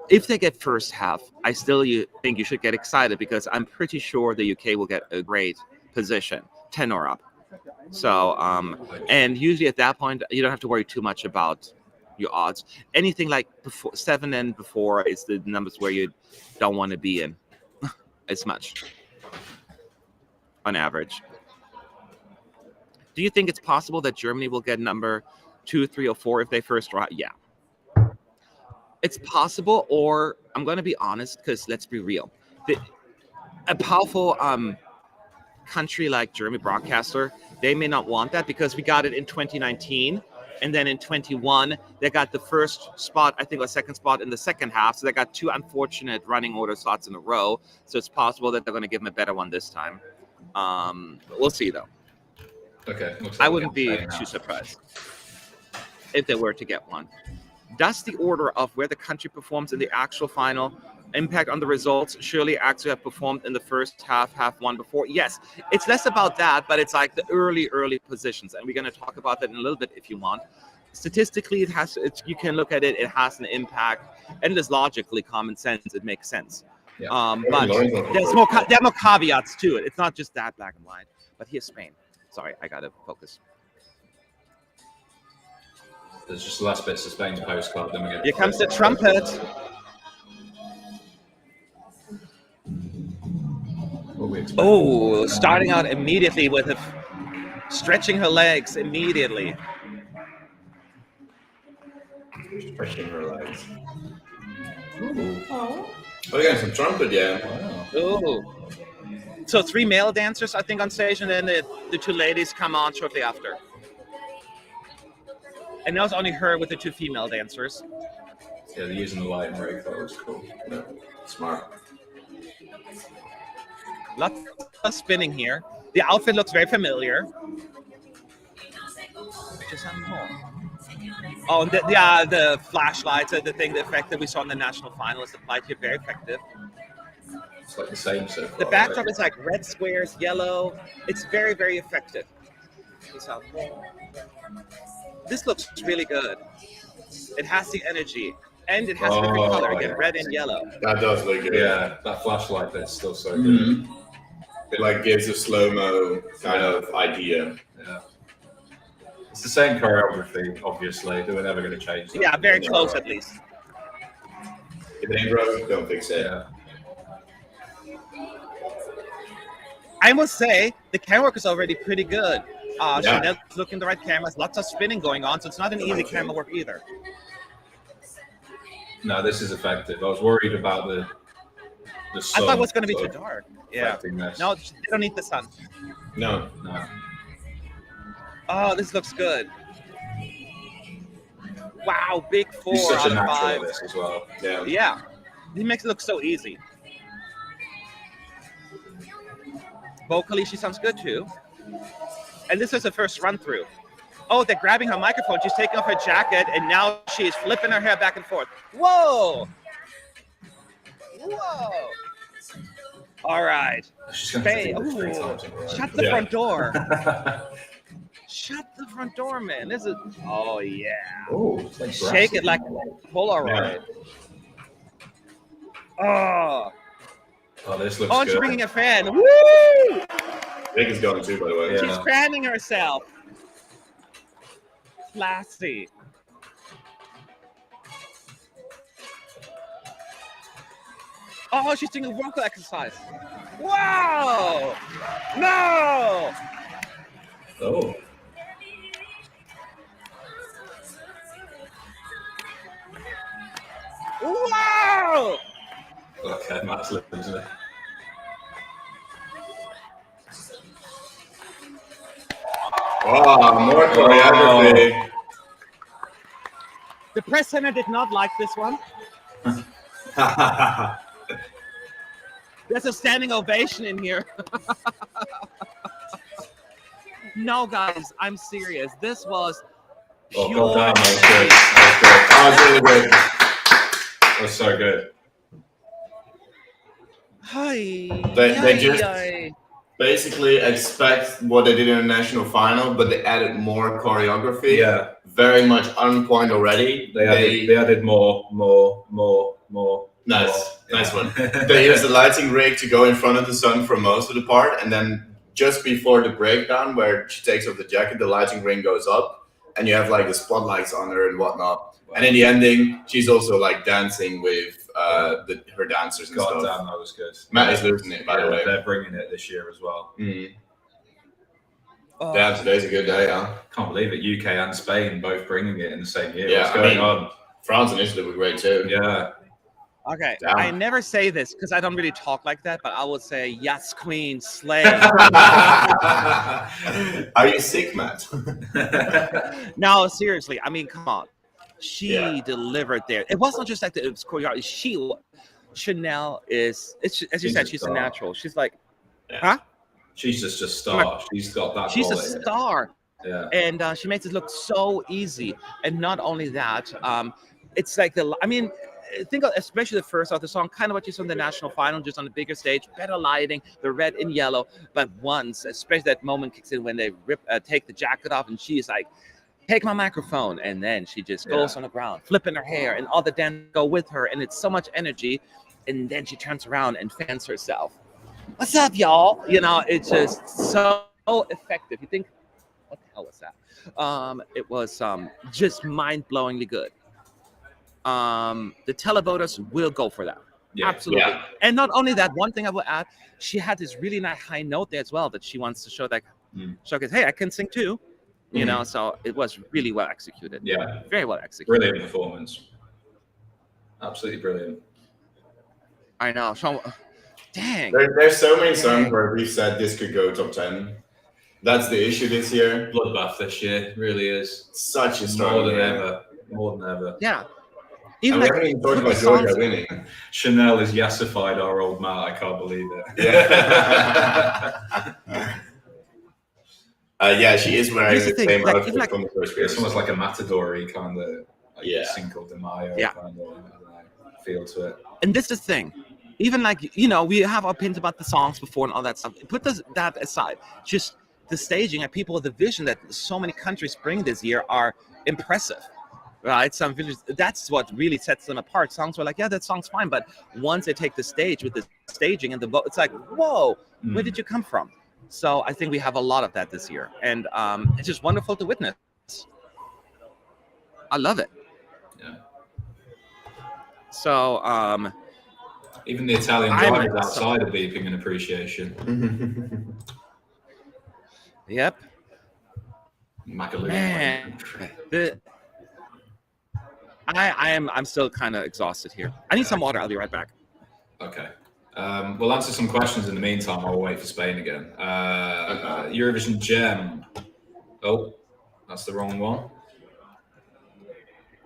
If they get first half, I still think you should get excited because I'm pretty sure the UK will get a great position, 10 or up. So, and usually at that point, you don't have to worry too much about your odds. Anything like 7 and before is the numbers where you don't want to be in as much on average. Do you think it's possible that Germany will get number 2, 3, or 4 if they first draw? Yeah. It's possible, or I'm going to be honest, because let's be real. A powerful country like German broadcaster, they may not want that because we got it in 2019. And then in 21, they got the first spot, I think, or second spot in the second half. So they got 2 unfortunate running order slots in a row. So it's possible that they're going to give them a better one this time. We'll see, though. Okay. I wouldn't be too surprised if they were to get one. Does the order of where the country performs in the actual final impact on the results? Surely actually have performed in the first half one before. Yes, it's less about that, but it's like the early positions, and we're going to talk about that in a little bit if you want. Statistically, you can look at it. It has an impact, and it is logically common sense. It makes sense. Yeah. But there are more caveats to it. It's not just that black and white. But here's Spain. Sorry, I got to focus. There's just the last bits of Spain's postcard. Then we get. Here comes the trumpet. Oh, starting out immediately with stretching her legs immediately. Stretching her legs. Ooh. Oh. Oh, yeah, some trumpet, yeah. Wow. Ooh. So 3 male dancers, I think, on stage, and then the 2 ladies come on shortly after. And now it's only her with the 2 female dancers. Yeah, they're using the light and rig. That was cool. Yeah. Smart. Lots of spinning here. The outfit looks very familiar. Oh, and the flashlights are the effect that we saw in the national final is applied here. Very effective. It's like the same so far. The backdrop is like red squares, yellow. It's very, very effective. This looks really good. It has the energy. And it has a different color, again, red and yellow. That does look good. Yeah, that flashlight that's still so good. It like gives a slow-mo kind of idea. Yeah. It's the same choreography, obviously. They were never going to change that. Yeah, very close at least. If it ain't broke, don't fix it. Yeah. I must say, the camera work is already pretty good. Chanel's looking the right cameras, lots of spinning going on, so it's not an easy camera work either. No, this is effective. I was worried about the sun. I thought it was going to be too dark. Yeah. Affecting this. No, they don't need the sun. No. Oh, this looks good. Wow, big 4 He's such out a of natural 5. at this as well. Yeah. Yeah. He makes it look so easy. Vocally, she sounds good too. And this is the first run through. Oh, they're grabbing her microphone. She's taking off her jacket, and now she's flipping her hair back and forth. Whoa! Whoa! All right. Spain. Ooh. Shut the front door. Shut the front door, man. This is. Oh yeah. Oh, it's like shake it like Polaroid. Yeah. Oh, this looks good. She's bringing a fan. Woo! Vic is going too, by the way. Yeah. She's fanning herself. Classy. Oh, she's doing a vocal exercise. Wow! No! Oh. Wow! Okay, Matt's listening to it. Wow, more choreography. The press center did not like this one. There's a standing ovation in here. No, guys, I'm serious. This was pure. Oh, God damn, that was good. That was good. That was really good. That was so good. They just basically expect what they did in the national final, but they added more choreography. Yeah. Very much on point already. They added more. Nice. Nice one. They used the lighting rig to go in front of the sun for most of the part, and then just before the breakdown where she takes off the jacket, the lighting ring goes up, and you have like the spotlights on her and whatnot. Wow. And in the ending, she's also like dancing with her dancers and stuff. God damn, that was good. Matt is losing it, by the way. They're bringing it this year as well. Mm. Damn, today's a good day, huh? Can't believe it. UK and Spain both bringing it in the same year. Yeah, what's going on? France and Italy were great too. Yeah. Okay, Damn. I never say this because I don't really talk like that, but I would say, yes, queen, slay. Are you sick, Matt? No, seriously. I mean, come on. She delivered there. It wasn't just like it was choreography. Chanel is, as you said, she's a natural. She's like, huh? She's just a star. She's got that. She's a star. Yeah. And she makes it look so easy. And not only that, it's like think of, especially the first of the song, kind of what you saw in the national final, just on the bigger stage, better lighting, the red and yellow. But once, especially that moment kicks in when they take the jacket off, and she's like, take my microphone, and then she just goes on the ground, flipping her hair, and all the dancers go with her, and it's so much energy. And then she turns around and fans herself. What's up, y'all? You know, it's just so effective. You think, what the hell was that? It was just mind-blowingly good. The televoters will go for that. Yeah, absolutely. Yeah. And not only that, one thing I will add, she had this really nice high note there as well that she wants to show that, showcase, hey, I can sing too. You know, so it was really well executed. Yeah. Very well executed. Brilliant performance. Absolutely brilliant. I know. So, dang. There's so many songs where we said this could go top 10. That's the issue this year. Bloodbath this year really is such a strong more than ever. More than ever. Yeah. Even we haven't even talked about Georgia winning. Chanel has yassified our old Matt. I can't believe it. Yeah. She is wearing the same outfit from the first year. It's almost like a matador-y kind of Cinco de Mayo kind of feel to it. And this is the thing. Even like, you know, we have our opinions about the songs before and all that stuff. Put that aside. Just the staging and people, the vision that so many countries bring this year are impressive. Right, some villages, that's what really sets them apart. Songs were like, yeah, that song's fine, but once they take the stage with the staging and the vote, it's like, whoa, where did you come from? So I think we have a lot of that this year, and it's just wonderful to witness. I love it. Yeah. So even the Italian drivers outside are beeping in appreciation. Yep. Magaloo. Man, I'm still kind of exhausted here. I need some water. I'll be right back. Okay. We'll answer some questions in the meantime while we wait for Spain again. Eurovision Gem. Oh, that's the wrong one.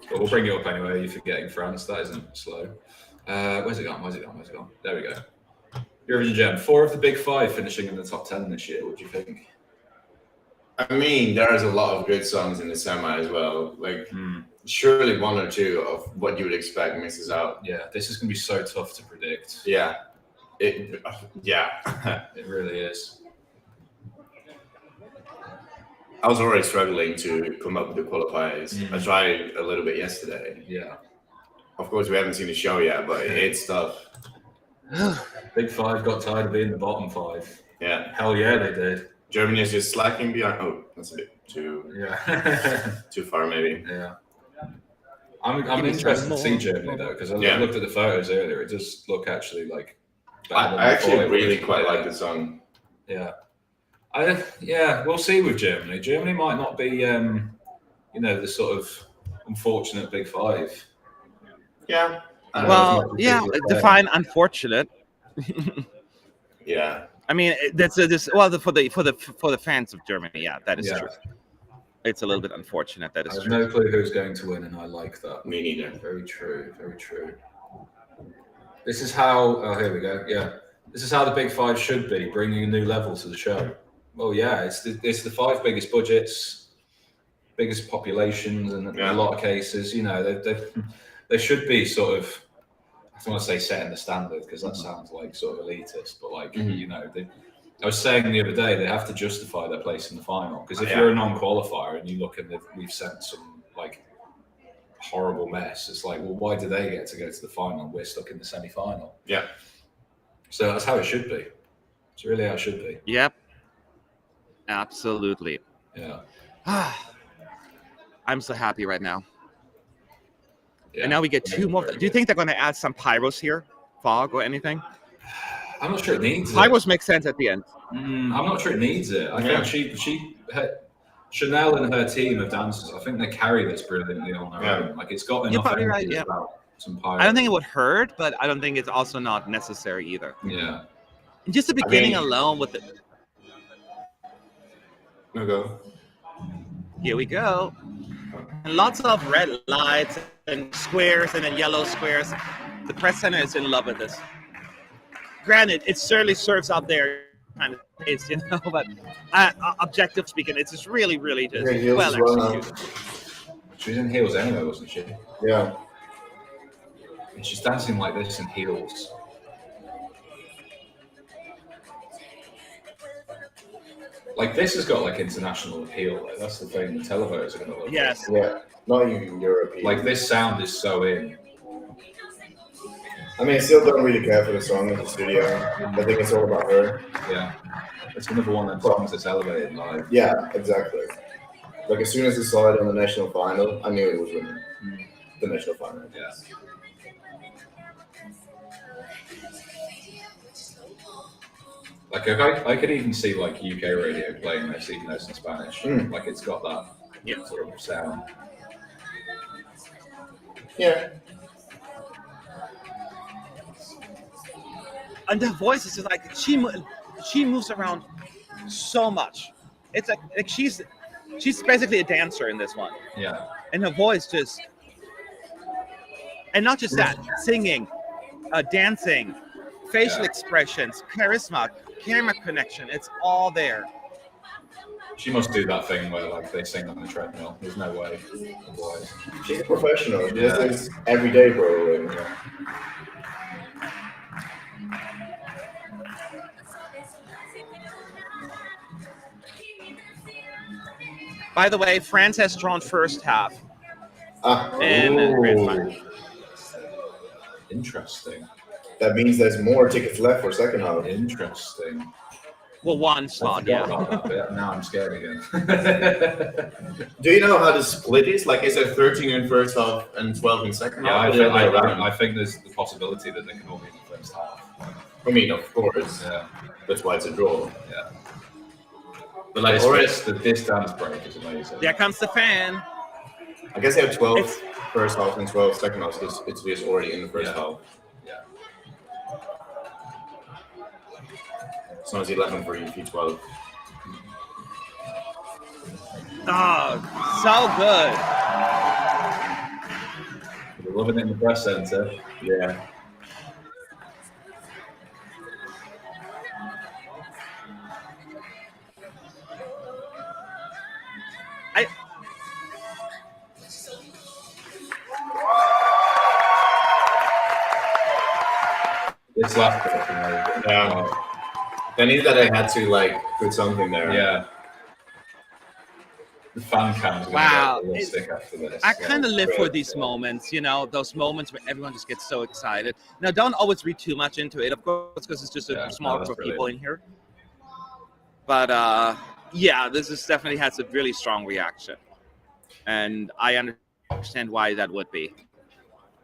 But we'll bring it up anyway. You're forgetting France. That isn't slow. Where's it gone? There we go. Eurovision Gem. 4 of the big 5 finishing in the top 10 this year. What do you think? I mean, there's a lot of good songs in the semi as well. Like, surely 1 or 2 of what you would expect misses out. Yeah, this is going to be so tough to predict. Yeah. It really is. I was already struggling to come up with the qualifiers. I tried a little bit yesterday. Yeah. Of course, we haven't seen the show yet, but it's tough. Big 5 got tired of being the bottom 5. Yeah. Hell yeah, they did. Germany is just slacking behind. Oh, that's a bit too too far, maybe. Yeah. I'm interested to see Germany though, because I looked at the photos earlier. It does look actually like. I actually really quite like the song. Yeah. We'll see with Germany. Germany might not be, the sort of unfortunate big 5. Yeah. Well, define unfortunate. Yeah. I mean, for the fans of Germany, that is true. It's a little bit unfortunate. That is true. I have no clue who's going to win, and I like that. Me neither. Very true. Very true. This is how. Oh, here we go. Yeah, this is how the big 5 should be, bringing a new level to the show. Well, yeah, it's the 5 biggest budgets, biggest populations, and in a lot of cases, they should be sort of. I don't want to say setting the standard because that sounds like sort of elitist, but like I was saying the other day, they have to justify their place in the final because if you're a non-qualifier and you look and we've sent some like horrible mess, it's like, well, why do they get to go to the final and we're stuck in the semi-final? Yeah. So that's how it should be. It's really how it should be. Yep. Absolutely. Yeah. I'm so happy right now. Yeah. And now we get 2 more. Do you think they're going to add some pyros here? Fog or anything? I'm not sure it needs pyros make sense at the end. I'm not sure it needs it. I think Chanel and her team of dancers, I think they carry this brilliantly on their own. Like, it's got enough energy about some pyros. I don't think it would hurt, but I don't think it's also not necessary either. Yeah. And just the beginning alone with it. No go. Here we go. And lots of red lights and squares and then yellow squares. The press center is in love with this. Granted, it certainly serves up their kind of taste, but objective speaking, it's just really, really just well executed. She was in heels anyway, wasn't she? Yeah. And she's dancing like this in heels. Like, this has got like international appeal. Like, that's the thing. The televoters are going to look. Yes. Yeah. Not even European. Like, this sound is so in. I mean, I still don't really care for the song in the studio. I think it's all about her. Yeah. It's another one of the songs that's elevated live. Yeah, exactly. Like, as soon as I saw it on the national final, I knew it was winning. The national final. Yeah. Like, I could even see like UK radio playing this, even though it's in Spanish. Like, it's got that sort of sound. Yeah. And the voice is just like she moves around so much. It's like she's basically a dancer in this one. Yeah. And her voice just, and not just that, singing, dancing, facial expressions, charisma, camera connection. It's all there. She must do that thing where like they sing on the treadmill. There's no way. Otherwise. She's a professional. She does this every day, bro. Yeah. By the way, France has drawn first half. Grand final. Interesting. That means there's more tickets left for second half. Interesting. Well, one slot, yeah. Now I'm scared again. Do you know how the split is? Like, is it 13 in first half and 12 in second half? I think there's the possibility that they can all be in the first half. I mean, of course. Yeah. That's why it's a draw. Yeah. But like, this dance break is amazing. There comes the fan. I guess they have 12 first half and 12 second half, because Italy is already in the first half. Yeah. So it's 11 for EP12. Oh, so good. We're loving it in the press center. Yeah. It's last bit. Yeah. I knew that I had to like put something there. Yeah. The fan cams. Wow. Stick after this. I kind of live for these moments, you know, those moments where everyone just gets so excited. Now, don't always read too much into it, of course, because it's just a small group of people in here. But yeah, this is definitely has a really strong reaction, and I understand why that would be.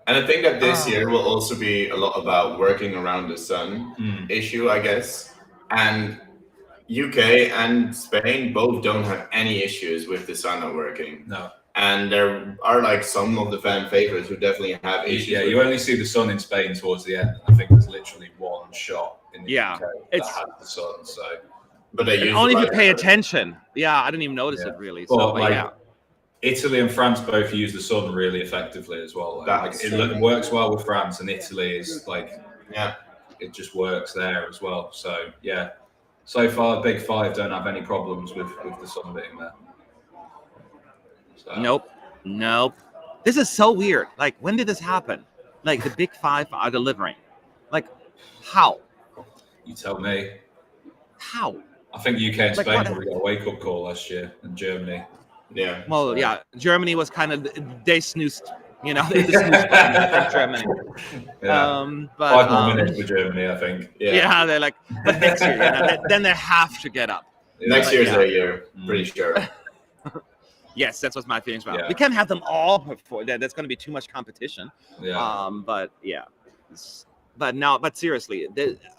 And I think that this year will also be a lot about working around the sun issue, I guess. And UK and Spain both don't have any issues with the sun not working. No. And there are like some of the fan favorites who definitely have issues. Yeah, you only see the sun in Spain towards the end. I think there's literally one shot in the UK that has the sun. So, but they only if you pay attention. Yeah, I didn't even notice it really. So, well, like, yeah. Italy and France both use the sun really effectively as well. Like it works well with France, and Italy is like, it just works there as well. So yeah, so far Big Five don't have any problems with the sun being there. So. Nope. This is so weird. Like, when did this happen? Like, the Big Five are delivering. Like, how? You tell me. How? I think UK and Spain probably got a wake-up call last year, and Germany. Yeah. Well, yeah. Germany was kind of, they snoozed. You know, they snoozed from Germany. Yeah. But 5 more minutes for Germany, I think. Yeah, they're like, but next year, you know, then they have to get up. Next year's their year, pretty sure. Yes, that's what my feelings about. Yeah. We can't have them all before that. That's going to be too much competition. Yeah. But yeah, but seriously,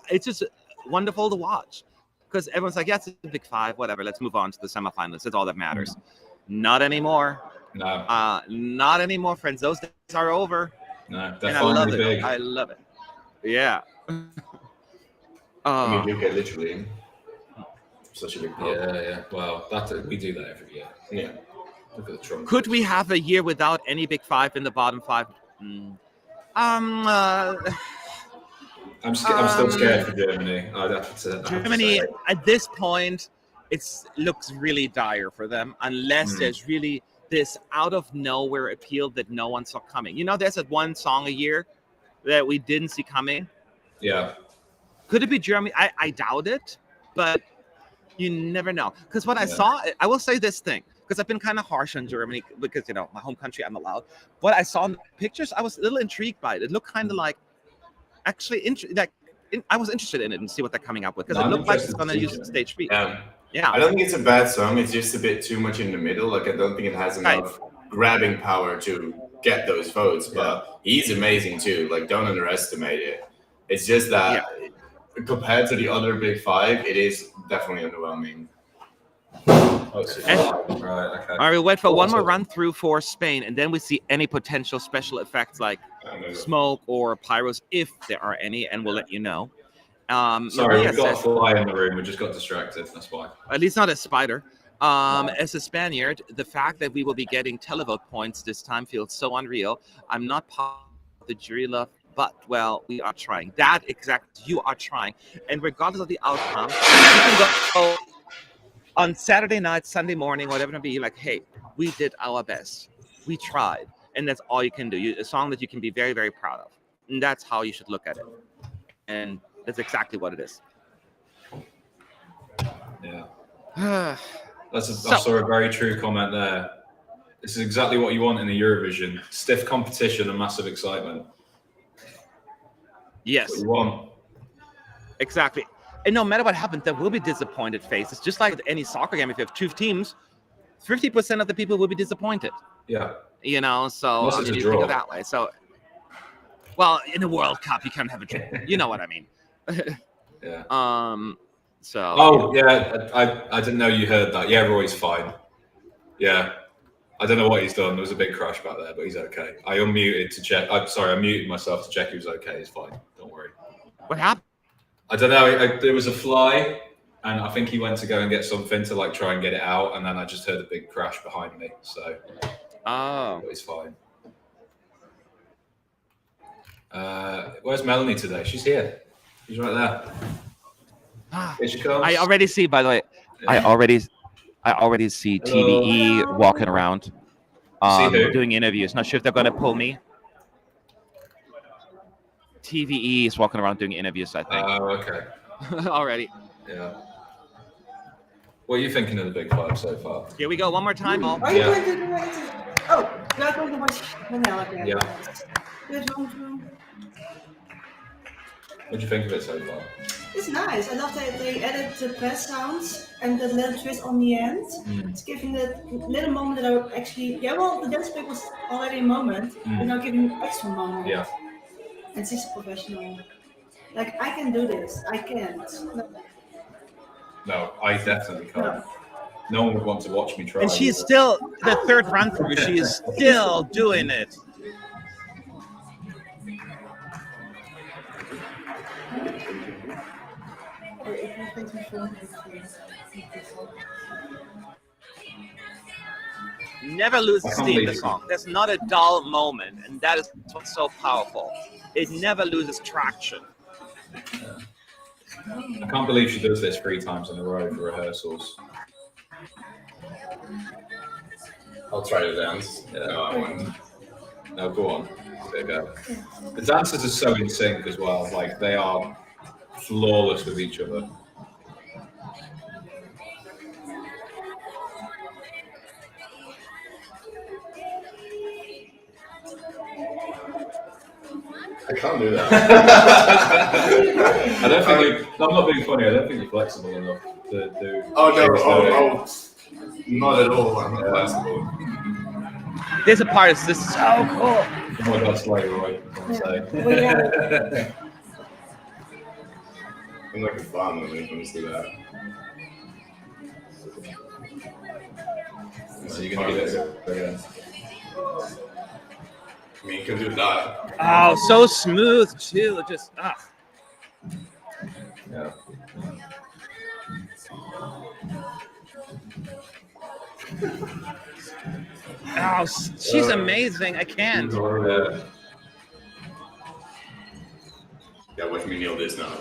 it's just wonderful to watch because everyone's like, yeah, it's a Big Five, whatever. Let's move on to the semifinalists. That's all that matters. Not anymore. No. Not anymore, friends. Those days are over. No, they're and I love it. big. I love it. Yeah. I mean, UK literally such a big problem. Yeah. Well, we do that every year. Yeah. Look at the Trump. Could we have a year without any Big Five in the bottom five? I'm still scared for Germany. I'd have to Germany at this point, it looks really dire for them unless there's really this out of nowhere appeal that no one saw coming. You know, there's that one song a year that we didn't see coming. Yeah. Could it be Germany? I doubt it, but you never know. Because what I saw, I will say this thing. Because I've been kind of harsh on Germany because, you know, my home country, I'm allowed. What I saw in the pictures, I was a little intrigued by it. It looked kind of like, actually, I was interested in it and see what they're coming up with. Because it looked like it's going to use stage 3. Yeah. I don't think it's a bad song. It's just a bit too much in the middle. Like, I don't think it has enough grabbing power to get those votes. But he's amazing, too. Like, don't underestimate it. It's just that compared to the other Big Five, it is definitely underwhelming. All right, we'll wait for one more run through for Spain, and then we see any potential special effects like smoke or pyros, if there are any, and we'll let you know. Sorry, we've got a fly in the room. We just got distracted. That's why. At least not a spider. As a Spaniard, the fact that we will be getting televote points this time feels so unreal. I'm not part of the jury love, but, well, we are trying. That exactly, you are trying. And regardless of the outcome, you can go on Saturday night, Sunday morning, whatever it may be, like, hey, we did our best. We tried. And that's all you can do. A song that you can be very, very proud of. And that's how you should look at it. And that's exactly what it is. Yeah. I saw a very true comment there. This is exactly what you want in the Eurovision. Stiff competition and massive excitement. Yes. That's what you want. Exactly. And no matter what happens, there will be disappointed faces. Just like with any soccer game, if you have 2 teams, 50% of the people will be disappointed. Yeah. You know, so you think of that way. So, well, in the World Cup, you can't have a draw. You know what I mean? Yeah. So. Oh, yeah. I didn't know you heard that. Yeah, Roy's fine. Yeah. I don't know what he's done. There was a big crash back there, but he's okay. I unmuted to check. I'm sorry, I muted myself to check he was okay. He's fine. Don't worry. What happened? I don't know. There was a fly, and I think he went to go and get something to like try and get it out, and then I just heard a big crash behind me. So, but he's fine. Where's Melanie today? She's here. She's right there. Here she comes. I already see. By the way, I already see TVE walking around, doing interviews. Not sure if they're gonna pull me. TVE is walking around doing interviews, I think. Oh, okay. Already. Yeah. What are you thinking of the Big Five so far? Here we go. One more time. Are you going to do it? Oh, you are going to watch Manila again. Yeah. There's one too. What do you think of it so far? It's nice. I love that they added the press sounds and the little twist on the end. It's giving the little moment that I actually, the dance break was already a moment, but now giving an extra moment. Yeah. And she's professional. Like, I can do this. I can't. No, I definitely can't. No one would want to watch me try. And she's still, the third run through, she is still doing it. Never loses steam, the song. There's not a dull moment, and that is what's so powerful. It never loses traction. I can't believe she does this 3 times in a row for rehearsals. I'll try to dance. Yeah. No, I won't. No, go on. There you go. The dancers are so in sync as well. Like, they are flawless with each other. I can't do that. I don't think I'm not being funny. I don't think you're flexible enough to do. Oh no! Not at all. I'm not flexible. There's a part that's this is so cool. Oh my God, Slay Roy. I'm like a fan when it comes to that. So you're gonna get it again. I mean, you can do that. Oh, so smooth too. Just Yeah. Oh, she's amazing. I can't. Yeah, watch me nail this now.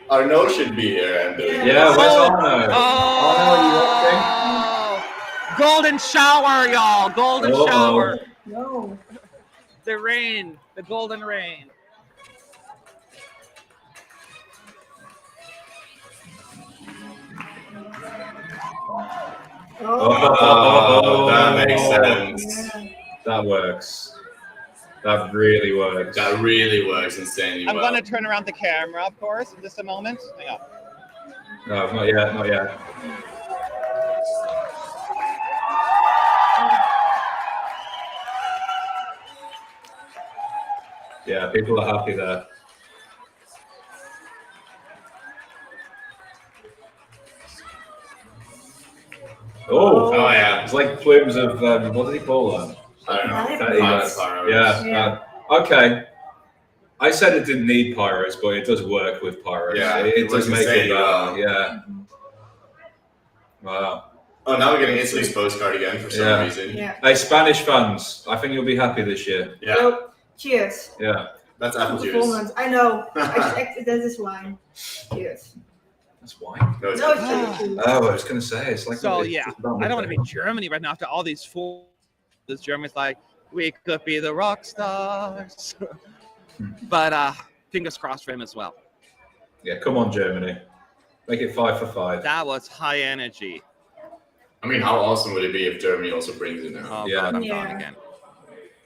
Arno should be here and do it. Yeah, where's Arno? Oh, golden shower, y'all. Golden shower. No. The rain. The golden rain. Oh, that makes sense. That works. That really works. That really works insanely well. I'm gonna turn around the camera, of course, in just a moment. Hang on. No, not yet. Not yet. Yeah, people are happy there. Oh yeah, it's like plumes of what did he call that? I don't know. Pyros. Yeah. Okay. I said it didn't need pyros, but it does work with pyros. Yeah, it does make it better. well. Yeah. Wow. Oh, now we're getting Italy's postcard again for some reason. Yeah. Hey, Spanish fans, I think you'll be happy this year. Yeah. So, cheers. Yeah. That's apple juice. Performance. I know. That is wine. Cheers. That's wine. No, it's No, it's really Oh, I was going to say, it's like... So it's yeah, just I don't want to be Germany right now after all these fools. This Germany's like, we could be the Rockstars. But fingers crossed for him as well. Yeah, come on, Germany. Make it 5 for 5. That was high energy. I mean, how awesome would it be if Germany also brings it now? Oh Yeah. God, I'm Yeah. gone again.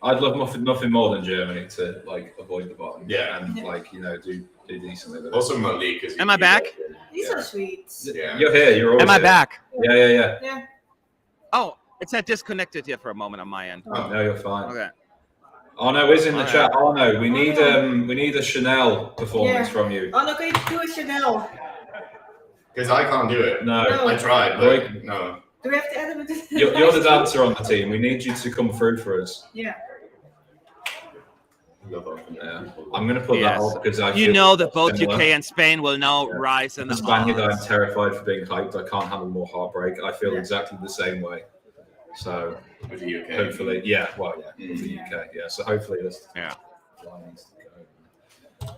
I'd love nothing more than Germany to like avoid the bottom. Yeah. And like, you know, do decently with it. Also, Malik is. Am I back? These are sweet. Yeah. You're here. You're always Am I here. back? Yeah. Yeah. Oh, it said disconnected here for a moment on my end. Oh, no, you're fine. Okay. Arno is in the Alright. chat. Arno, we need a Chanel performance Yeah. from you. Oh, no, can you do a Chanel? Because I can't do it. No. No. I tried, but no. Do we have to add it? You're the dancer on the team. We need you to come through for us. Yeah. Yeah. I'm going to put that up because I you feel know that both similar. UK and Spain will now rise in the Spaniard, I'm odds. terrified for being hyped. I can't handle more heartbreak. I feel exactly the same way. So With the UK. hopefully, with the UK, So hopefully this. Yeah. Needs to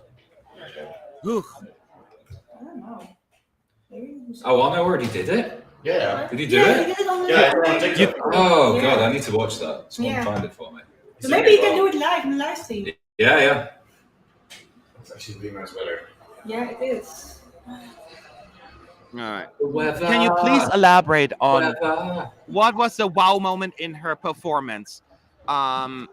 Whew. I don't know. Maybe go. Oh, I already did it. Yeah. Did he do yeah, it? he did it on the Yeah, it's on TikTok. Oh Yeah. god, I need to watch that. Someone Yeah. find it for me. So maybe you can do it live in the live stream. Yeah. It's actually really much better. Yeah, it is. All right. Weather. Can you please elaborate on Weather. what was the wow moment in her performance? There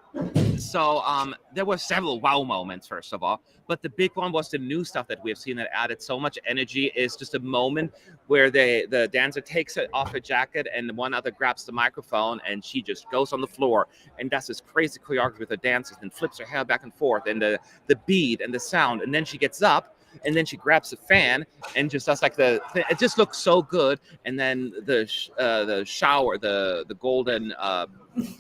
were several wow moments, first of all, but the big one was the new stuff that we have seen that added so much energy. Is just a moment where the dancer takes it off her jacket and one other grabs the microphone and she just goes on the floor and does this crazy choreography with the dancers and flips her hair back and forth and the beat and the sound, and then she gets up and then she grabs the fan and just does like it just looks so good. And then the shower, the golden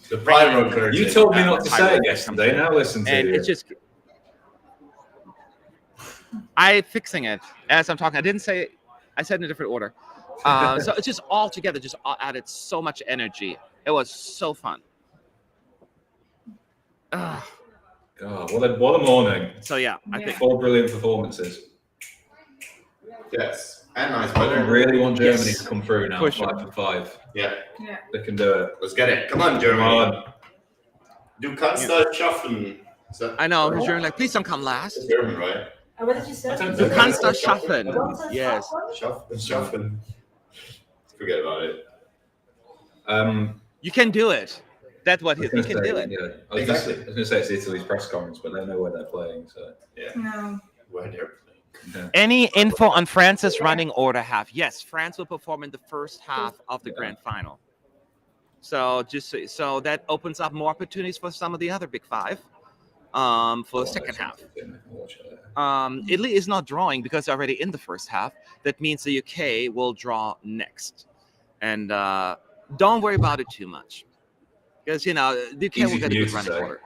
The pyro curtain. You told me not to say it yesterday. Now listen to and you. it's just I fixing it as I'm talking. I didn't say it. I said in a different order. So it's just all together, just added so much energy. It was so fun. God, what a morning. So yeah, I think 4 brilliant performances. Yes. And nice I weather. really want Germany Yes. to come through now. For 5 for 5. Yeah. Yeah. They can do it. Let's get it. Come on, Germany. Come on. Du kannst das schaffen. Is that I know. You're like, please don't come last. It's German, right? What did you say? I don't Du know. kannst das schaffen. Yes. Schaffen. Forget about it. You can do it. That's what you can do it. Yeah. I was going to say it's Italy's press conference, but they know where they're playing. So No. Where they're playing. Any info on France's running order half? Yes, France will perform in the first half of the grand final. So so that opens up more opportunities for some of the other big five for the second half. Italy is not drawing because they're already in the first half. That means the UK will draw next. And don't worry about it too much. Because, the UK will get a good running order.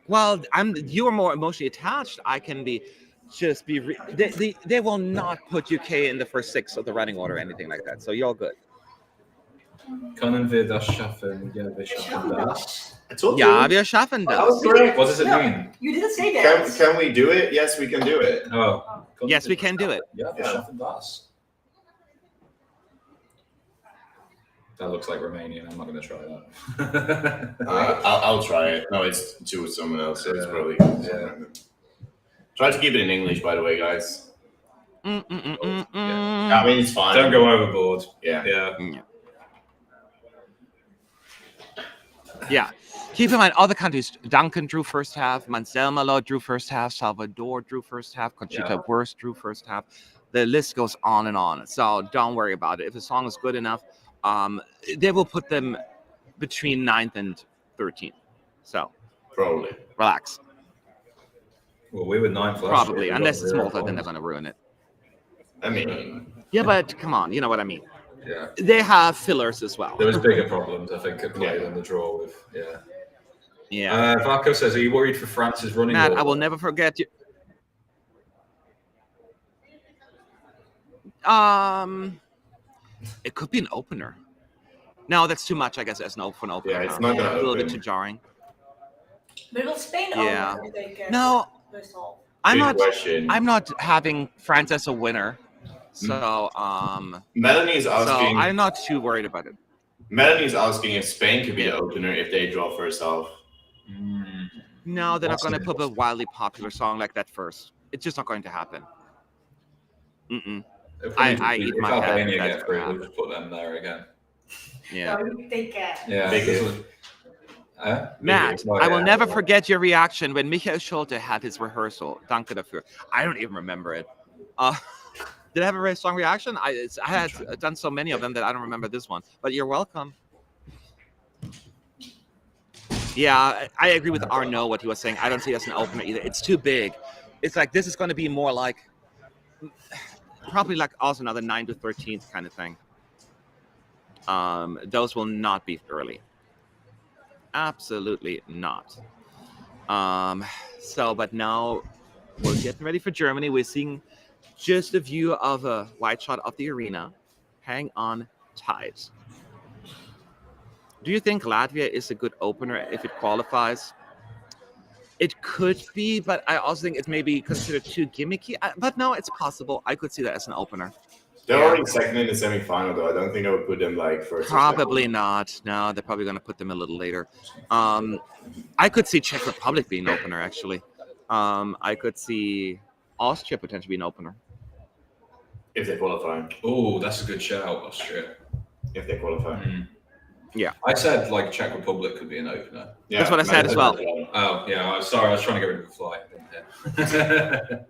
Well, you are more emotionally attached. I can be they will not put UK in the first 6 of the running order or anything like that. So you're good. Können wir das schaffen? Ja, wir schaffen das. I told you. Ja, wir schaffen That was das. correct. What does it No. mean? You didn't say that. Can we do it? Yes, we can do it. Oh. Yes, we can do it. Ja, wir schaffen das. That looks like Romanian. I'm not going to try that. I'll try it. No, it's to someone else. So it's probably. Try to keep it in English, by the way, guys. I mean, it's fine. Don't go overboard. Yeah. Yeah. Keep in mind, other countries, Duncan drew first half, Mansell Malot drew first half, Salvador drew first half, Conchita Wurst drew first half. The list goes on and on. So don't worry about it. If the song is good enough, they will put them between 9th and 13th. So Probably. relax. Well, we were 9th last Probably, year. unless it's Malta, then they're going to ruin it. I mean, Yeah, but come on, you know what I mean. Yeah. They have fillers as well. There was bigger problems, I think, at play than the draw with. Yeah. Varco says, are you worried for France's running Matt, order? I will never forget you. It could be an opener. No, that's too much, I guess, as an opener. Yeah, it's not gonna a little bit open. too jarring. But will Spain Yeah. open if they get No, first half? Good question. I'm not having France as a winner. So Melanie's asking. I'm not too worried about it. Melanie's asking if Spain could be the opener if they draw first half. No, they're not That's going to an put a wildly popular song like that first. It's just not going to happen. I eat my hat. Albania That's get through, gonna we'll just put them there again. Yeah. No, they can. Yeah. Big- Matt, Oh, I will yeah. never forget your reaction when Michael Schulte had his rehearsal. Danke dafür. I don't even remember it. Did I have a very strong reaction? I had done so many of them that I don't remember this one. But you're welcome. Yeah, I agree with Arnaud, what he was saying. I don't see it as an opener either. It's too big. It's like this is going to be more like probably like also another 9 to 13th kind of thing. Those will not be early. Absolutely not. But now we're getting ready for Germany. We're seeing just a view of a wide shot of the arena. Hang on tight. Do you think Latvia is a good opener if it qualifies? It could be, but I also think it may be considered too gimmicky. But no, it's possible. I could see that as an opener. They're already second in the semi-final, though. I don't think I would put them like first. Probably not. No, they're probably going to put them a little later. I could see Czech Republic being an opener, actually. I could see Austria potentially being an opener. If they qualify. Oh, that's a good shout, Austria. If they qualify. Yeah. I said like Czech Republic could be an opener. Yeah, that's what I said as well. Oh, yeah. I'm sorry. I was trying to get rid of the fly.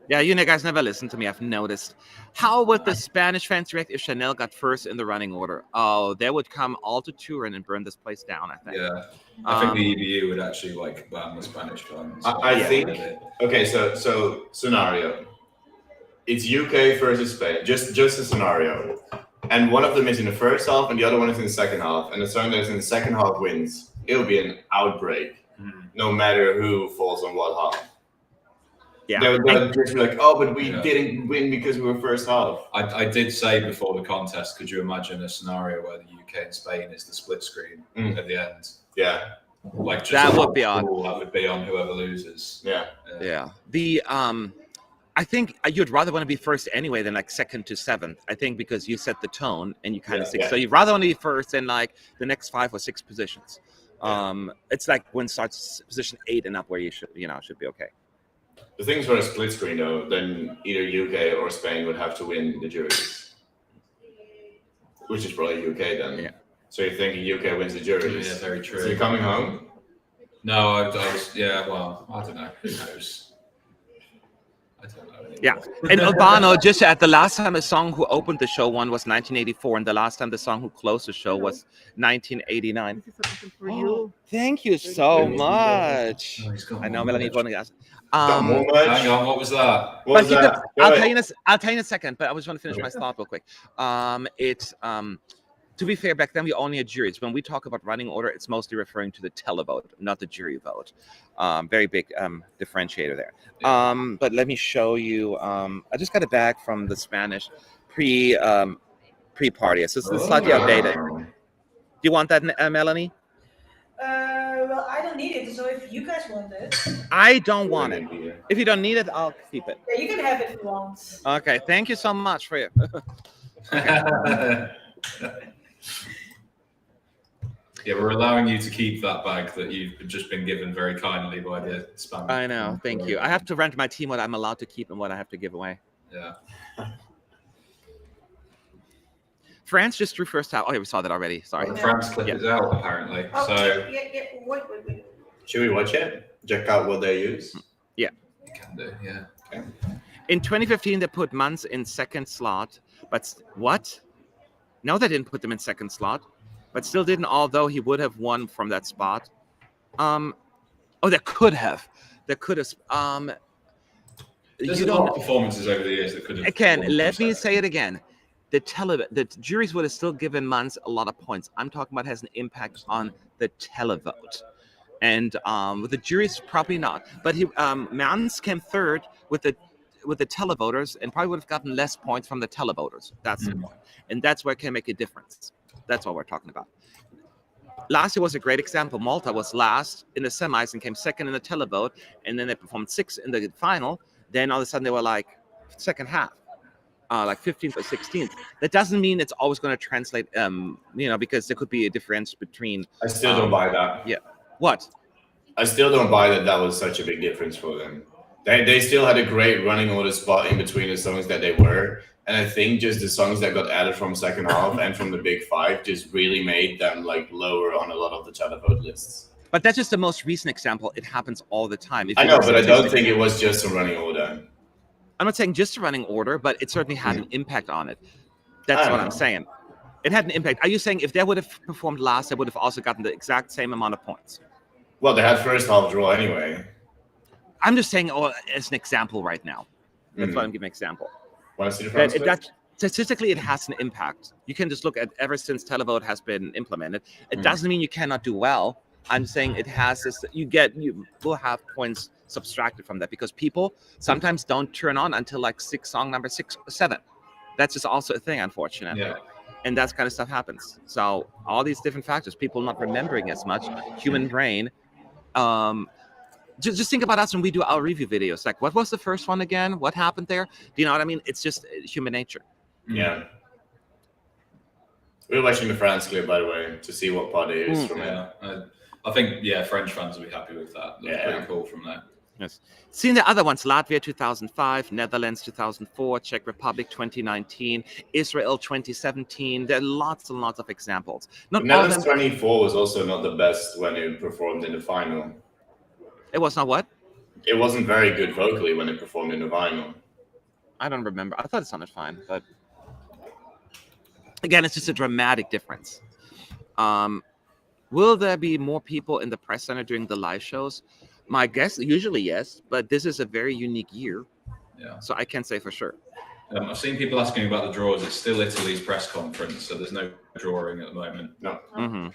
Yeah, you guys never listen to me. I've noticed. How would the Spanish fans react if Chanel got first in the running order? Oh, they would come all to Turin and burn this place down, I think. Yeah. I think the EBU would actually like ban the Spanish fans. I think. Okay, so scenario. It's UK versus Spain. Just a scenario. And one of them is in the first half and the other one is in the second half. And the song that is in the second half wins. It'll be an outbreak. No matter who falls on what half. Yeah. They'll just be like, oh, but we didn't win because we were first half. I did say before the contest, could you imagine a scenario where the UK and Spain is the split screen at the end? Yeah. Like just that would be on. That would be on whoever loses. Yeah. Yeah. The I think you'd rather want to be first anyway than like second to seventh. I think because you set the tone and you kind of so you'd rather want to be first than like the next 5 or 6 positions. It's like when it starts position 8 and up where you should be okay. The things for a split screen though, then either UK or Spain would have to win the juries, which is probably UK then. Yeah. So you're thinking UK wins the juries? Yeah, very true. So you're coming home? No, I was. Yeah, well, I don't know. Who knows? I don't know anymore. Yeah, and Albano, just at the last time the song who opened the show won was 1984, and the last time the song who closed the show was 1989. Oh, thank you so much. I know Melanie wanted to ask. Hang on, what was that? I'll tell you in a second, but I just want to finish my thought real quick. To be fair, back then we only had juries. When we talk about running order, it's mostly referring to the televote, not the jury vote. Very big differentiator there. But let me show you. I just got it back from the Spanish pre-party. So it's slightly outdated. Do you want that, Melanie? Well, I don't need it. So if you guys want it, I don't want it. If you don't need it, I'll keep it. Yeah, you can have it if you want. Okay, thank you so much for it. Yeah, we're allowing you to keep that bag that you've just been given very kindly by the Spanish. I know, thank you. I have to rent my team what I'm allowed to keep and what I have to give away. Yeah. France just drew first out. Oh, yeah, we saw that already. Sorry. Well, France clip is out, apparently. Oh, so. Yeah. Wait. Should we watch it? Check out what they use? Yeah. You can do, yeah. Okay. In 2015, they put Mans in second slot. But what? No, they didn't put them in second slot. But still didn't, although he would have won from that spot. They could have. There's a lot of performances over the years that could have. Again, let me say it again. The juries would have still given Mans a lot of points. I'm talking about has an impact on the televote. And with the juries, probably not. But Mans came third with the televoters and probably would have gotten less points from the televoters. That's the point. And that's where it can make a difference. That's what we're talking about. Last year was a great example. Malta was last in the semis and came second in the televote, and then they performed 6th in the final. Then all of a sudden they were like second half, like 15th or 16th. That doesn't mean it's always going to translate, because there could be a difference between. I still don't buy that. Yeah. What? I still don't buy that was such a big difference for them. They still had a great running order spot in between the songs that they were. And I think just the songs that got added from second half and from the big 5 just really made them like lower on a lot of the televote lists. But that's just the most recent example. It happens all the time. I know, but I don't think it was just a running order. I'm not saying just a running order, but it certainly had an impact on it. That's what I'm saying. It had an impact. Are you saying if they would have performed last, they would have also gotten the exact same amount of points? Well, they had first half draw anyway. I'm just saying as an example right now. That's why I'm giving an example. Want to see the France clip? that statistically it has an impact. You can just look at ever since televote has been implemented. It doesn't mean you cannot do well. I'm saying it has this. You will have points subtracted from that because people sometimes don't turn on until like song number 6 or 7. That's just also a thing, unfortunately. Yeah. And that kind of stuff happens. So all these different factors, people not remembering as much, human brain. Just think about us when we do our review videos. Like, what was the first one again? What happened there? Do you know what I mean? It's just human nature. Yeah. We're watching the France clip, by the way, to see what part it is from it. I think, French fans will be happy with that. That's pretty cool from there. Yes. Seeing the other ones, Latvia 2005, Netherlands 2004, Czech Republic 2019, Israel 2017. There are lots and lots of examples. Netherlands 24 was also not the best when it performed in the final. It was not what? It wasn't very good vocally when it performed in the final. I don't remember. I thought it sounded fine, but again, it's just a dramatic difference. Will there be more people in the press center during the live shows? My guess, usually yes, but this is a very unique year. Yeah. So I can't say for sure. I've seen people asking about the draws. It's still Italy's press conference, so there's no drawing at the moment. No. Mm-hmm.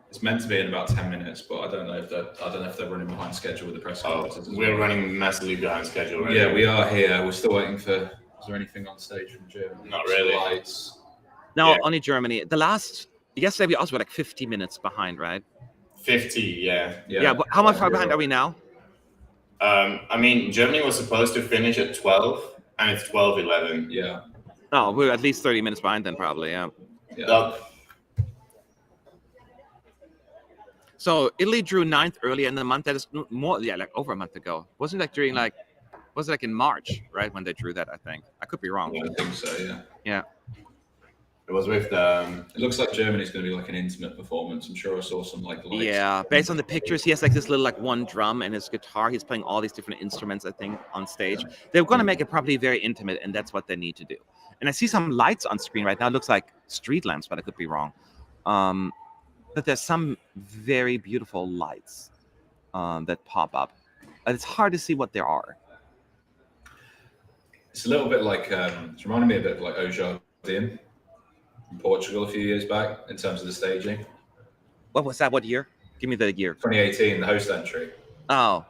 It's meant to be in about 10 minutes, but I don't know if they're running behind schedule with the press conferences. We're running massively behind schedule, right? Yeah, we are here. We're still waiting for. Is there anything on stage from Germany? Not really. Lights. No, only Germany. Yesterday we also were like 50 minutes behind, right? 50, yeah. Yeah, but how much far behind are we now? I mean, Germany was supposed to finish at 12, and it's 12:11. Yeah. Oh, we're at least 30 minutes behind then, probably, yeah. So Italy drew 9th earlier in the month. That is more, like over a month ago. Wasn't it like during was it like in March, right, when they drew that, I think? I could be wrong. Yeah, I think so, yeah. Yeah. It was with the... It looks like Germany's going to be like an intimate performance. I'm sure I saw some lights. Yeah, based on the pictures, he has like this little one drum and his guitar. He's playing all these different instruments, I think, on stage. They're going to make it probably very intimate, and that's what they need to do. And I see some lights on screen right now. It looks like street lamps, but I could be wrong. But there's some very beautiful lights that pop up. And it's hard to see what there are. It's a little bit like, it's reminding me a bit like Au Jardim in Portugal a few years back in terms of the staging. What was that? What year? Give me the year. 2018, the host entry. Oh.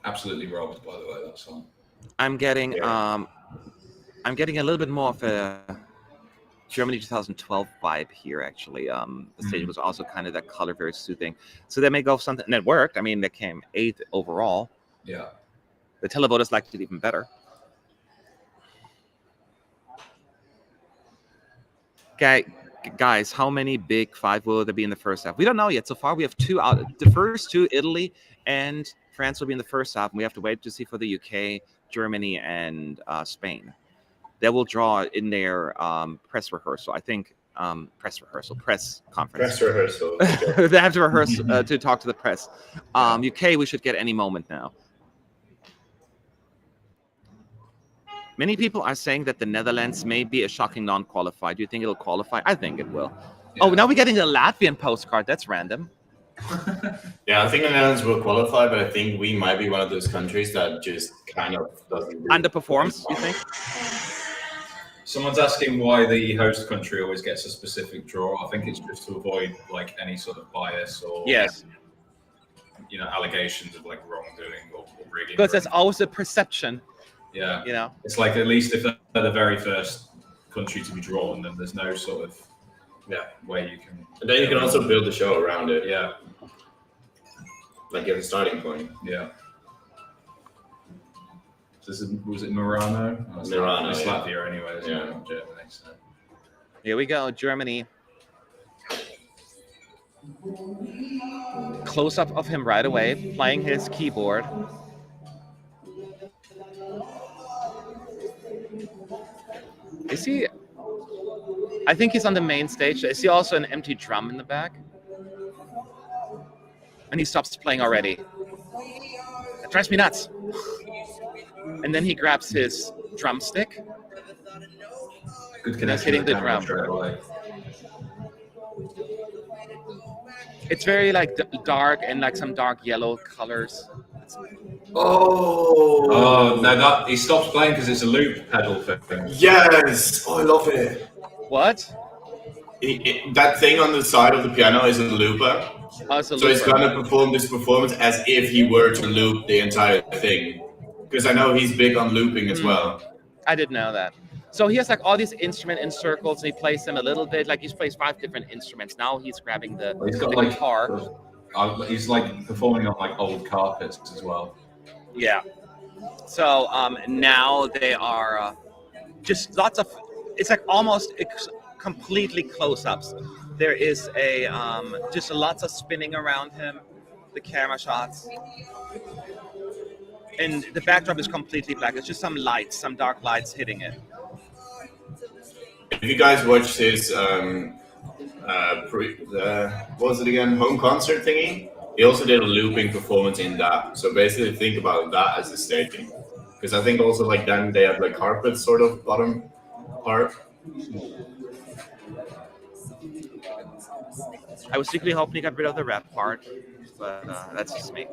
Absolutely robbed, by the way, that song. I'm getting a little bit more of a Germany 2012 vibe here, actually. The stage was also kind of that color, very soothing. So they may go something, and it worked. I mean, they came 8th overall. Yeah. The televoters liked it even better. Okay, guys, how many big 5 will there be in the first half? We don't know yet. So far, we have 2 out. The first 2, Italy and France, will be in the first half. And we have to wait to see for the UK, Germany, and Spain. They will draw in their press rehearsal. I think press conference. Press rehearsal. They have to rehearse to talk to the press. UK, we should get any moment now. Many people are saying that the Netherlands may be a shocking non-qualified. Do you think it'll qualify? I think it will. Yeah. Oh, now we're getting a Latvian postcard. That's random. Yeah, I think the Netherlands will qualify, but I think we might be one of those countries that just kind of doesn't... Underperforms, you think? Someone's asking why the host country always gets a specific draw. I think it's just to avoid like any sort of bias or allegations of like wrongdoing or rigging. Because there's always a perception. Yeah, it's like at least if they're the very first country to be drawn, then there's no sort of way you can. And then you can also build the show around it. Yeah, like you have a starting point. Yeah. Was it Murano? Murano, it's Latvia anyway. Yeah. Not Germany. So. Here we go, Germany. Close up of him right away, playing his keyboard. Is he? I think he's on the main stage. Is he also an empty drum in the back? And he stops playing already. That drives me nuts. And then he grabs his drumstick. Good connection. Hitting the drum. It's very like dark and like some dark yellow colors. Oh no, that he stops playing because it's a loop pedal thing. Yes! Oh, I love it. What? That thing on the side of the piano is a looper. Oh, it's a So he's looper. gonna perform this performance as if he were to loop the entire thing. Because I know he's big on looping as well. I didn't know that. So he has like all these instruments in circles, and he plays them a little bit. Like he plays 5 different instruments. Now he's grabbing the guitar. He's like performing on like old carpets as well. Yeah. So now they are just lots of. It's like almost completely close-ups. There is a just lots of spinning around him, the camera shots, and the backdrop is completely black. It's just some lights, some dark lights hitting it. If you guys watched his what was it again? Home concert thingy? He also did a looping performance in that. So basically, think about that as the staging. Because I think also like then they have like carpet sort of bottom part. I was secretly hoping he got rid of the rap part, but that's just me.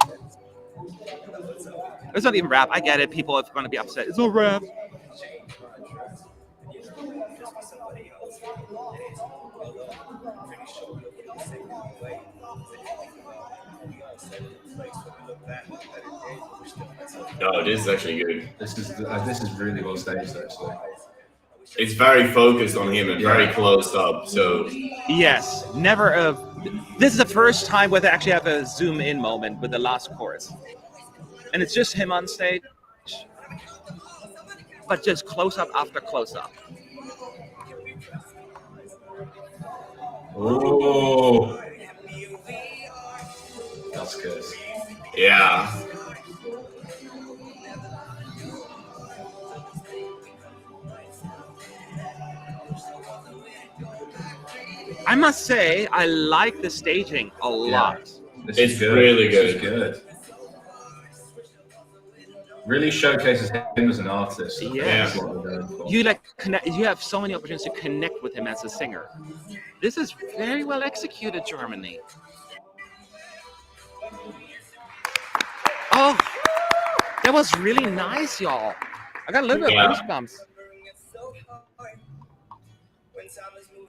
It's not even rap. I get it. People are going to be upset. It's not rap. No, this is actually good. This is really well staged actually. It's very focused on him and very closed up. So yes, never. This is the first time where they actually have a zoom in moment with the last chorus, and it's just him on stage, but just close up after close up. Oh, that's good. yeah. I must say, I like the staging a lot. It's really good. Good. Really showcases him as an artist. Yeah. You like connect. You have so many opportunities to connect with him as a singer. This is very well executed, Germany. Oh, that was really nice, y'all. I got a little bit of goosebumps.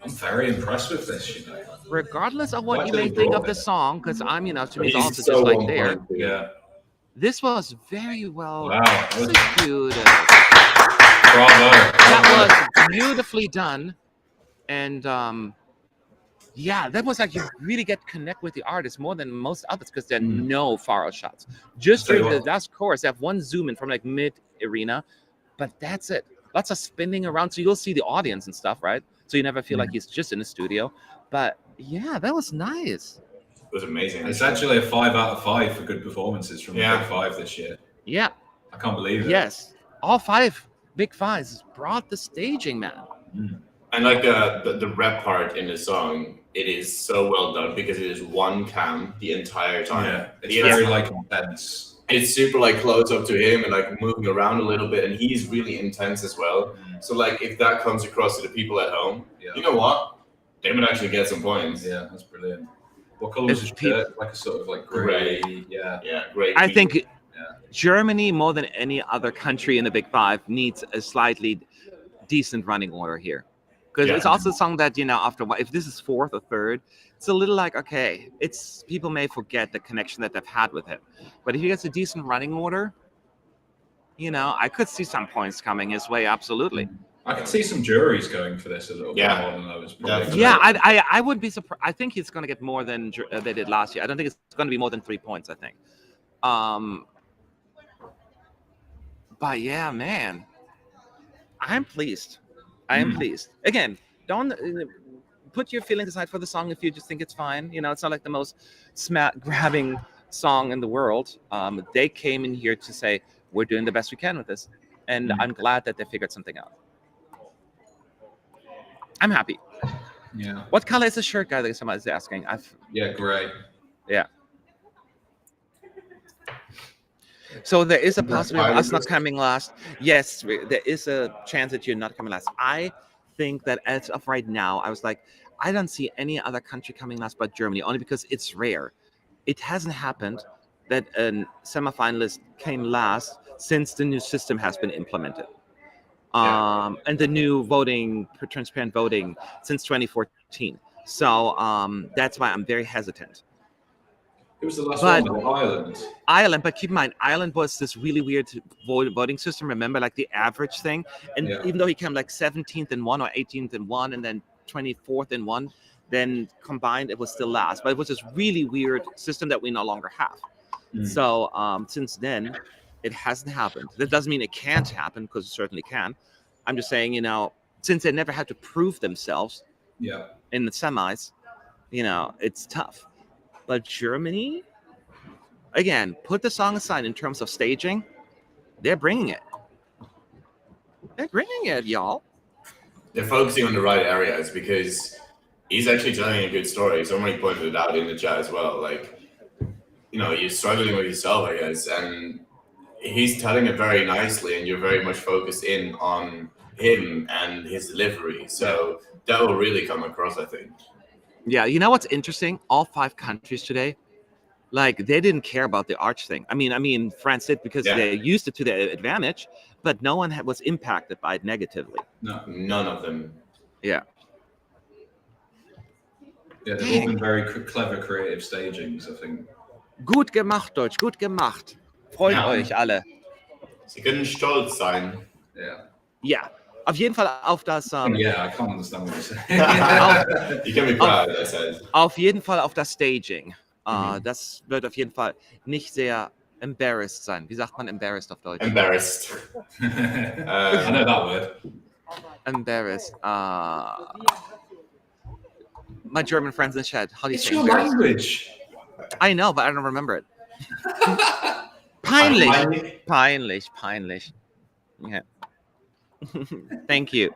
I'm very impressed with this, you know. Regardless of what you may think of the song, because I'm, to me, it's also so just like there. Yeah. This was very well Bravo. executed. That was beautifully done. And yeah, that was like you really get to connect with the artist more than most others because there are no far out shots. Just during the last chorus, they have one zoom in from like mid arena, but that's it. Lots of spinning around, so you'll see the audience and stuff, right? So you never feel like he's just in the studio. But yeah, that was nice. It was amazing. It's actually a 5 out of 5 for good performances from the Big Five this year. Yeah. I can't believe it. Yes. All 5 Big Fives brought the staging, man. And like the rap part in the song, it is so well done because it is one cam the entire time. Yeah. It's very like intense. It's super like close up to him and like moving around a little bit, and he's really intense as well. So like if that comes across to the people at home, you know what? They would actually get some points. Yeah, that's brilliant. What color was his shirt? Like a sort of like gray. Yeah, great. I think Germany, more than any other country in the Big Five, needs a slightly decent running order here. Because it's also a song that, after a while, if this is 4th or 3rd, it's a little like, okay, it's people may forget the connection that they've had with him. But if he gets a decent running order, I could see some points coming his way, absolutely. I could see some juries going for this a little bit more than I was predicting. Yeah, I would be surprised. I think he's going to get more than they did last year. I don't think it's going to be more than 3 points, I think. But yeah, man, I'm pleased. I am pleased. Again, don't put your feelings aside for the song if you just think it's fine. It's not like the most grabbing song in the world. They came in here to say, we're doing the best we can with this. And I'm glad that they figured something out. I'm happy. Yeah. What color is the shirt, guy, that somebody's asking? Gray. Yeah. So there is a possibility of us not coming last. Yes, there is a chance that you're not coming last. I think that as of right now, I was like, I don't see any other country coming last but Germany, only because it's rare. It hasn't happened that a semifinalist came last since the new system has been implemented. And the new voting, transparent voting since 2014. So that's why I'm very hesitant. It was the last one with Ireland, but keep in mind, Ireland was this really weird voting system. Remember, like the average thing, and even though he came like 17th in one or 18th in one, and then 24th in one, then combined it was still last. But it was this really weird system that we no longer have. So since then, it hasn't happened. That doesn't mean it can't happen, because it certainly can. I'm just saying, since they never had to prove themselves in the semis, it's tough. But Germany, again, put the song aside in terms of staging, they're bringing it. They're bringing it, y'all. They're focusing on the right areas because he's actually telling a good story. Somebody pointed it out in the chat as well. Like, you're struggling with yourself, I guess, and he's telling it very nicely, and you're very much focused in on him and his delivery. So that will really come across, I think. Yeah, you know what's interesting? All 5 countries today, like, they didn't care about the arch thing. I mean, France did because they used it to their advantage, but no one was impacted by it negatively. No, none of them. Yeah. Yeah, they've all been very clever, creative stagings, I think. Gut gemacht, Deutsch, gut gemacht. Freut euch alle. Sie können stolz sein. Ja, auf jeden Fall auf das... Yeah, I can't understand what you're saying. You can be proud, I said. Auf jeden Fall auf das Staging. Das wird auf jeden Fall nicht sehr embarrassed sein. Wie sagt man embarrassed auf Deutsch? Embarrassed. I know that word. Embarrassed. My German friends in the chat. How do you say your language. I know, but I don't remember it. Peinlich. Peinlich. Yeah. Thank you.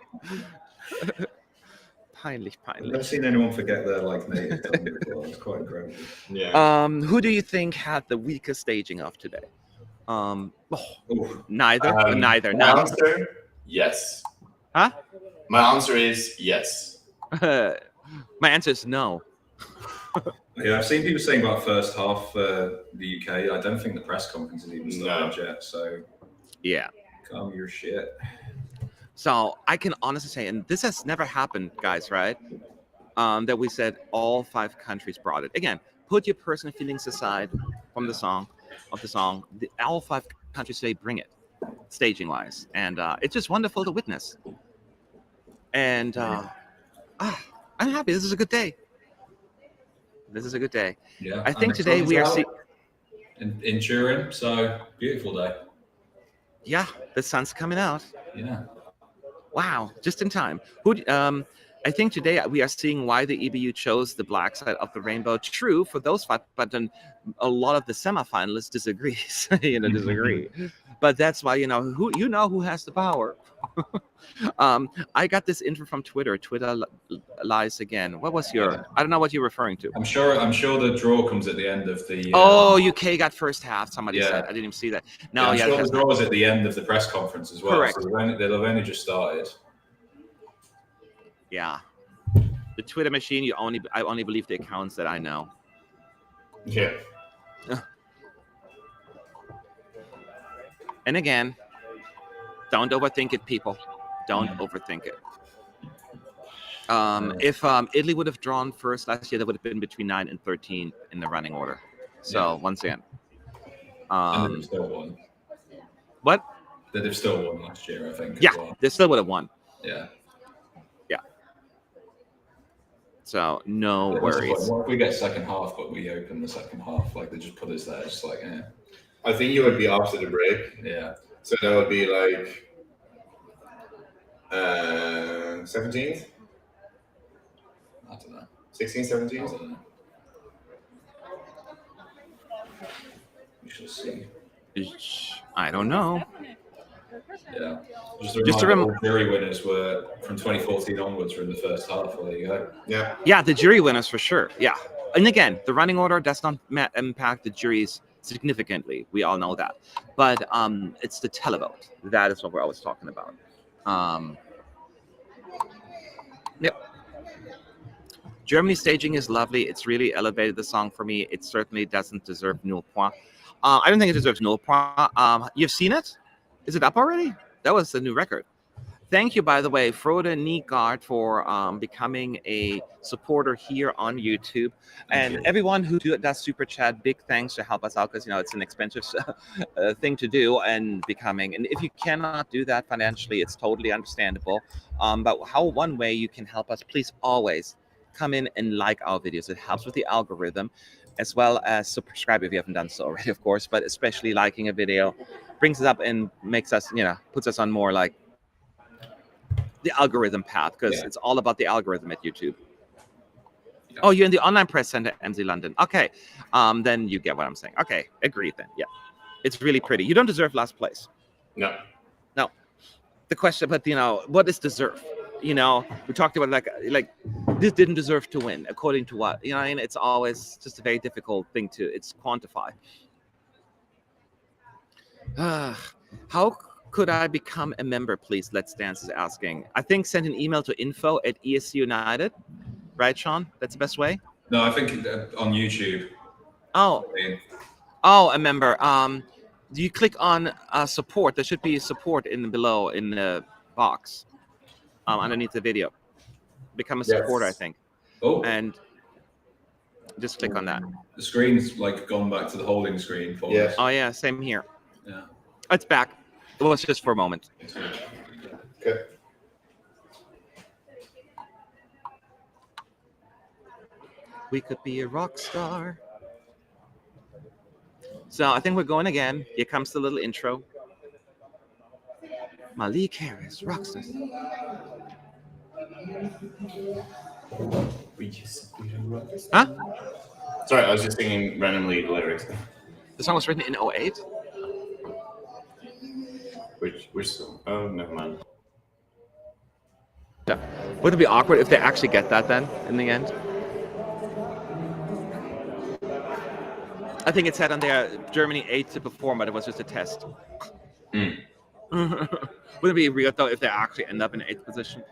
Peinlich. I've never seen anyone forget their native tongue before. It's quite incredible. Yeah. Who do you think had the weakest staging of today? Neither. My answer, yes. Huh? My answer is yes. My answer is no. Yeah, I've seen people saying about first half the UK. I don't think the press conference is even started yet. So yeah, calm your shit. So I can honestly say, and this has never happened, guys, right? That we said all 5 countries brought it. Again, put your personal feelings aside from the song. All 5 countries today bring it, staging wise, and it's just wonderful to witness. And I'm happy. This is a good day. Yeah, I think today we are seeing in Turin. So beautiful day. Yeah, the sun's coming out. Yeah. Wow, just in time. I think today we are seeing why the EBU chose the black side of the rainbow. True for those 5, but then a lot of the semifinalists disagree. But that's why who has the power. I got this info from Twitter. Twitter lies again. What was your? I don't know what you're referring to. I'm sure the draw comes at the end of the. UK got first half. Somebody said. I didn't even see that. No, I'm sure the draw was at the end of the press conference as well. Correct. So they'll have only just started. Yeah, the Twitter machine. I only believe the accounts that I know. Yeah. And again, don't overthink it, people. Don't overthink it. If Italy would have drawn first last year, that would have been between 9 and 13 in the running order. So once again, and they've still won. What? They've still won last year, I think. Yeah, as well. they still would have won. Yeah. So no worries. What if we get second half, but we open the second half? Like they just put us there, just like yeah. I think you would be after the break. Yeah. So that would be like 17th? I don't know. 16th, 17th? I don't know. We shall see. I don't know. Yeah. Just to remember, jury winners were from 2014 onwards were in the first half. Well, there you go. Yeah. Yeah, the jury winners for sure. Yeah. And again, the running order does not impact the juries significantly. We all know that. But it's the televote. That is what we're always talking about. Yep. Germany staging is lovely. It's really elevated the song for me. It certainly doesn't deserve null point. I don't think it deserves null point. You've seen it? Is it up already? That was a new record. Thank you, by the way, Frode Nygaard, for becoming a supporter here on YouTube. And everyone who does Super Chat, big thanks to help us out, because, it's an expensive thing to do, and if you cannot do that financially, it's totally understandable. But one way you can help us, please always come in and like our videos. It helps with the algorithm, as well as subscribe if you haven't done so already, of course, but especially liking a video brings us up and makes us, puts us on more like the algorithm path, because it's all about the algorithm at YouTube. Yeah. Oh, you're in the online press center, MC London. Okay, then you get what I'm saying. Okay, agreed then. Yeah, it's really pretty. You don't deserve last place. No. The question, but what is deserve? We talked about like this didn't deserve to win, according to what? And it's always just a very difficult thing to quantify. How could I become a member, please? Let's Dance is asking. I think send an email to info@ESC United. Right, Sean? That's the best way? No, I think on YouTube. Oh, a member. Do you click on support? There should be support below in the box underneath the video. Become a supporter, I think. Oh. And just click on that. The screen's gone back to the holding screen for us. Oh, yeah, same here. Yeah. It's back. It was just for a moment. Okay. We could be a rock star. So I think we're going again. Here comes the little intro. Malik Harris, Rockstars. Huh? Sorry, I was just singing randomly the lyrics. The song was written in 2008? Which song? Oh, never mind. Yeah. Wouldn't it be awkward if they actually get that then in the end? I think it said on there Germany 8 to perform, but it was just a test. Wouldn't it be weird though if they actually end up in 8th position?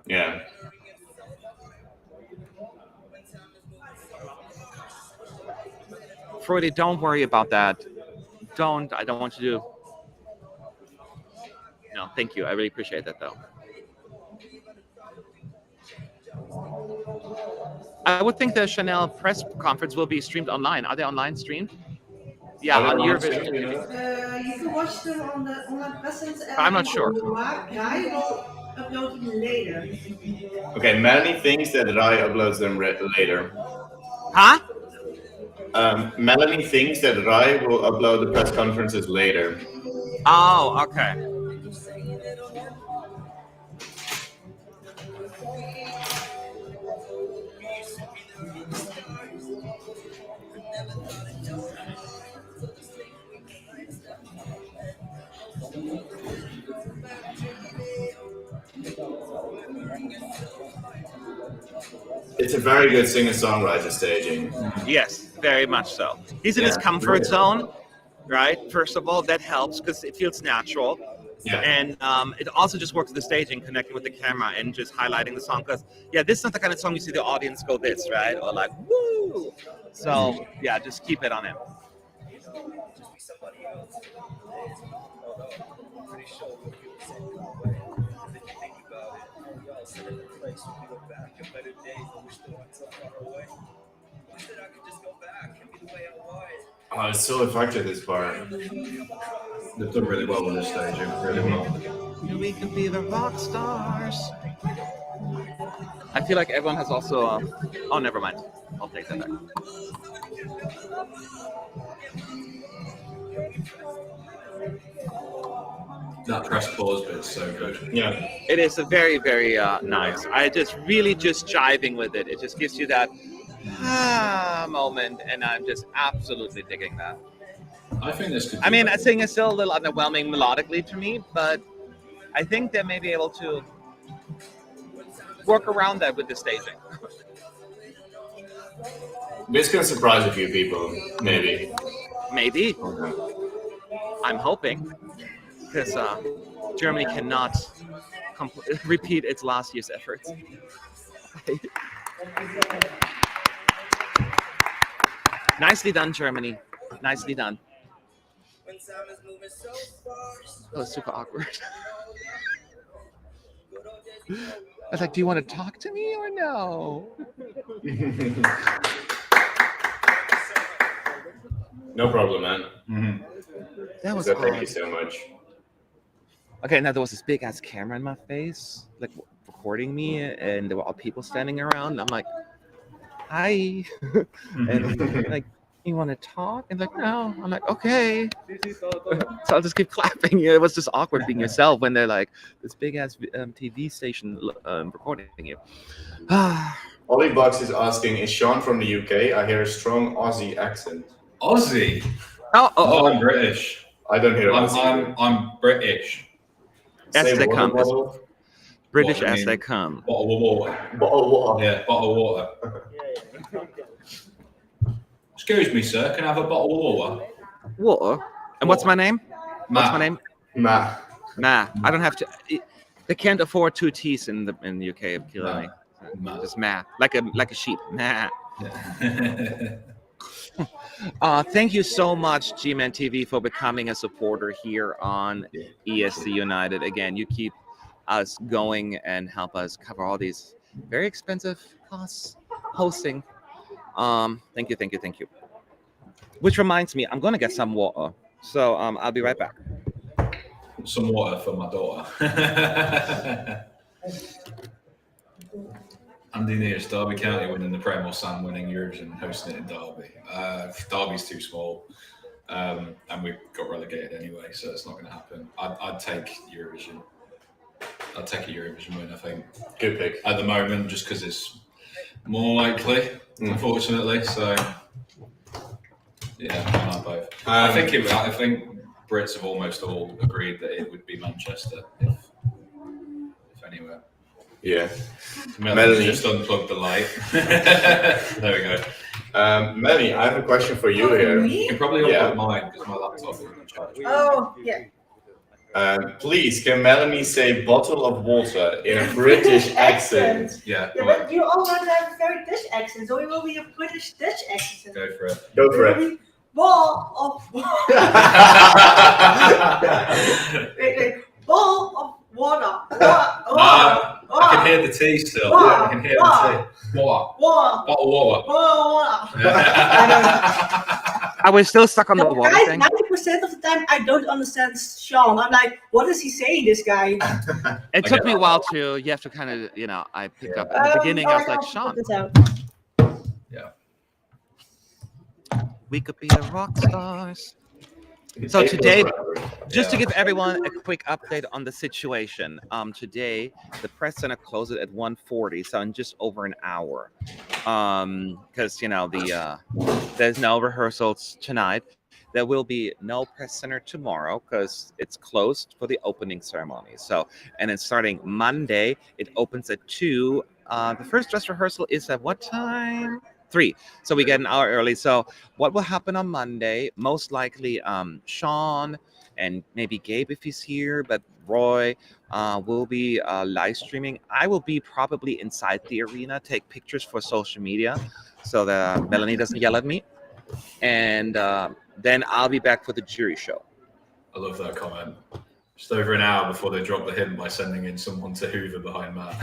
Yeah. Freudy, don't worry about that. I don't want you to. No, thank you. I really appreciate that, though. I would think the Chanel press conference will be streamed online. Are they online streamed? Yeah, on Eurovision. You can watch them on the online press center. I'm not sure. I will upload them later. Okay, Melanie thinks that Rai uploads them later. Huh? Melanie thinks that Rai will upload the press conferences later. Oh, okay. It's a very good singer-songwriter staging. Yes, very much so. He's in his comfort zone, right? First of all, that helps because it feels natural. Yeah. And it also just works with the staging, connecting with the camera and just highlighting the song. Because, this is not the kind of song you see the audience go this, right? Or like, woo! So, just keep it on him. Oh, it's so effective, this part. They've done really well with this staging, really well. We can be the rock stars. I feel like everyone has also... oh, never mind. I'll take that back. That press pause bit is so good. Yeah. It is a very, very nice. I just really jiving with it. It just gives you that moment, and I'm just absolutely digging that. I think this could. I mean, singing is still a little underwhelming melodically to me, but I think they may be able to work around that with the staging. This can surprise a few people, maybe. Maybe. I'm hoping, because Germany cannot repeat its last year's efforts. Nicely done, Germany. Nicely done. That was super awkward. I was like, do you want to talk to me or no? No problem, man. That was So thank odd. you so much. Okay, now there was this big ass camera in my face, like recording me, and there were all people standing around. I'm like, hi. And like, you want to talk? And like, no. I'm like, okay. So I'll just keep clapping. It was just awkward being yourself when they're like this big ass TV station recording you. Ollie Box is asking, is Sean from the UK? I hear a strong Aussie accent. Aussie? Oh, I'm British. I don't hear Aussie. I'm British. As they come. Bottle. British What, as they come. Bottle of water. Bottle of water. Yeah, bottle of water. Excuse me, sir. Can I have a bottle of water? Water? And what's my name? What's my name? Nah. I don't have to. They can't afford 2 T's in the UK. Of killing me. Just like a sheep. Nah. Thank you so much, G-Man TV, for becoming a supporter here on ESC United. Again, you keep us going and help us cover all these very expensive costs hosting. Thank you. Which reminds me, I'm gonna get some water. So I'll be right back. Some water for my daughter. Andy Nears, Derby County winning the Prem, or Sam winning Eurovision and hosting it in Derby. Derby's too small, and we got relegated anyway, so it's not going to happen. I'd take Eurovision. I'd take a Eurovision win, I think. Good pick. At the moment, just because it's more likely, unfortunately. So, yeah, I'm both. I think Brits have almost all agreed that it would be Manchester, if anywhere. Yeah. Melanie just unplugged the light. There we go. Melanie, I have a question for you here. You can probably unplug mine because my laptop isn't charged. Oh, yeah. Please, can Melanie say bottle of water in a British accent? Yeah, but you already have a very Dutch accent, so it will be a British Dutch accent. Go for it. Go for it. Ball of wait. Ball of water. I can hear the tea still. I can hear the tea. Water. Bottle of water. I was still stuck on the water thing. 90% of the time, I don't understand Sean. I'm like, what is he saying, this guy? It took me a while to. You have to kind of, I picked up at the beginning. I was like, Sean. Yeah. We could be the Rockstars. So today, just to give everyone a quick update on the situation, today the press center closes at 1:40, so in just over an hour, because there's no rehearsals tonight. There will be no press center tomorrow because it's closed for the opening ceremony. So, and then starting Monday, it opens at 2. The first dress rehearsal is at what time? 3. So we get an hour early. So what will happen on Monday? Most likely Sean and maybe Gabe if he's here, but Roy will be live streaming. I will be probably inside the arena, take pictures for social media so that Melanie doesn't yell at me. And then I'll be back for the jury show. I love that comment. Just over an hour before they drop the hint by sending in someone to hoover behind Matt.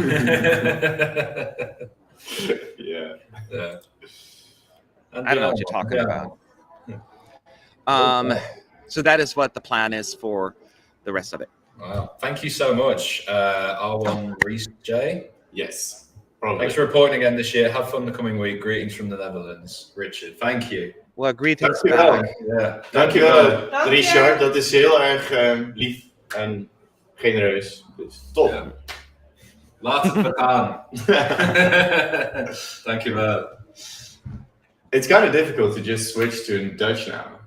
Yeah. I don't know what you're talking about. So that is what the plan is for the rest of it. Wow. Thank you so much, Alvan, Reese, J. Yes. Probably. Thanks for reporting again this year. Have fun the coming week. Greetings from the Netherlands. Richard, thank you. Well, greetings Dankjewel. back. Yeah. Dankjewel, Richard. Dat is heel erg lief en genereus. Dus top. Ja. Laat het me aan. Dankjewel. It's kind of difficult to just switch to Dutch now.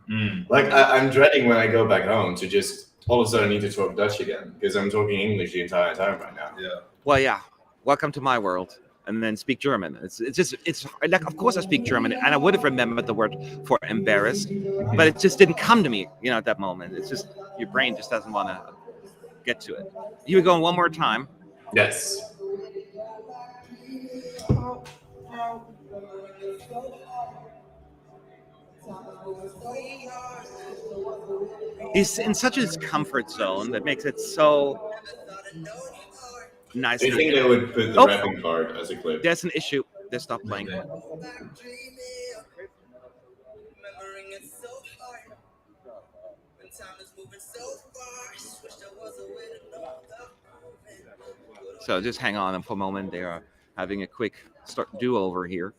Like I'm dreading when I go back home to just all of a sudden need to talk Dutch again because I'm talking English the entire time right now. Yeah. Well, yeah. Welcome to my world. And then speak German. It's like, of course I speak German, and I would have remembered the word for embarrassed, but it just didn't come to me, at that moment. It's just your brain just doesn't want to get to it. You were going one more time. Yes. He's in such his comfort zone that makes it so nice. Do you think they would put the rapping part as a clip? There's an issue. They stopped playing. Okay. So just hang on for a moment. They are having a quick do-over here.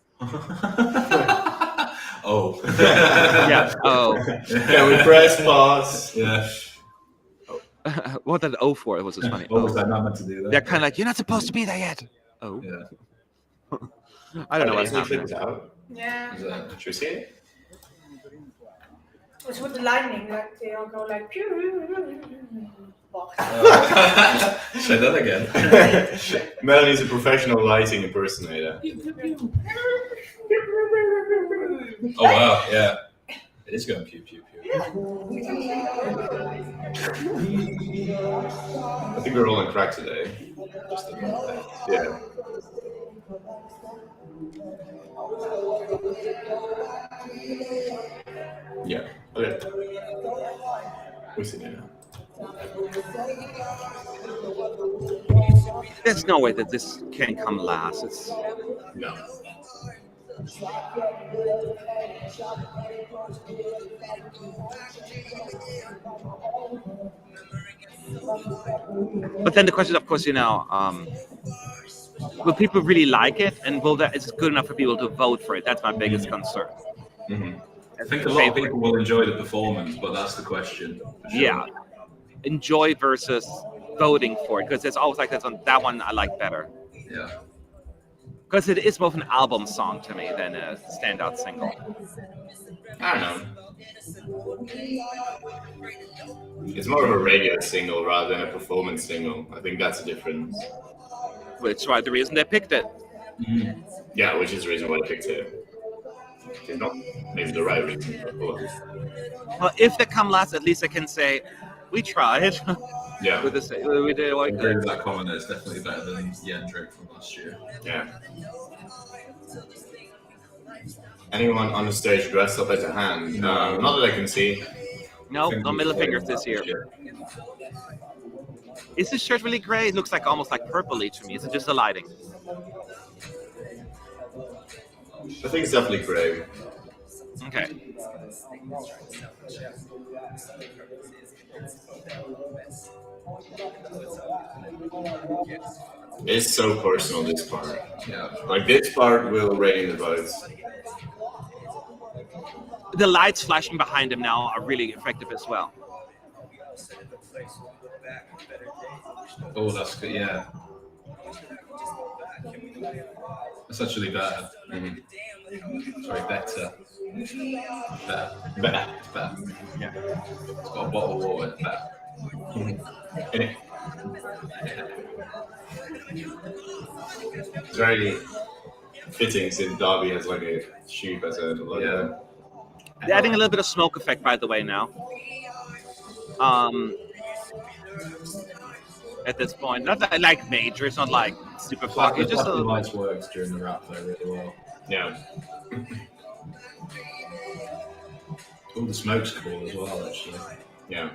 Oh. Yeah. Oh. Can we press pause? Yeah. What that O for? It was just funny. What was I not meant to do that? They're kind of like, you're not supposed to be there yet. Oh. Yeah. I don't know what's happening. Yeah. Should we see it? It's with the lightning, like they all go like pew. Say that again. Melanie's a professional lighting impersonator. Oh wow, yeah. It is going pew pew pew. I think we're all on crack today. Just a little bit. Yeah. Yeah. Okay. We see it now. There's no way that this can come last. It's No. But then the question, of course, will people really like it, and is it good enough for people to vote for it? That's my biggest concern. Mm-hmm. I think a lot of people will enjoy the performance, but that's the question. For sure. Yeah, enjoy versus voting for it, because it's always like that one I like better. Yeah. Because it is more of an album song to me than a standout single. I don't know. It's more of a radio single rather than a performance single. I think that's the difference. Which is why the reason they picked it. Mm. Yeah, which is the reason why I picked it. It's not maybe the right reason. Well, if they come last, at least I can say, we tried. Yeah. We did I what we agree could. with that comment. It's definitely better than Yen Trick from last year. Yeah. Anyone on the stage dressed up as a hand? No. Not that I can see. No middle fingers this year. Is this shirt really gray? It looks like almost like purpley to me. Is it just the lighting? I think it's definitely gray. Okay. It's so personal, this part. Yeah. Like, this part will reign the votes. The lights flashing behind him now are really effective as well. Oh, that's good. Yeah. That's actually better. Mm-hmm. Sorry, better. Better. Better. It's better. Yeah. It's got a bottle of water. It's better. It's very fitting since Darby has like a sheep as a logo. Yeah. They're adding a little bit of smoke effect, by the way, now. At this point, not that I like major. It's not like super foggy. It's just a the little. lights works during the rap though really well. Yeah. Oh, the smoke's cool as well, actually. Yeah.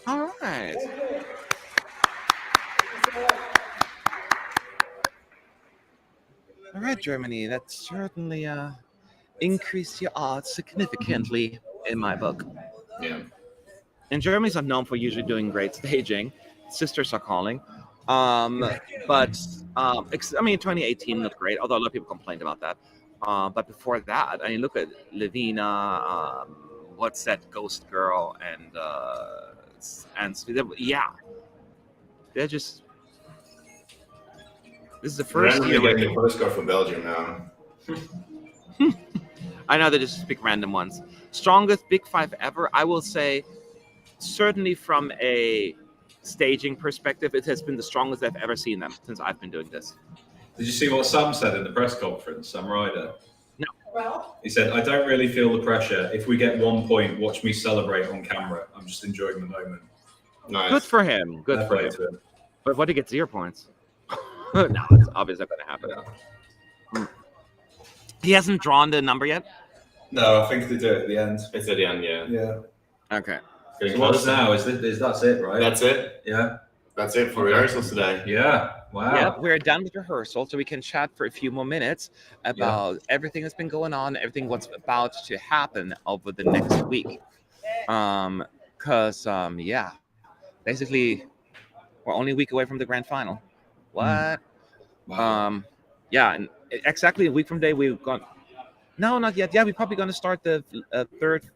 All right. All right, Germany. That certainly increased your odds significantly in my book. Yeah. And Germany's not known for usually doing great staging. Sisters are calling. But 2018 looked great, although a lot of people complained about that. But before that, I mean, look at Levina, what's that Ghost Girl, and yeah, they're just. This is the first Randomly year. getting a postcard from Belgium now. I know they just pick random ones. Strongest Big Five ever, I will say, certainly from a staging perspective, it has been the strongest I've ever seen them since I've been doing this. Did you see what Sam said in the press conference, Sam Ryder? Well, He said, "I don't really feel the pressure. If we get 1 point, watch me celebrate on camera. I'm just enjoying the moment." Nice. Good for him. Good Fair for play him. to him. But what, he gets 0 points? No, it's obviously not going to happen. Yeah. He hasn't drawn the number yet? No, I think they do it at the end. It's at the end, yeah. Yeah. Okay. So what's now? Is that's it, right? That's it. Yeah. That's it for rehearsals today. Yeah. Wow. Yep, we're done with rehearsal, so we can chat for a few more minutes about everything that's been going on, everything what's about to happen over the next week. Basically, we're only a week away from the grand final. What? Wow. And exactly a week from today, we've got. No, not yet. Yeah, we're probably going to start the third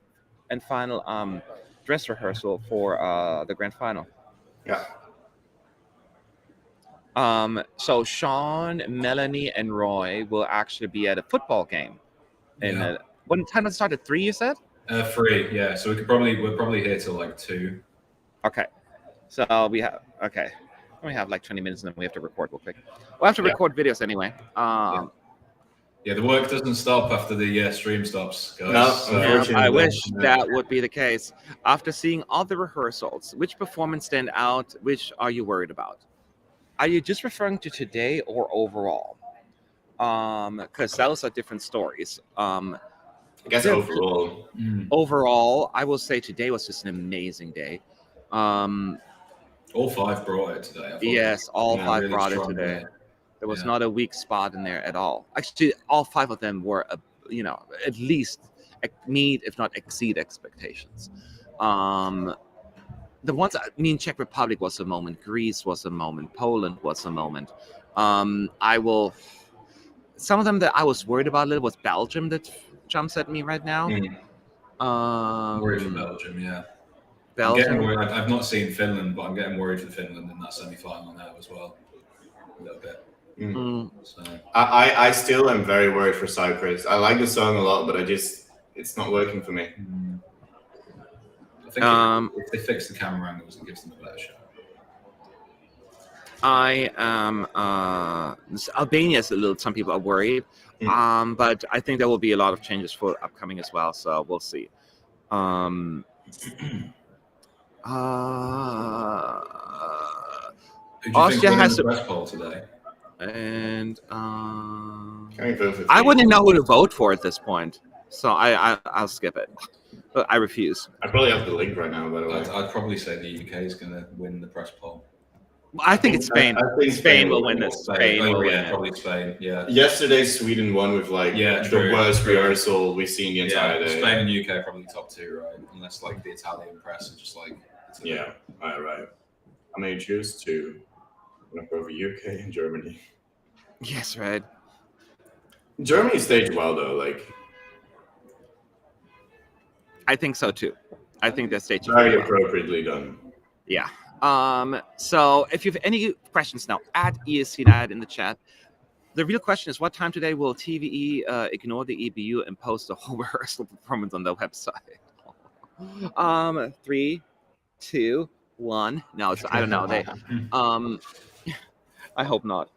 and final dress rehearsal for the grand final. Yeah. So Sean, Melanie, and Roy will actually be at a football game. And what time does it start? At 3, you said? 3, yeah. So we're probably here till like 2. Okay. So we have like 20 minutes and then we have to record real quick. We'll have to record videos anyway. Yeah, the work doesn't stop after the stream stops, guys. No, So, I wish that would be the case. After seeing all the rehearsals, which performance stand out? Which are you worried about? Are you just referring to today or overall? Because those are different stories. I guess overall. Overall, I will say today was just an amazing day. all 5 brought it today. I thought Yes, all 5 really brought it strong today. day. There was not a weak spot in there at all. Actually, all 5 of them were, at least meet, if not exceed expectations. The ones, Czech Republic was a moment, Greece was a moment, Poland was a moment. Some of them that I was worried about a little was Belgium that jumps at me right now. Worried for Belgium, yeah. Belgium. I've not seen Finland, but I'm getting worried for Finland in that semi-final now as well. A little bit. So. I still am very worried for Cyprus. I like the song a lot, but it's not working for me. I think if they fix the camera angles, it gives them a better shot. I am Albania is a little. Some people are worried, but I think there will be a lot of changes for upcoming as well. So we'll see. Austria has the press poll today, and I wouldn't know who to vote for at this point, so I'll skip it. But I refuse. I probably have the link right now, by the way. I'd probably say the UK is going to win the press poll. I think it's Spain. I think Spain will win this. Spain will win it. Probably Spain. Yeah. Yesterday, Sweden won with the worst rehearsal we've seen the entire day. Spain and UK are probably top 2, right? Unless the Italian press are just All right. I may choose to look over UK and Germany. Yes, right. Germany staged well though. I think so too. I think that stage is very appropriately done. Yeah. So if you have any questions now, add ESCNAD in the chat. The real question is, what time today will TVE ignore the EBU and post the whole rehearsal performance on the website? 3, 2, 1. No, I don't know. I hope not.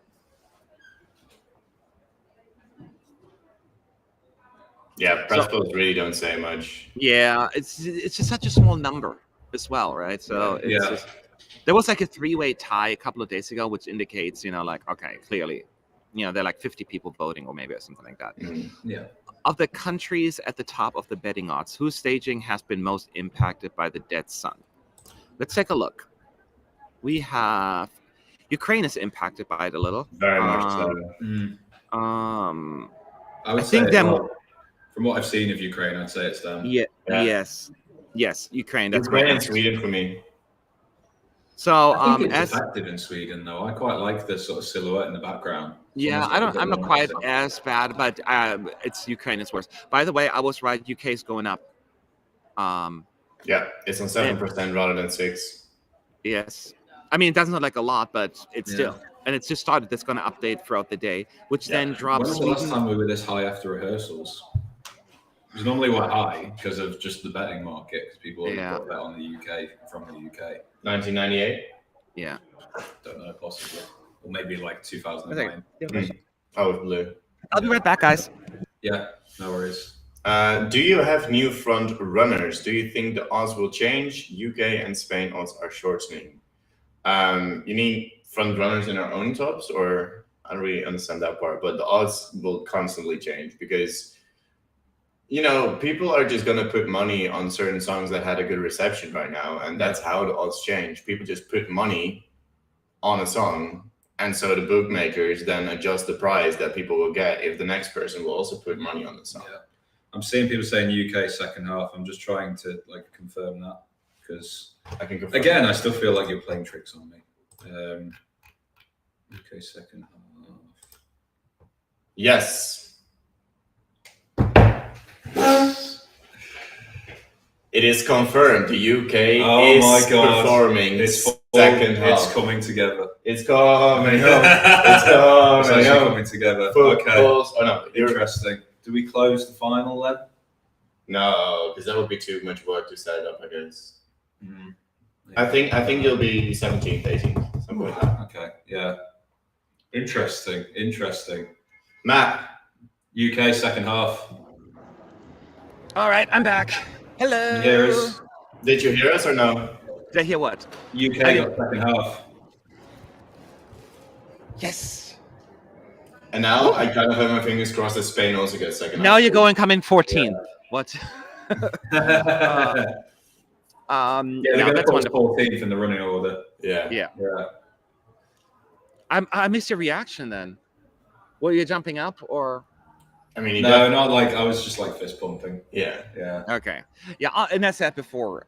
Yeah, press polls really don't say much. Yeah, it's just such a small number as well, right? So it's just, there was a 3-way tie a couple of days ago, which indicates, okay, clearly, there are 50 people voting, or maybe something like that. Yeah. Of the countries at the top of the betting odds, whose staging has been most impacted by the dead sun? Let's take a look. We have Ukraine is impacted by it a little. Very much so. I would say from what I've seen of Ukraine, I'd say it's them. Yes, Ukraine. That's Ukraine and Sweden for me. So I think it's effective in Sweden, though. I quite like the sort of silhouette in the background. Yeah, I'm not quite as bad, but it's Ukraine is worse. By the way, I was right. UK is going up. Yeah, it's on 7% rather than 6. Yes, I mean it doesn't look like a lot, but it's still, and it's just started. It's going to update throughout the day, which then drops. When was the last time we were this high after rehearsals? Because normally we're high because of just the betting market, because people got bet on the UK from the UK. 1998. Yeah. Don't know, possibly, or maybe 2009. Oh, blue. I'll be right back, guys. Yeah, no worries. Do you have new front runners? Do you think the odds will change? UK and Spain odds are shortening. You mean front runners in our own tops, or I don't really understand that part, but the odds will constantly change because, you know, people are just going to put money on certain songs that had a good reception right now. And that's how the odds change. People just put money on a song. And so the bookmakers then adjust the price that people will get if the next person will also put money on the song. Yeah. I'm seeing people saying UK second half. I'm just trying to like confirm that because I can confirm. Again, I still feel like you're playing tricks on me. UK second half. Yes. It is confirmed. The UK is performing second half. It's coming together. It's coming up. It's coming up. Coming together. Footballs. Okay. Oh no. Interesting. Do we close the final then? No, because that would be too much work to set up, I guess. I think you'll be 17th, 18th, something like that. Okay. Yeah. Interesting. Matt. UK second half. All right, I'm back. Hello. You hear us? Did you hear us or no? Did I hear what? UK got second half. Yes. And now I kind of have my fingers crossed that Spain also gets second Now half. you're going come in 14th. Yeah. What? Yeah, no, that's wonderful. 14th in the running order. Yeah. I missed your reaction then. Were you jumping up or? I mean, no, not like I was just like fist pumping. Yeah. Okay. Yeah, and I said before,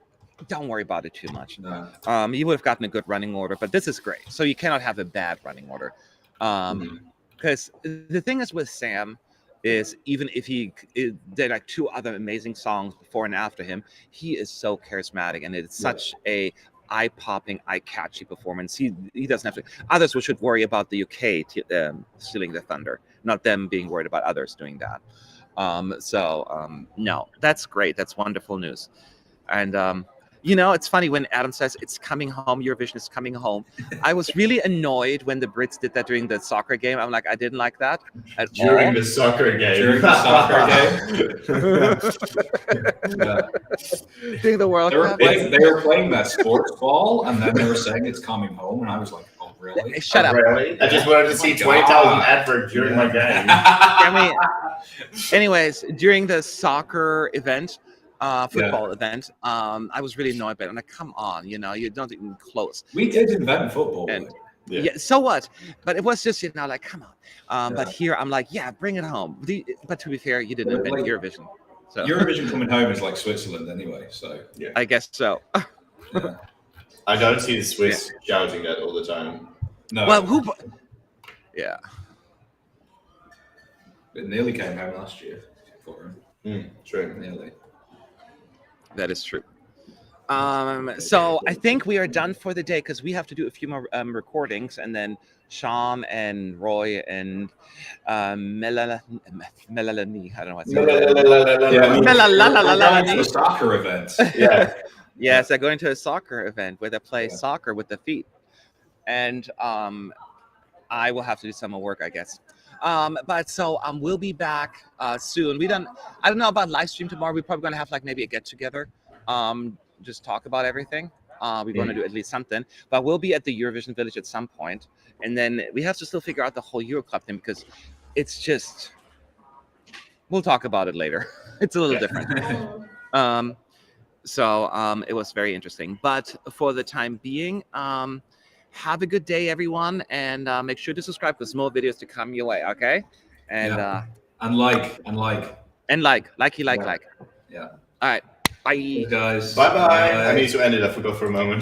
don't worry about it too much. No. You would have gotten a good running order, but this is great. So you cannot have a bad running order. Because the thing is with Sam is even if he did like 2 other amazing songs before and after him, he is so charismatic and it's such a eye-popping, eye-catchy performance. He doesn't have to. Others should worry about the UK stealing the thunder, not them being worried about others doing that. No, that's great. That's wonderful news. And you know, it's funny when Adam says it's coming home, Eurovision is coming home. I was really annoyed when the Brits did that during the soccer game. I'm like, I didn't like that at all. During the soccer game. During the World Cup. They were playing that sports ball, and then they were saying it's coming home, and I was like, oh, really? Shut up. Really? I just wanted to see 20,000 adverts during my game. Anyways, during the soccer event, football event, I was really annoyed by it. I'm like, come on, you know, you don't even close. We did invent football. And, so what? But it was just, you know, like, come on. But here I'm like, yeah, bring it home. But to be fair, you didn't invent Eurovision. So Eurovision coming home is like Switzerland anyway, so yeah. I guess so. I don't see the Swiss shouting that all the time. No. Well, yeah. It nearly came home last year for him. True. Nearly. That is true. So I think we are done for the day because we have to do a few more recordings, and then Sean and Roy and Melanie, I don't know what's Melanie. A soccer event. Yeah. Yes, they're going to a soccer event where they play soccer with the feet, and I will have to do some more work, I guess. But so we'll be back soon. I don't know about live stream tomorrow. We're probably gonna have like maybe a get together, just talk about everything. We're gonna do at least something. But we'll be at the Eurovision Village at some point, and then we have to still figure out the whole Euro Club thing because it's just. We'll talk about it later. It's a little different. So it was very interesting. But for the time being, have a good day, everyone, and make sure to subscribe because more videos to come your way, okay? And like. Yeah. All right. Bye. Hey guys. Bye. I need to end it. I forgot for a moment.